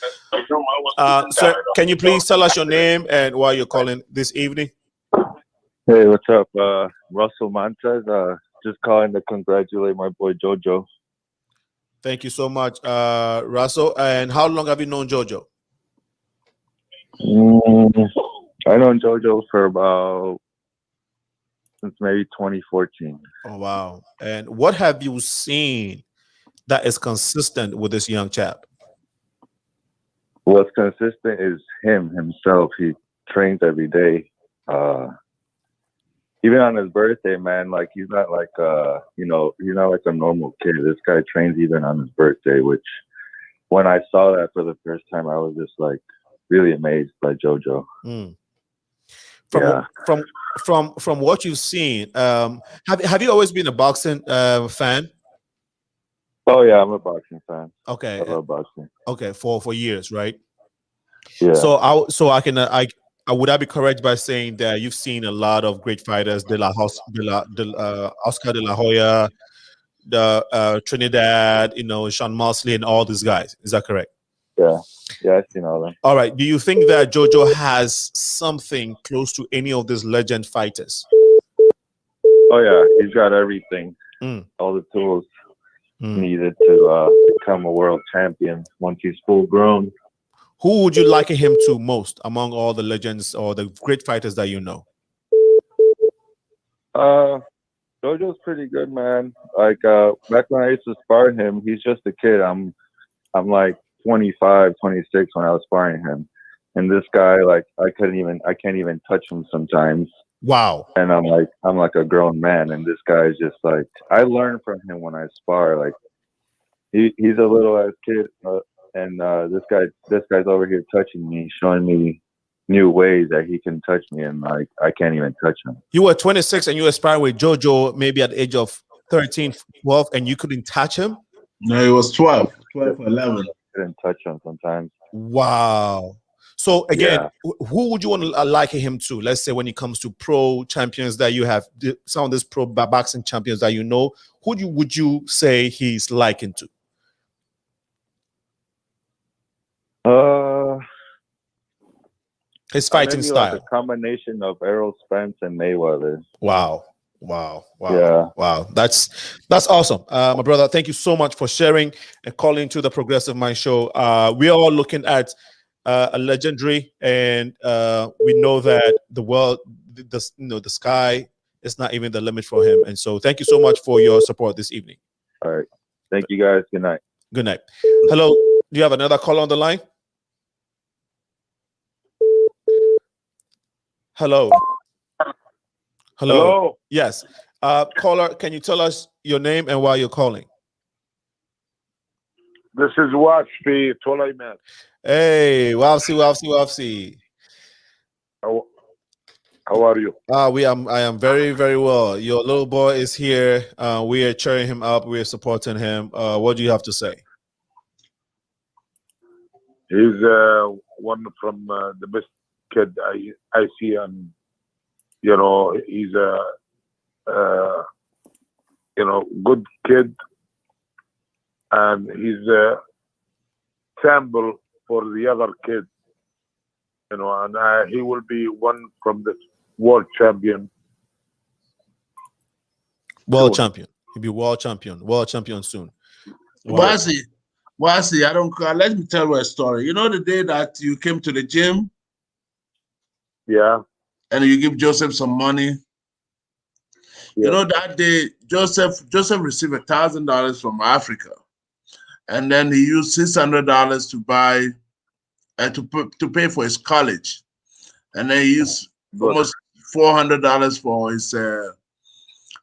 Sir, can you please tell us your name and why you're calling this evening? Hey, what's up? Russell Montez. Just calling to congratulate my boy JoJo. Thank you so much, Russell. And how long have you known JoJo? I known JoJo for since maybe 2014. Oh, wow. And what have you seen that is consistent with this young chap? What's consistent is himself. He trains every day. Even on his birthday, man, like he's not like he's not like a normal kid. This guy trains even on his birthday, which when I saw that for the first time, I was just like really amazed by JoJo. From what you've seen, have you always been a boxing fan? Oh yeah, I'm a boxing fan. Okay, I love boxing. Okay, for years, right? Yeah. I would I be correct by saying that you've seen a lot of great fighters, Oscar De La Hoya, the Trinidad, Sean Mosley, and all these guys. Is that correct? Yeah, I've seen all them. All right. Do you think that JoJo has something close to any of these legend fighters? Oh yeah, he's got everything, all the tools needed to become a world champion once he's full grown. Who would you liken him to most among all the legends or the great fighters that you know? JoJo's pretty good, man. Like back when I used to spar him, he's just a kid. I'm like 25, 26 when I was sparring him, and this guy, like I can't even touch him sometimes. Wow. And I'm like a grown man, and this guy is just like, I learn from him when I spar. Like he's a little ass kid, and this guy's over here touching me, showing me new ways that he can touch me, and like I can't even touch him. You were 26 and you were sparring with JoJo maybe at the age of 13, 12, and you couldn't touch him? No, it was 12, 11. Couldn't touch him sometimes. Wow. So again, who would you want to liken him to? Let's say when it comes to pro champions that you have, some of these pro boxing champions that you know, who would you say he's likened to? His I fighting met you like style. a combination of Errol Spence and Mayweather. Wow. Wow. Wow. Yeah. Wow. That's awesome. My brother, thank you so much for sharing and calling to the Progressive Mind Show. We are all looking at a legendary, and we know that the world, the sky is not even the limit for him. And so thank you so much for your support this evening. All right. Thank you guys. Good night. Good night. Hello. Do you have another call on the line? Hello. Hello. Yes. Caller, can you tell us your name and why you're calling? This is Wafsi Tolaiman. Hey, Wafsi. How are you? I am very, very well. Your little boy is here. We are cheering him up. We are supporting him. What do you have to say? He's one from the best kid I see, and he's a good kid, and he's a sample for the other kids. And he will be one from the world champion. World champion. He'll be world champion soon. Wow. Wasi, I don't care. Let me tell you a story. You know the day that you came to the gym? Yeah. And you give Joseph some money? Yeah. You know that day Joseph received $1,000 from Africa. And then he used $600 to buy to pay for his college. And then he used almost $400 for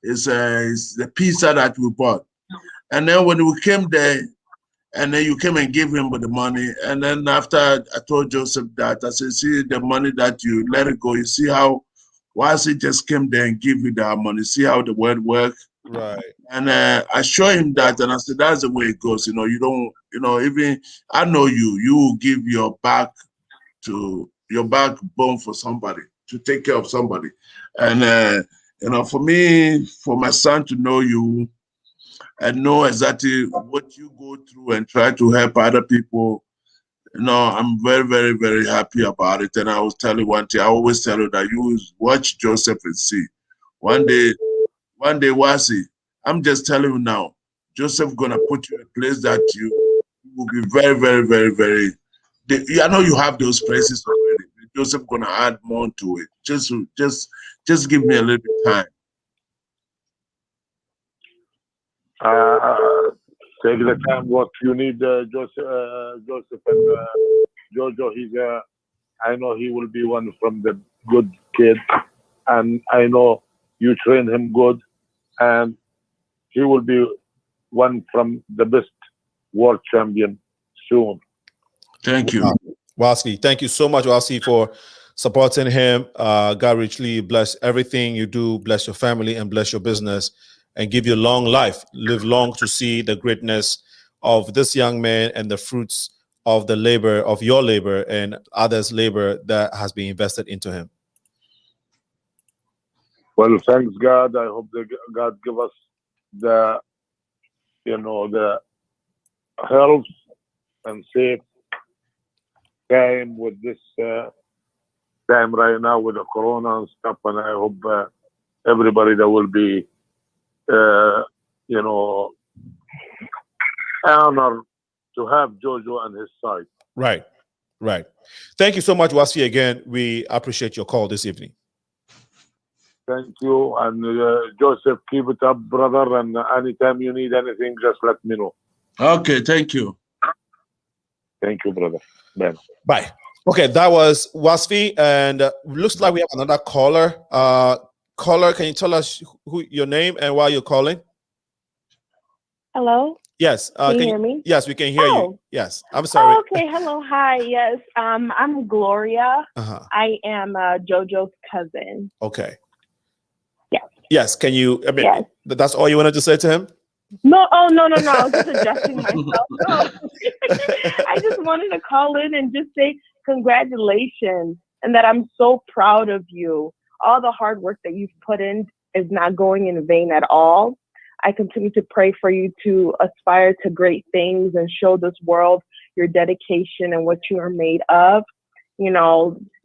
the pizza that we bought. And then when we came there, and then you came and gave him with the money. And then after I told Joseph that, I said, see the money that you let it go. You see how Wasi just came there and give you that money. See how the word works. Right. And I showed him that, and I said, that's the way it goes. You don't, even, I know you will give your backbone for somebody, to take care of somebody. And, for me, for my son to know you, and know exactly what you go through and try to help other people. I'm very, very, very happy about it. And I will tell you one thing. I always tell you that you watch Joseph and see. One day, Wasi, I'm just telling you now, Joseph gonna put you in a place that you will be very, very, very, very. I know you have those places already. Joseph gonna add more to it. Just give me a little bit time. Take the time what you need, Joseph and JoJo. I know he will be one from the good kids, and I know you train him good, and he will be one from the best world champion soon. Thank you, Wasi. Thank you so much, Wasi, for supporting him. God richly bless everything you do, bless your family, and bless your business, and give you long life. Live long to see the greatness of this young man and the fruits of the labor, of your labor and others' labor that has been invested into him. Well, thanks God. I hope God give us the health and safe time with this time right now with the corona and stuff. And I hope everybody that will be honored to have JoJo on his side. Right. Thank you so much, Wasi. Again, we appreciate your call this evening. Thank you. And Joseph, keep it up, brother. And anytime you need anything, just let me know. Okay, thank you. Thank you, brother. Bye. Okay, that was Wasfi, and looks like we have another caller. Caller, can you tell us your name and why you're calling? Hello? Yes. Can you hear me? Yes, we can hear you. Yes. I'm sorry. Oh, okay. Hello. Hi. Yes. I'm Gloria. I am JoJo's cousin. Okay. Yes. Yes. Can you? I mean, yes. That's all you wanted to say to him? No. Oh, no. I was just adjusting myself. No. I just wanted to call in and just say congratulations, and that I'm so proud of you. All the hard work that you've put in is not going in vain at all. I continue to pray for you to aspire to great things and show this world your dedication and what you are made of.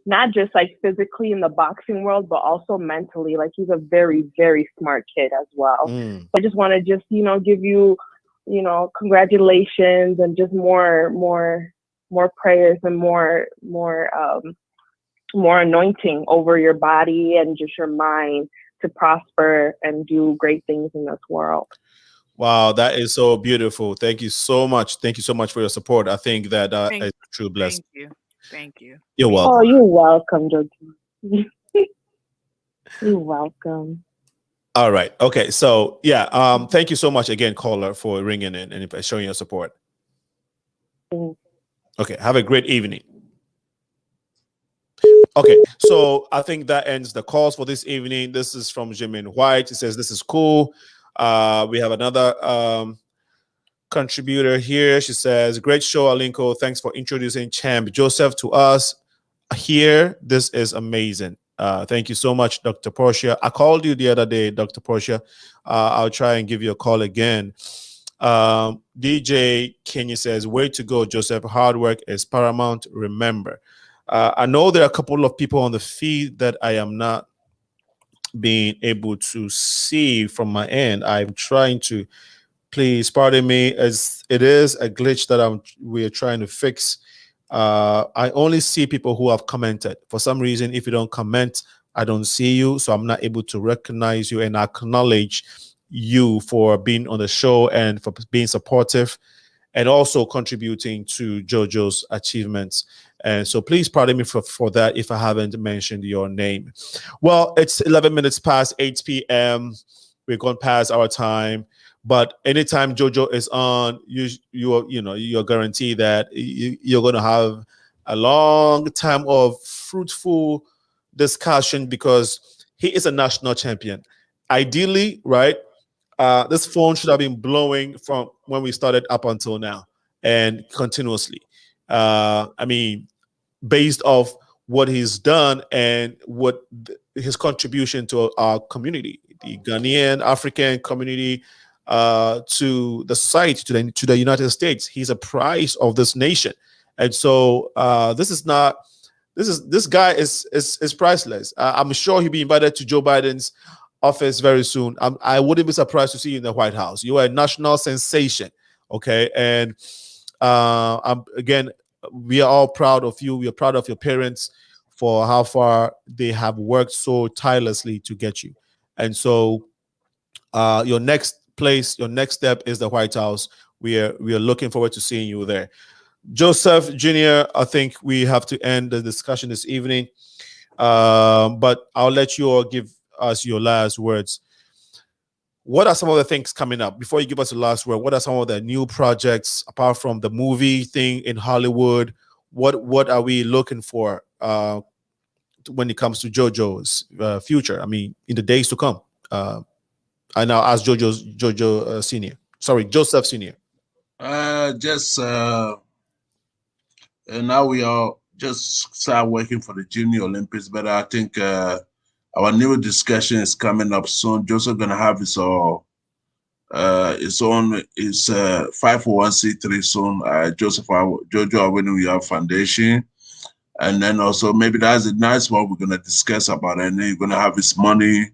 not just like physically in the boxing world, but also mentally. Like he's a very, very smart kid as well. I just want to just, give you, congratulations and just more prayers and more anointing over your body and just your mind to prosper and do great things in this world. Wow, that is so beautiful. Thank you so much. Thank you so much for your support. I think that Thank- is a true blessing. Thank you. You're Oh, welcome. you're welcome, Jojo. You're welcome. All right. Okay. So yeah. Thank you so much again, caller, for ringing in and showing your support. Okay. Have a great evening. Okay. So I think that ends the calls for this evening. This is from Jimin White. He says this is cool. We have another contributor here. She says, great show, Alinko. Thanks for introducing Champ Joseph to us here. This is amazing. Thank you so much, Dr. Portia. I called you the other day, Dr. Portia. I'll try and give you a call again. DJ Kenya says, way to go, Joseph. Hard work is paramount. Remember. I know there are a couple of people on the feed that I am not being able to see from my end. I'm trying to, please pardon me, as it is a glitch that we are trying to fix. I only see people who have commented. For some reason, if you don't comment, I don't see you, so I'm not able to recognize you and acknowledge you for being on the show and for being supportive and also contributing to JoJo's achievements. And so please pardon me for that if I haven't mentioned your name. Well, it's 11 minutes past 8 p.m. We've gone past our time. But anytime JoJo is on, you're guaranteed that you're going to have a long time of fruitful discussion because he is a national champion. Ideally, right? This phone should have been blowing from when we started up until now and continuously. I mean, based off what he's done and what his contribution to our community, the Ghanaian African community, to the society, to the United States. He's a prize of this nation, and so this guy is priceless. I'm sure he'll be invited to Joe Biden's office very soon. I wouldn't be surprised to see you in the White House. You are a national sensation, okay? And again, we are all proud of you. We are proud of your parents for how far they have worked so tirelessly to get you, and so your next step is the White House. We are looking forward to seeing you there. Joseph Jr., I think we have to end the discussion this evening, but I'll let you all give us your last words. What are some of the things coming up? Before you give us the last word, what are some of the new projects apart from the movie thing in Hollywood? What are we looking for when it comes to JoJo's future? I mean, in the days to come. I now ask JoJo Senior. Sorry, Joseph Senior. Now we are just start working for the Junior Olympics, but I think our new discussion is coming up soon. Joseph gonna have his own 501c3 soon. JoJo AWINOGYA Foundation, and then also maybe that's a nice one we're gonna discuss about, and then you're gonna have his money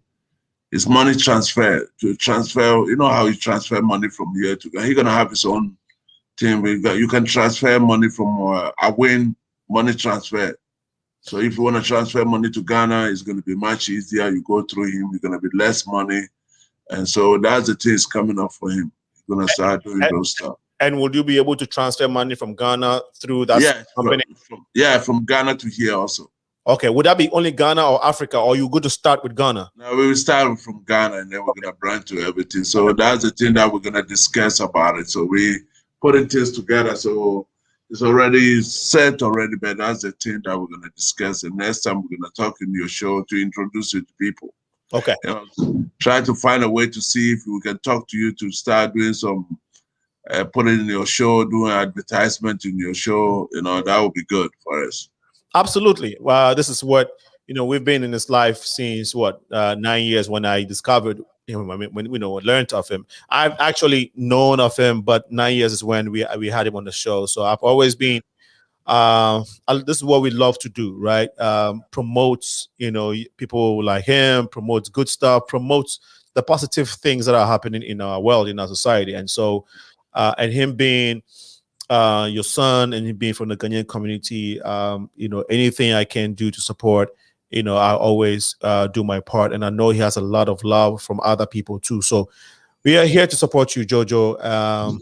transfer to transfer. You know how you transfer money from here to he's gonna have his own thing. You can transfer money from AWIN money transfer. So if you want to transfer money to Ghana, it's going to be much easier. You go through him, you're going to be less money, and so that's the thing is coming up for him. He's going to start doing those stuff. And would you be able to transfer money from Ghana through that company? From Ghana to here also. Okay, would that be only Ghana or Africa, or you good to start with Ghana? No, we will start from Ghana, and then we're going to branch to everything. So that's the thing that we're going to discuss about it. So we putting things together. So it's already set already, but that's the thing that we're going to discuss. And next time we're going to talk in your show to introduce you to people. Okay. Try to find a way to see if we can talk to you to start doing some, put it in your show, doing advertisement in your show. That would be good for us. Absolutely. Well, this is what, we've been in this life since 9 years when I discovered him, when learned of him. I've actually known of him, but 9 years is when we had him on the show. So I've always been this is what we love to do, right? Promotes, people like him, promotes good stuff, promotes the positive things that are happening in our world, in our society. And so, and him being your son and him being from the Ghanaian community, anything I can do to support, I always do my part. And I know he has a lot of love from other people too. So we are here to support you, JoJo.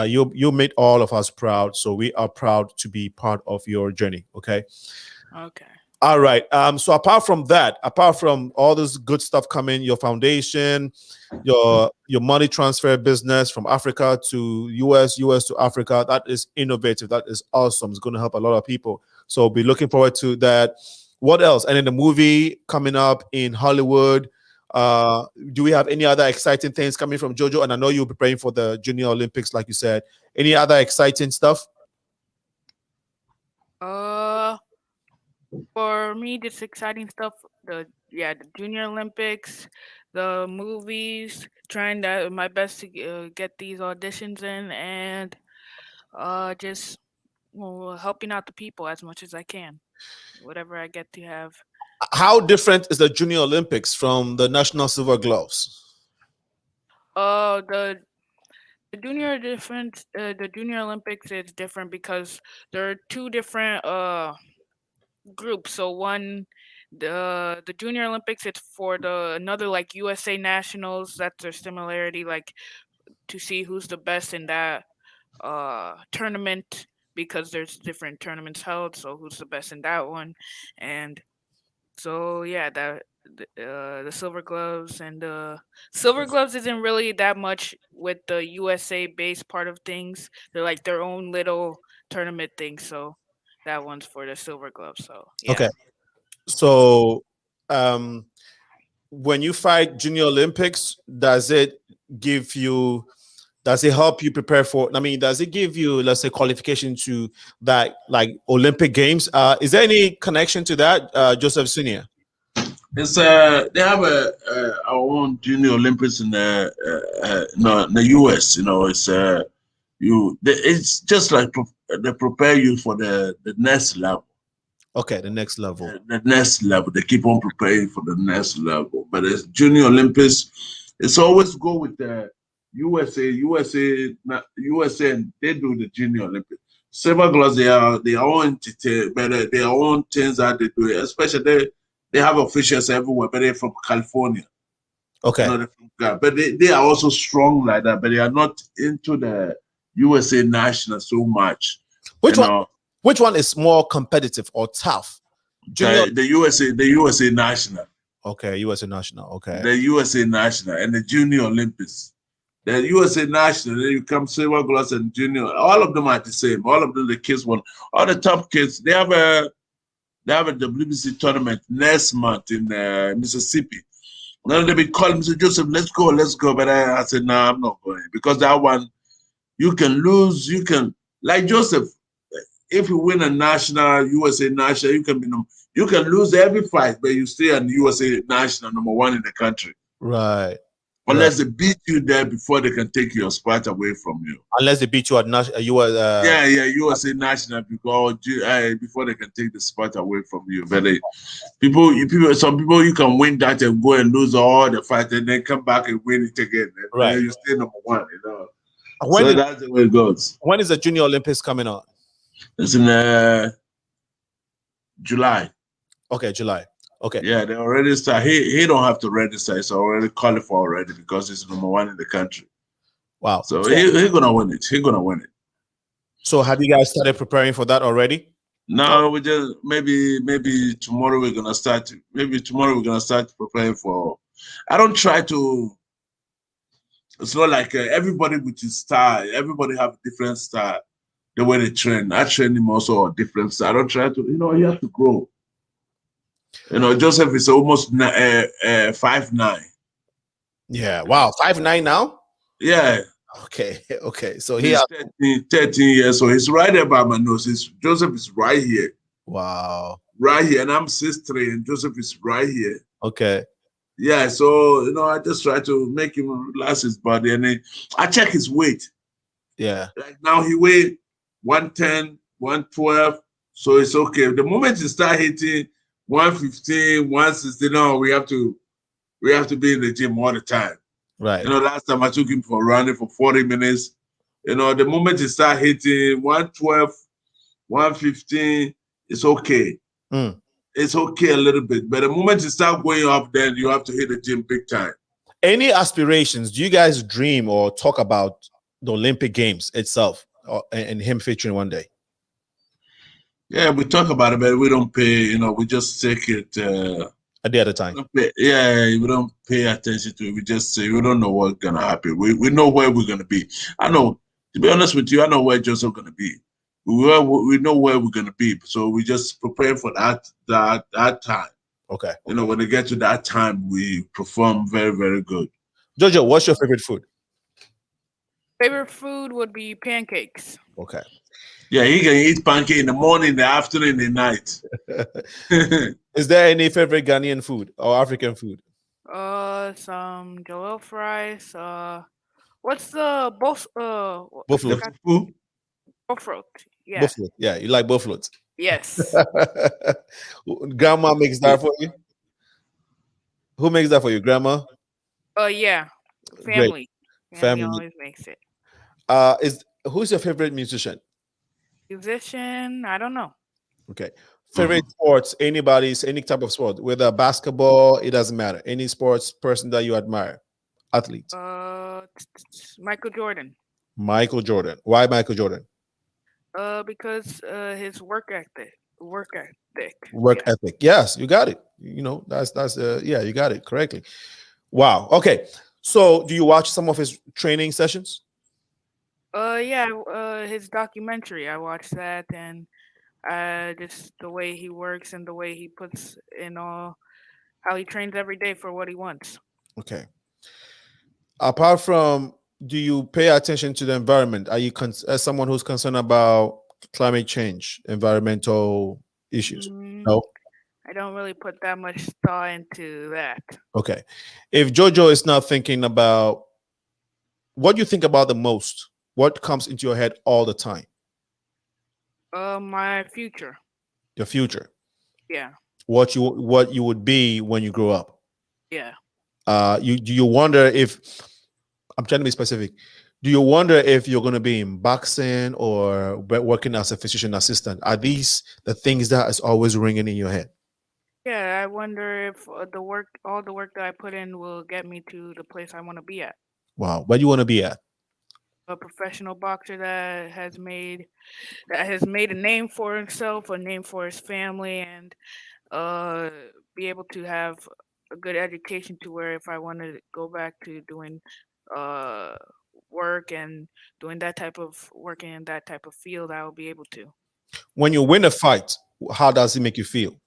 You made all of us proud, so we are proud to be part of your journey. Okay. Okay. All right. So apart from that, apart from all this good stuff coming, your foundation, your money transfer business from Africa to US to Africa, that is innovative. That is awesome. It's going to help a lot of people. So be looking forward to that. What else? And then the movie coming up in Hollywood. Do we have any other exciting things coming from JoJo? And I know you're preparing for the Junior Olympics, like you said. Any other exciting stuff? For me, this exciting stuff, the Junior Olympics, the movies, trying my best to get these auditions in, and just helping out the people as much as I can, whatever I get to have. How different is the Junior Olympics from the National Silver Gloves? The Junior Olympics is different because there are two different groups. So one, the Junior Olympics, it's for another like USA Nationals. That's their similarity, like to see who's the best in that tournament, because there's different tournaments held. So who's the best in that one, and so yeah, the Silver Gloves, and the Silver Gloves isn't really that much with the USA based part of things. They're like their own little tournament thing. So that one's for the Silver Gloves. So yeah. Okay. So when you fight Junior Olympics, does it help you prepare for, does it give you, let's say, qualification to that, like Olympic Games? Is there any connection to that, Joseph Senior? It's they have our own Junior Olympics in the US. It's just like they prepare you for the next level. Okay, the next level. The next level. They keep on preparing for the next level. But it's Junior Olympics, it's always go with the USA, and they do the Junior Olympics. Silver Gloves, they are their own entity, but their own things that they do, especially they have officials everywhere, but they're from California. Okay. But they are also strong like that, but they are not into the USA National so much. Which one is more competitive or tough? The USA National. Okay, USA National. Okay. The USA National and the Junior Olympics. The USA National, then you come Silver Gloves and Junior. All of them are the same. All of them, the kids won. All the top kids, they have a WBC tournament next month in Mississippi. Then they be calling me, Joseph, let's go. But I said, no, I'm not going, because that one, you can lose. You can, like Joseph, if you win a national, USA National, you can lose every fight, but you stay on USA National #1 in the country. Right. Unless they beat you there before they can take your spot away from you. Unless they beat you at USA National before they can take the spot away from you. But some people you can win that and go and lose all the fight and then come back and win it again. Right. You stay #1, So that's the way it goes. When is the Junior Olympics coming on? It's in July. Okay, July. Okay. Yeah, they already start. He don't have to register. It's already qualified already because he's #1 in the country. Wow. So he's gonna win it. He's gonna win it. So have you guys started preparing for that already? No, we just maybe tomorrow we're gonna start. Maybe tomorrow we're gonna start preparing for. I don't try to. It's not like everybody with his style. Everybody have a different style. The way they train. I train him also a different style. I don't try to. He has to grow. Joseph is almost 5'9". Yeah. Wow. 5'9" now? Yeah. Okay. So he's 13 years. So he's right there by my nose. Joseph is right here. Wow. Right here. And I'm 6'3", and Joseph is right here. Okay. Yeah. So, I just try to make him relax his body. And then I check his weight. Yeah. Like now he weighs 110, 112. So it's okay. The moment you start hitting 115, 160, no, we have to be in the gym all the time. Right. You know, last time I took him for running for 40 minutes. You know, the moment you start hitting 112, 115, it's okay. It's okay a little bit. But the moment you start going up, then you have to hit the gym big time. Any aspirations? Do you guys dream or talk about the Olympic Games itself and him featuring one day? Yeah, we talk about it, but we don't pay, you know, we just take it a day at a time. We don't pay attention to it. We just say we don't know what's gonna happen. We know where we're gonna be. I know, to be honest with you, I know where Joseph gonna be. We know where we're gonna be. So we just prepare for that time. Okay. You know, when they get to that time, we perform very, very good. Jojo, what's your favorite food? Favorite food would be pancakes. Okay. Yeah, he can eat pancake in the morning, in the afternoon, in the night. Is there any favorite Ghanaian food or African food? Some jollof rice. What's the buffalo? Buffalo. Yeah. Buffalo. Yeah, you like buffalo. Yes. Grandma makes that for you? Who makes that for you? Grandma? Yeah. Family. Great. Family always makes it. Who's your favorite musician? Musician, I don't know. Okay. Favorite sports, any type of sport, whether basketball, it doesn't matter. Any sports person that you admire, athlete. Michael Jordan. Michael Jordan. Why Michael Jordan? Because his work ethic. Work ethic. Yes, you got it. You know, that's yeah, you got it correctly. Wow. Okay. So do you watch some of his training sessions? Yeah, his documentary. I watched that, and just the way he works and the way he puts in all how he trains every day for what he wants. Okay. Apart from, do you pay attention to the environment? Are you as someone who's concerned about climate change, environmental issues? No. I don't really put that much thought into that. Okay. If JoJo is not thinking about, what do you think about the most? What comes into your head all the time? My future. Your future. Yeah. What you would be when you grow up. Yeah. You wonder if, I'm trying to be specific. Do you wonder if you're going to be in boxing or working as a physician assistant? Are these the things that is always ringing in your head? Yeah, I wonder if all the work that I put in will get me to the place I want to be at. Wow. Where do you want to be at? A professional boxer that has made a name for himself, a name for his family, and be able to have a good education to where if I want to go back to doing work and doing that type of work in that type of field, I will be able to. When you win a fight, how does it make you feel?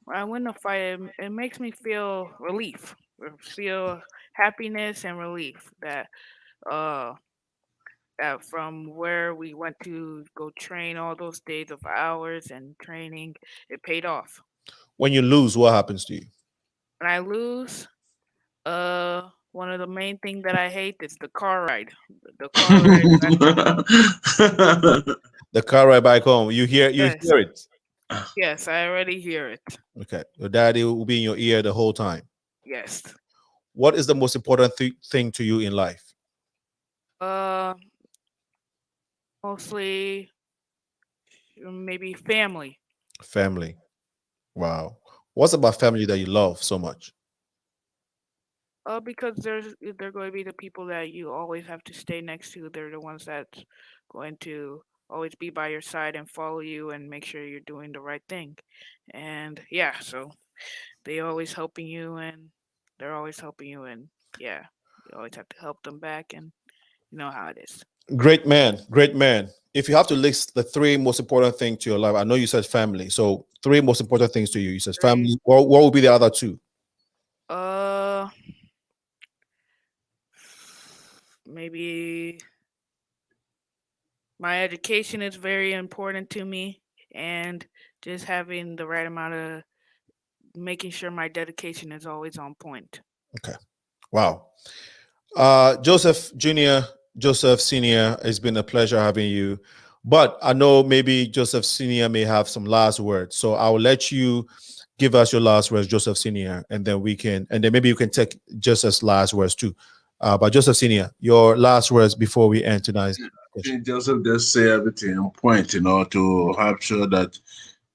When I win a fight, it makes me feel relief, feel happiness and relief that from where we went to go train all those days of hours and training, it paid off. When you lose, what happens to you? When I lose, one of the main things that I hate is the car ride. The car ride. The car ride back home. You hear it. Yes, I already hear it. Okay. Your daddy will be in your ear the whole time. Yes. What is the most important thing to you in life? Mostly maybe family. Family. Wow. What's about family that you love so much? Because they're going to be the people that you always have to stay next to. They're the ones that's going to always be by your side and follow you and make sure you're doing the right thing. And yeah, so they always helping you and they're always helping you, and yeah, you always have to help them back, and you know how it is. Great man. Great man. If you have to list the three most important things to your life, I know you said family. So three most important things to you. You said family. What would be the other two? Maybe my education is very important to me, and just having the right amount of making sure my dedication is always on point. Okay. Wow. Joseph Jr., Joseph Sr., it's been a pleasure having you But I know maybe Joseph Senior may have some last words, so I will let you give us your last words, Joseph Senior, and then maybe you can take Joseph's last words too. But Joseph Senior, your last words before we end tonight's. Joseph just say everything on point, to have sure that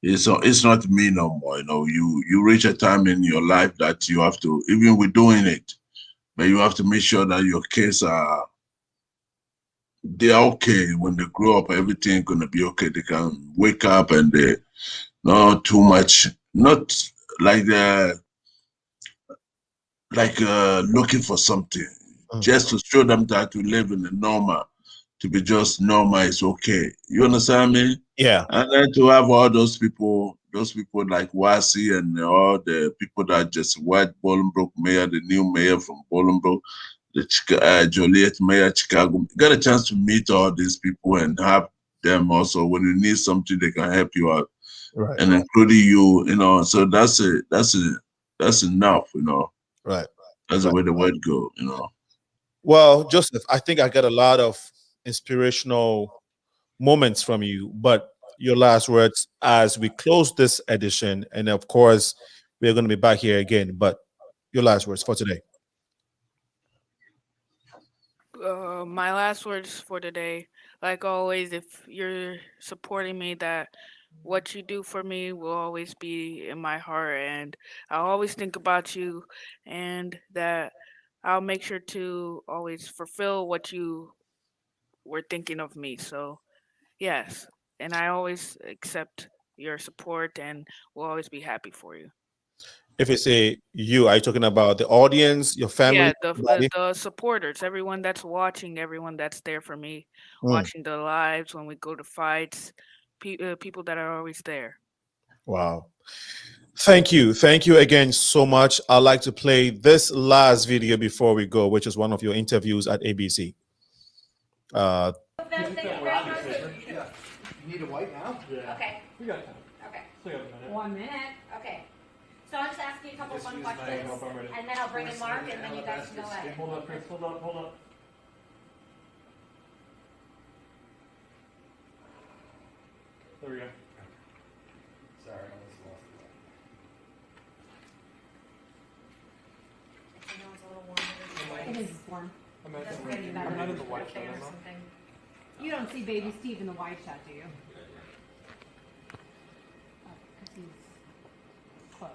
it's not me no more. You reach a time in your life that you have to, even with doing it, but you have to make sure that your kids they're okay when they grow up. Everything gonna be okay. They can wake up and they not too much, not like they're looking for something, just to show them that we live in the normal. To be just normal is okay. You understand me? Yeah. And then to have all those people like Wasi and all the people that just white Bolingbroke mayor, the new mayor from Bolingbroke, the Joliet mayor, Chicago. Get a chance to meet all these people and have them also. When you need something, they can help you out. Right. And including you, so that's it. That's enough, Right. That's the way the word go, Well, Joseph, I think I got a lot of inspirational moments from you, but your last words as we close this edition, and of course, we're going to be back here again, but your last words for today. My last words for today, like always, if you're supporting me, that what you do for me will always be in my heart, and I'll always think about you, and that I'll make sure to always fulfill what you were thinking of me. So, yes, and I always accept your support and will always be happy for you. If you say you, are you talking about the audience, your family? Yeah, everybody? the supporters, everyone that's watching, everyone that's there for me, watching the lives when we go to fights, people that are always there. Wow. Thank you again so much. I'd like to play this last video before we go, which is one of your interviews at ABC. You need a white now? Yeah. Okay. We got time. Okay. We got a minute. 1 minute. Okay. So I'll just ask you a couple fun questions, and then I'll bring in Mark, and then you guys can go at it. Hold up, Chris. Hold up. There we go. Sorry, I almost lost it. I know it's a little warm. It is warm. I'm not in the white shot, am I? You don't see baby Steve in the white shot, do you? Because he's close.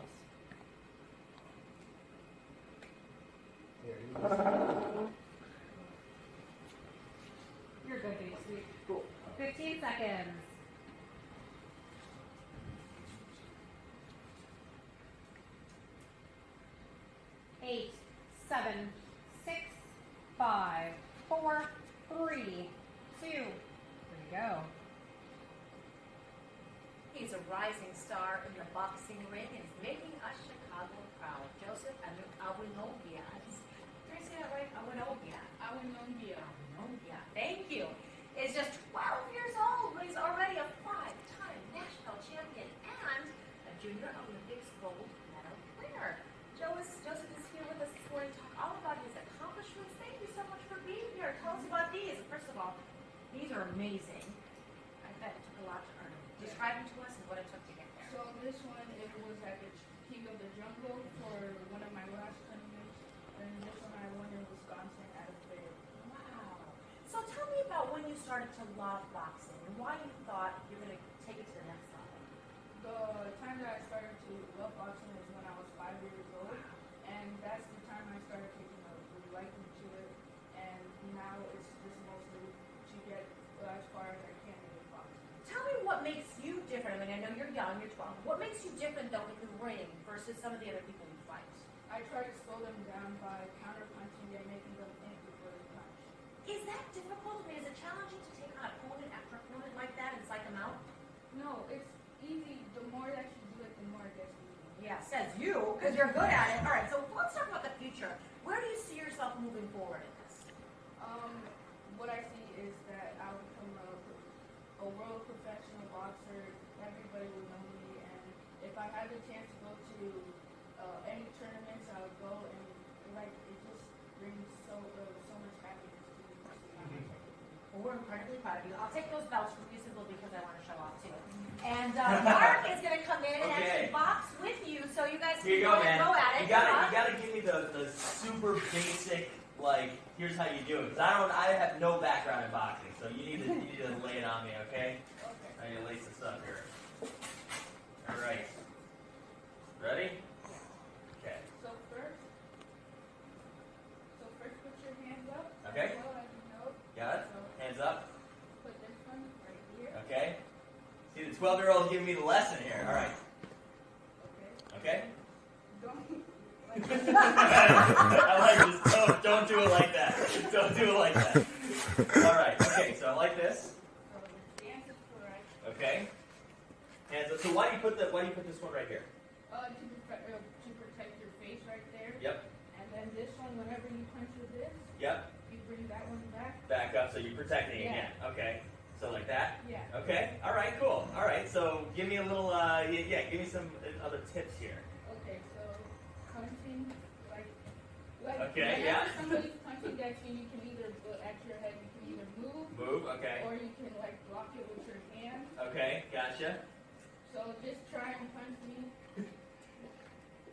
You're good, baby Steve. Cool. 15 seconds. 8, 7, 6, 5, 4, 3, 2. There you go. He's a rising star in the boxing ring and is making us Chicago proud. Joseph AWINOGYA. Did I say that right? AWINOGYA. AWINOGYA. Thank you. Is just 12 years old, but he's already a 5-time national champion and a Junior Olympics gold medal winner. Joseph is here with us this morning to talk all about his accomplishments. Thank you so much for being here. Tell us about these. First of all, these are amazing. I bet it took a lot to earn them. Describe them to us and what it took to get there. So this one, it was at the King of the Jungle for one of my last tournaments, and this one I won in Wisconsin at a fair. Wow. So tell me about when you started to love boxing and why you thought you're going to take it to the next level. The time that I started to love boxing was when I was 5 years old, and that's the time I started taking a liking to it, and now it's just mostly to get as far as I can with boxing. Tell me what makes you different. I mean, I know you're young, you're 12. What makes you different, though, in the ring versus some of the other people you fight? I try to slow them down by counter-punching and making them think before they punch. Is that difficult? I mean, is it challenging to take on opponent after opponent like that and psych them out? No, it's easy. The more that you do it, the more it gets easy. Yeah, says you, because you're good at it. All right, so let's talk about the future. Where do you see yourself moving forward in this? What I see is that I'll become a world professional boxer. Everybody will know me, and if I have the chance to go to any tournaments, I'll go, and like it just brings so much happiness to me. Well, we're incredibly proud of you. I'll take those belts from you simply because I want to show off too. And Mark is going to come in and actually box with you, so you guys Here can you go go, man. and go at it. You gotta give me the super basic, like, here's how you do it. Cause I have no background in boxing, so you need to lay it on me, okay? I need to lace this up here. All right. Ready? Okay. So first put your hands up. Okay. So as you know. Got it. Hands up. Put this one right here. Okay. See, the 12-year-old's giving me the lesson here. All right. Okay. I like this. Don't do it like that. Don't do it like that. All right. Okay. So I like this. Okay. Hands up. So why do you put this one right here? To protect your face right there. Yep. And then this one, whenever you punch with this. Yep. You bring that one back. Back up, so you're protecting again. Okay. So like that? Yeah. Okay. All right. Cool. All right. So give me a little. Give me some other tips here. Okay. So punching like. Okay. Whenever Yeah. somebody's punching at you, you can either at your head. You can either move. Move. Okay. Or you can like block it with your hand. Okay. Gotcha. So just try and punch me.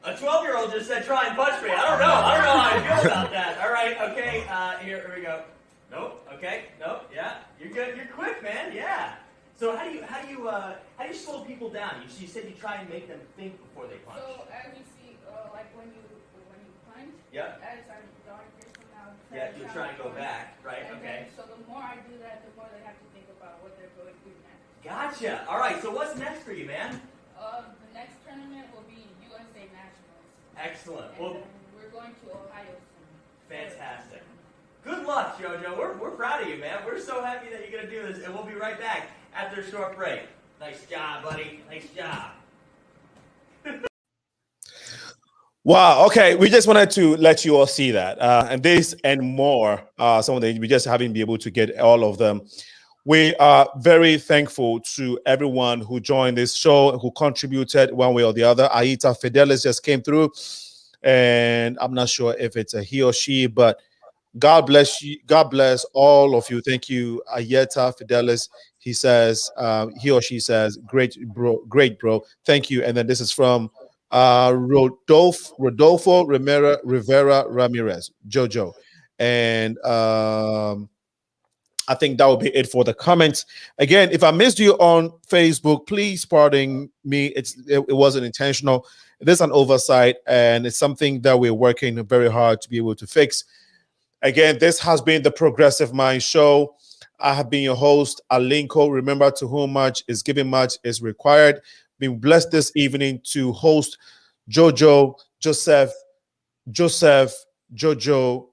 A 12-year-old just said, "Try and punch me." I don't know how I feel about that. All right. Okay. Here we go. Nope. Okay. Nope. Yeah. You're good. You're quick, man. Yeah. So how do you slow people down? You said you try and make them think before they punch. So as you see, like when you punch. Yep. As I'm going here from now. Yeah. You'll try and go back. Right. And Okay. then, so the more I do that, the more they have to think about what they're going to do next. Gotcha. All right. So what's next for you, man? The next tournament will be USA Nationals. Excellent. And Well, then we're going to Ohio soon. fantastic. Good luck, JoJo. We're proud of you, man. We're so happy that you're going to do this, and we'll be right back after a short break. Nice job, buddy. Nice job. Wow. Okay. We just wanted to let you all see that, and this and more. Some of the we just haven't been able to get all of them. We are very thankful to everyone who joined this show, who contributed one way or the other. Aita Fidelis just came through, and I'm not sure if it's a he or she, but God bless you. God bless all of you. Thank you, Ayeta Fidelis. He says, he or she says, great bro. Thank you. And then this is from Rodolfo Rivera Ramirez, JoJo. And I think that will be it for the comments. Again, if I missed you on Facebook, please pardon me. It wasn't intentional. It is an oversight, and it's something that we're working very hard to be able to fix. Again, this has been the Progressive Mind Show. I have been your host, ACHIEVMENTS. Remember, to whom much is given, much is required. Being blessed this evening to host JoJo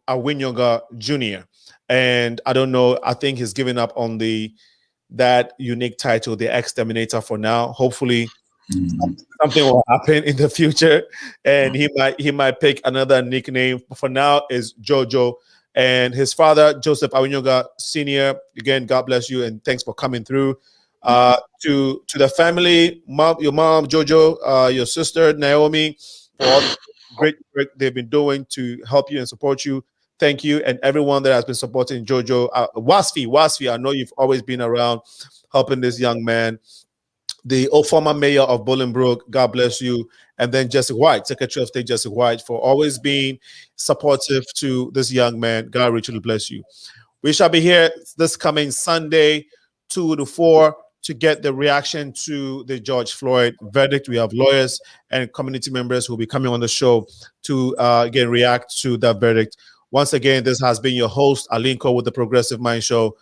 AWINOGYA Jr. And I don't know, I think he's given up on that unique title, the Exterminator, for now. Hopefully something will happen in the future, and he might pick another nickname. But for now, is JoJo. And his father, Joseph AWINOGYA Sr. Again, God bless you, and thanks for coming through. To the family, your mom JoJo, your sister Naomi, for all the great work they've been doing to help you and support you. Thank you, and everyone that has been supporting JoJo. Wasfi, I know you've always been around helping this young man. The former mayor of Bolingbrook, God bless you. And then Jesse White, Secretary of State Jesse White, for always being supportive to this young man. God richly bless you. We shall be here this coming Sunday, 2 to 4, to get the reaction to the George Floyd verdict. We have lawyers and community members who will be coming on the show to again react to that verdict. Once again, this has been your host, ACHIEVMENTS, with the Progressive Mind Show.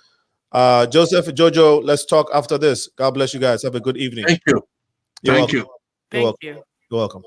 Joseph, JoJo, let's talk after this. God bless you guys. Have a good evening. Thank you. You're Thank welcome. you. You're welcome.